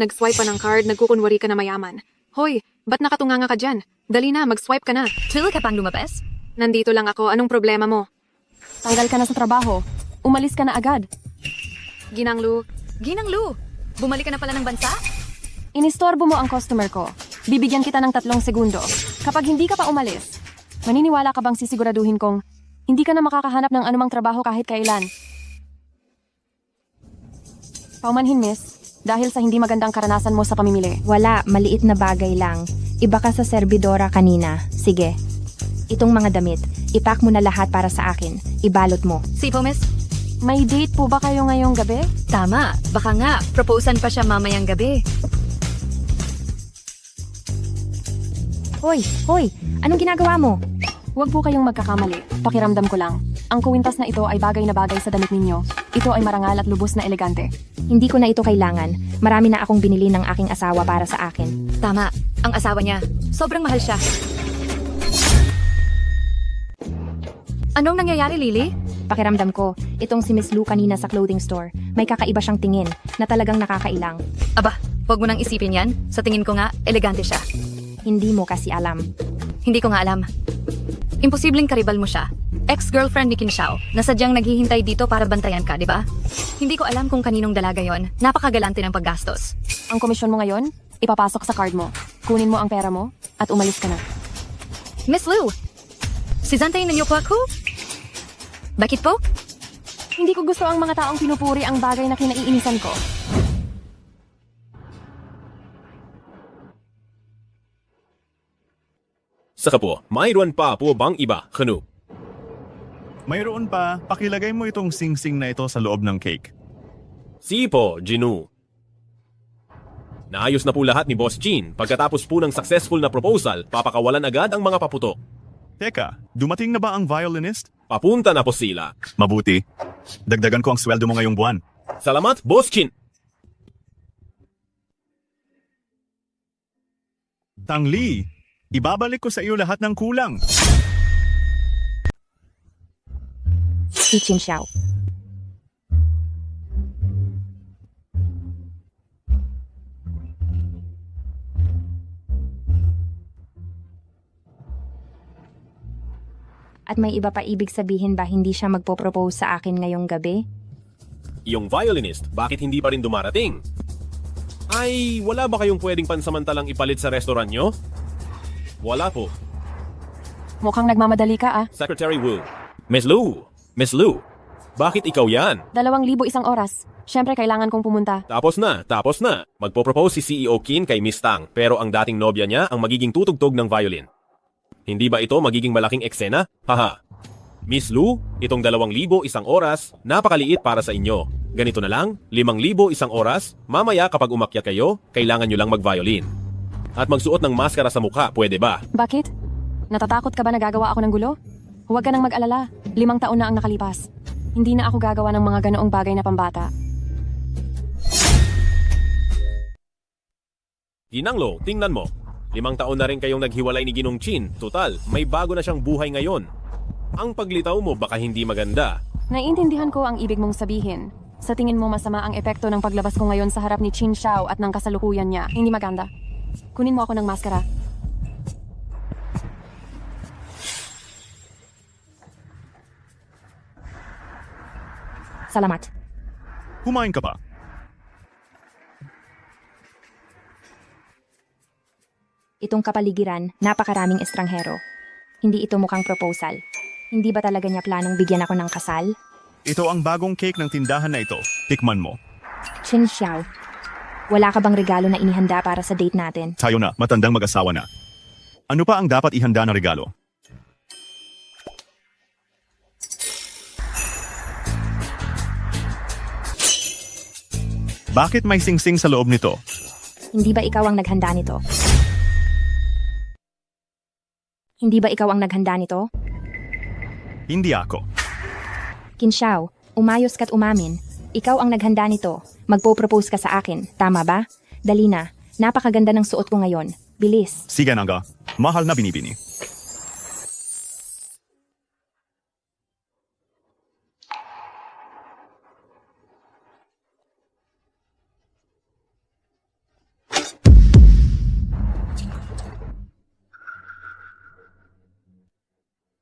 Speaker 8: Nag-swipe pa ng card, nagkukunwari ka na mayaman. Hoy, ba't nakatunganga ka dyan? Dali na, mag-swipe ka na.
Speaker 10: Tuloy ka pang lumabas?
Speaker 8: Nandito lang ako, anong problema mo?
Speaker 7: Tanggal ka na sa trabaho. Umalis ka na agad.
Speaker 8: Ginanglu.
Speaker 10: Ginanglu! Bumalik ka na pala ng bansa?
Speaker 7: Inistorbo mo ang customer ko. Bibigyan kita ng 3 segundo. Kapag hindi ka pa umalis, maniniwala ka bang sisiguraduhin kong hindi ka na makakahanap ng anumang trabaho kahit kailan? Paumanhin, miss. Dahil sa hindi magandang karanasan mo sa pamimili.
Speaker 1: Wala, maliit na bagay lang. Iba ka sa serbidora kanina. Sige. Itong mga damit, ipack mo na lahat para sa akin. Ibalot mo.
Speaker 10: Sipo, miss?
Speaker 7: May date po ba kayo ngayong gabi?
Speaker 10: Tama. Baka nga, proposan pa siya mamayang gabi.
Speaker 1: Hoy, hoy! Anong ginagawa mo?
Speaker 7: Huwag po kayong magkakamali. Pakiramdam ko lang. Ang kuwintas na ito ay bagay na bagay sa damit ninyo. Ito ay marangal at lubos na elegante.
Speaker 1: Hindi ko na ito kailangan. Marami na akong binili ng aking asawa para sa akin.
Speaker 10: Tama. Ang asawa niya. Sobrang mahal siya. Anong nangyayari, Lily?
Speaker 1: Pakiramdam ko, itong si Miss Lu kanina sa clothing store, may kakaiba siyang tingin na talagang nakakailang.
Speaker 10: Aba, huwag mo nang isipin yan. Sa tingin ko nga, elegante siya.
Speaker 1: Hindi mo kasi alam.
Speaker 10: Hindi ko nga alam. Imposibleng karibal mo siya. Ex-girlfriend ni Qin Xiao, na sadyang naghihintay dito para bantayan ka, di ba? Hindi ko alam kung kaninong dalaga yon. Napakagalante ng paggastos.
Speaker 7: Ang komisyon mo ngayon, ipapasok sa card mo. Kunin mo ang pera mo, at umalis ka na.
Speaker 10: Miss Lu! Zantayin ninyo po ako? Bakit po?
Speaker 7: Hindi ko gusto ang mga taong pinupuri ang bagay na kinaiinisan ko.
Speaker 6: Saka po, mayroon pa po bang iba, Kanu?
Speaker 4: Mayroon pa, pakilagay mo itong sing-sing na ito sa loob ng cake.
Speaker 6: Sipo, Jinu. Naayos na po lahat ni Boss Chin. Pagkatapos po ng successful na proposal, papakawalan agad ang mga paputok.
Speaker 4: Teka, dumating na ba ang violinist?
Speaker 6: Papunta na po sila.
Speaker 4: Mabuti. Dagdagan ko ang sweldo mo ngayong buwan.
Speaker 6: Salamat, Boss Chin.
Speaker 4: Tangli, ibabalik ko sa iyo lahat ng kulang.
Speaker 1: Si Chin Xiao. At may iba pa ibig sabihin ba hindi siya magpo-propose sa akin ngayong gabi?
Speaker 6: Yung violinist, bakit hindi pa rin dumarating? Ay, wala ba kayong pwedeng pansamantalang ipalit sa restaurant nyo? Wala po.
Speaker 7: Mukhang nagmamadali ka ah.
Speaker 6: Secretary Wu. Miss Lu, bakit ikaw yan?
Speaker 7: 2,000 isang oras. Siyempre kailangan kong pumunta.
Speaker 6: Tapos na. Magpo-propose si CEO Qin kay Miss Tang, pero ang dating nobya niya ang magiging tutugtog ng violin. Hindi ba ito magiging malaking eksena? Haha. Miss Lu, itong 2,000 isang oras, napakaliit para sa inyo. Ganito na lang, 5,000 isang oras, mamaya kapag umakyat kayo, kailangan nyo lang mag-violin. At magsuot ng maskara sa mukha, pwede ba?
Speaker 7: Bakit? Natatakot ka ba na gagawa ako ng gulo? Huwag ka nang mag-alala. 5 taon na ang nakalipas. Hindi na ako gagawa ng mga ganoong bagay na pambata.
Speaker 6: Ginanglo, tingnan mo. 5 taon na rin kayong naghiwalay ni Ginong Chin. Total, may bago na siyang buhay ngayon. Ang paglitaw mo baka hindi maganda.
Speaker 7: Naiintindihan ko ang ibig mong sabihin. Sa tingin mo masama ang epekto ng paglabas ko ngayon sa harap ni Chin Xiao at ng kasalukuyan niya. Hindi maganda. Kunin mo ako ng maskara.
Speaker 1: Salamat.
Speaker 4: Kumain ka pa.
Speaker 1: Itong kapaligiran, napakaraming estranghero. Hindi ito mukhang proposal. Hindi ba talaga niya planong bigyan ako ng kasal?
Speaker 4: Ito ang bagong cake ng tindahan na ito. Tikman mo.
Speaker 1: Chin Xiao, wala ka bang regalo na inihanda para sa date natin?
Speaker 4: Tayo na, matandang mag-asawa na. Ano pa ang dapat ihanda na regalo? Bakit may sing-sing sa loob nito?
Speaker 1: Hindi ba ikaw ang naghanda nito? Hindi ba ikaw ang naghanda nito?
Speaker 4: Hindi ako.
Speaker 1: Qin Xiao, umayos ka't umamin. Ikaw ang naghanda nito. Magpo-propose ka sa akin, tama ba? Dali na, napakaganda ng suot ko ngayon. Bilis.
Speaker 4: Sige naga, mahal na binibini.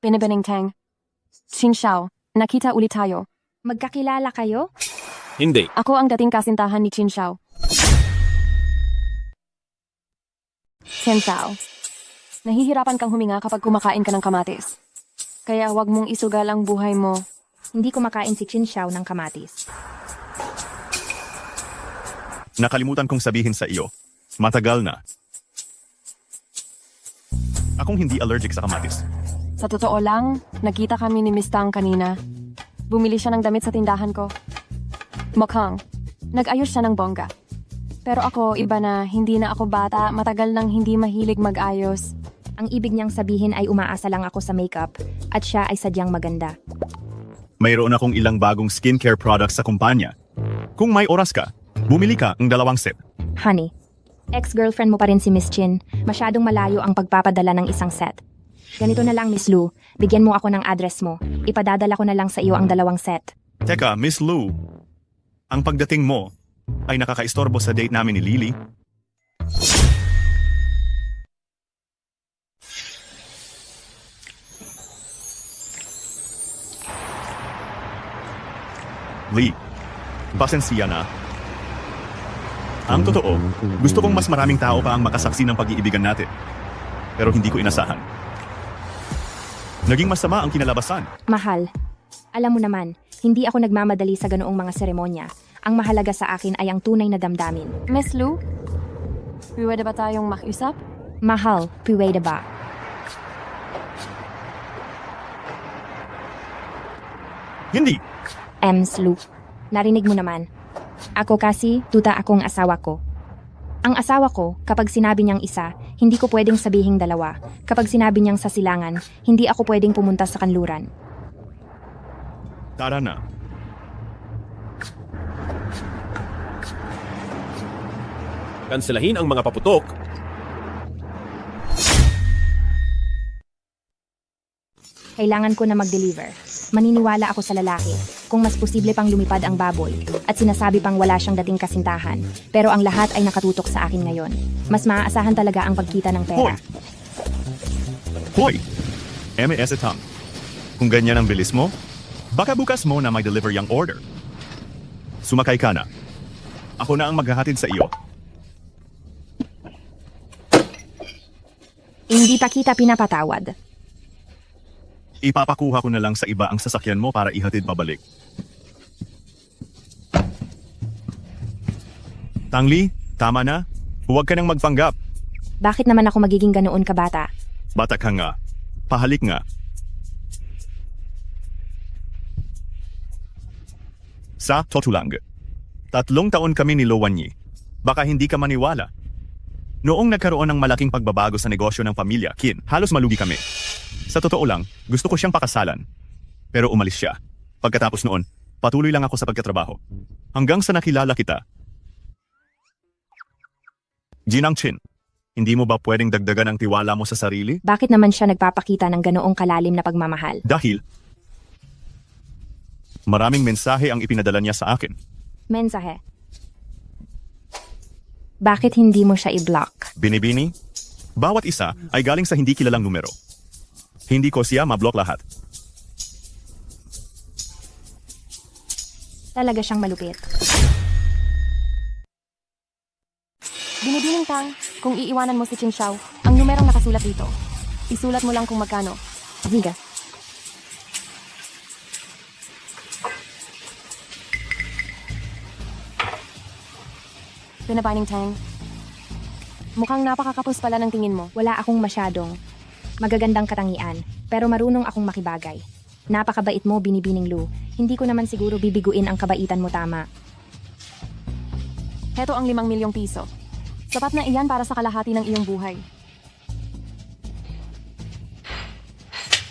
Speaker 7: Binibining Tang. Chin Xiao, nakita ulit tayo.
Speaker 1: Magkakilala kayo?
Speaker 6: Hindi.
Speaker 7: Ako ang dating kasintahan ni Chin Xiao. Chin Xiao, nahihirapan kang huminga kapag kumakain ka ng kamatis. Kaya huwag mong isugal ang buhay mo.
Speaker 1: Hindi kumakain si Chin Xiao ng kamatis.
Speaker 4: Nakalimutan kong sabihin sa iyo. Matagal na. Akong hindi allergic sa kamatis.
Speaker 7: Sa totoo lang, nakita kami ni Miss Tang kanina. Bumili siya ng damit sa tindahan ko. Mukhang, nag-ayos siya ng bongga. Pero ako, iba na, hindi na ako bata, matagal nang hindi mahilig mag-ayos.
Speaker 1: Ang ibig niyang sabihin ay umaasa lang ako sa makeup at siya ay sadyang maganda.
Speaker 4: Mayroon akong ilang bagong skincare products sa kumpanya. Kung may oras ka, bumili ka ng 2 set.
Speaker 1: Honey, ex-girlfriend mo pa rin si Miss Chin. Masyadong malayo ang pagpapadala ng isang set. Ganito na lang, Miss Lu. Bigyan mo ako ng address mo. Ipadadala ko na lang sa iyo ang 2 set.
Speaker 4: Teka, Miss Lu, ang pagdating mo ay nakakaistorbo sa date namin ni Lily. Lee, pasensiya na. Ang totoo, gusto kong mas maraming tao pa ang makasaksi ng pag-iibigan natin. Pero hindi ko inasahan. Naging masama ang kinalabasan.
Speaker 1: Mahal, alam mo naman, hindi ako nagmamadali sa ganoong mga seremonya. Ang mahalaga sa akin ay ang tunay na damdamin.
Speaker 7: Miss Lou? Pwede ba tayong makiusap?
Speaker 1: Mahal, pwede ba?
Speaker 4: Hindi.
Speaker 1: Lou, narinig mo naman. Ako kasi, tuta akong asawa ko. Ang asawa ko, kapag sinabi niyang isa, hindi ko pwedeng sabihing dalawa. Kapag sinabi niyang sa silangan, hindi ako pwedeng pumunta sa kanluran.
Speaker 4: Tara na.
Speaker 6: Kanselahin ang mga paputok.
Speaker 1: Kailangan ko na mag-deliver. Maniniwala ako sa lalaki kung mas posible pang lumipad ang baboy at sinasabi pang wala siyang dating kasintahan. Pero ang lahat ay nakatutok sa akin ngayon. Mas maaasahan talaga ang pagkita ng pera.
Speaker 4: Hoy! MS Etang. Kung ganyan ang bilis mo, baka bukas mo na mag-deliver yung order. Sumakay ka na. Ako na ang maghahatid sa iyo.
Speaker 1: Hindi pa kita pinapatawad.
Speaker 4: Ipapakuha ko na lang sa iba ang sasakyan mo para ihatid pabalik. Tangli, tama na. Huwag ka nang magpanggap.
Speaker 1: Bakit naman ako magiging ganoon kabata?
Speaker 4: Bata ka nga. Pahalik nga. Sa Totulang. 3 taon kami ni Lowanyi. Baka hindi ka maniwala. Noong nagkaroon ng malaking pagbabago sa negosyo ng pamilya, Kin, halos malugi kami. Sa totoo lang, gusto ko siyang pakasalan. Pero umalis siya. Pagkatapos noon, patuloy lang ako sa pagkatrabaho. Hanggang sa nakilala kita. Jinang Chin, hindi mo ba pwedeng dagdagan ang tiwala mo sa sarili?
Speaker 1: Bakit naman siya nagpapakita ng ganoong kalalim na pagmamahal?
Speaker 4: Dahil maraming mensahe ang ipinadala niya sa akin.
Speaker 1: Mensahe. Bakit hindi mo siya i-block?
Speaker 4: Binibini, bawat isa ay galing sa hindi kilalang numero. Hindi ko siya ma-block lahat.
Speaker 1: Talaga siyang malupit.
Speaker 7: Binibining Tang, kung iiwanan mo si Qin Xiao, ang numerong nakasulat dito. Isulat mo lang kung magkano.
Speaker 1: Ziga.
Speaker 7: Pinapaning Tang. Mukhang napakakapos pala ng tingin mo.
Speaker 1: Wala akong masyadong magagandang katangian, pero marunong akong makibagay. Napakabait mo, Binibining Lou. Hindi ko naman siguro bibiguin ang kabaitan mo, tama.
Speaker 7: Heto ang 5 milyong piso. Sapat na iyan para sa kalahati ng iyong buhay.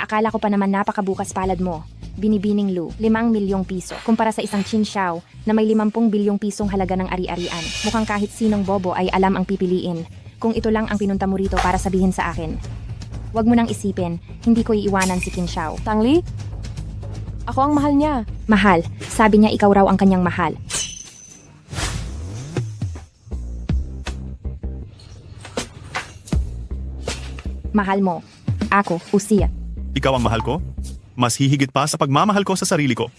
Speaker 1: Akala ko pa naman napakabukas palad mo, Binibining Lou. 5 milyong piso. Kumpara sa isang Qin Xiao na may 50 bilyong pisong halaga ng ari-arian. Mukhang kahit sinong bobo ay alam ang pipiliin. Kung ito lang ang pinunta mo rito para sabihin sa akin. Huwag mo nang isipin, hindi ko iiwanan si Qin Xiao.
Speaker 7: Tangli? Ako ang mahal niya.
Speaker 1: Mahal. Sabi niya ikaw raw ang kanyang mahal. Mahal mo. Ako, Usia.
Speaker 4: Ikaw ang mahal ko? Mas hihigit pa sa pagmamahal ko sa sarili ko.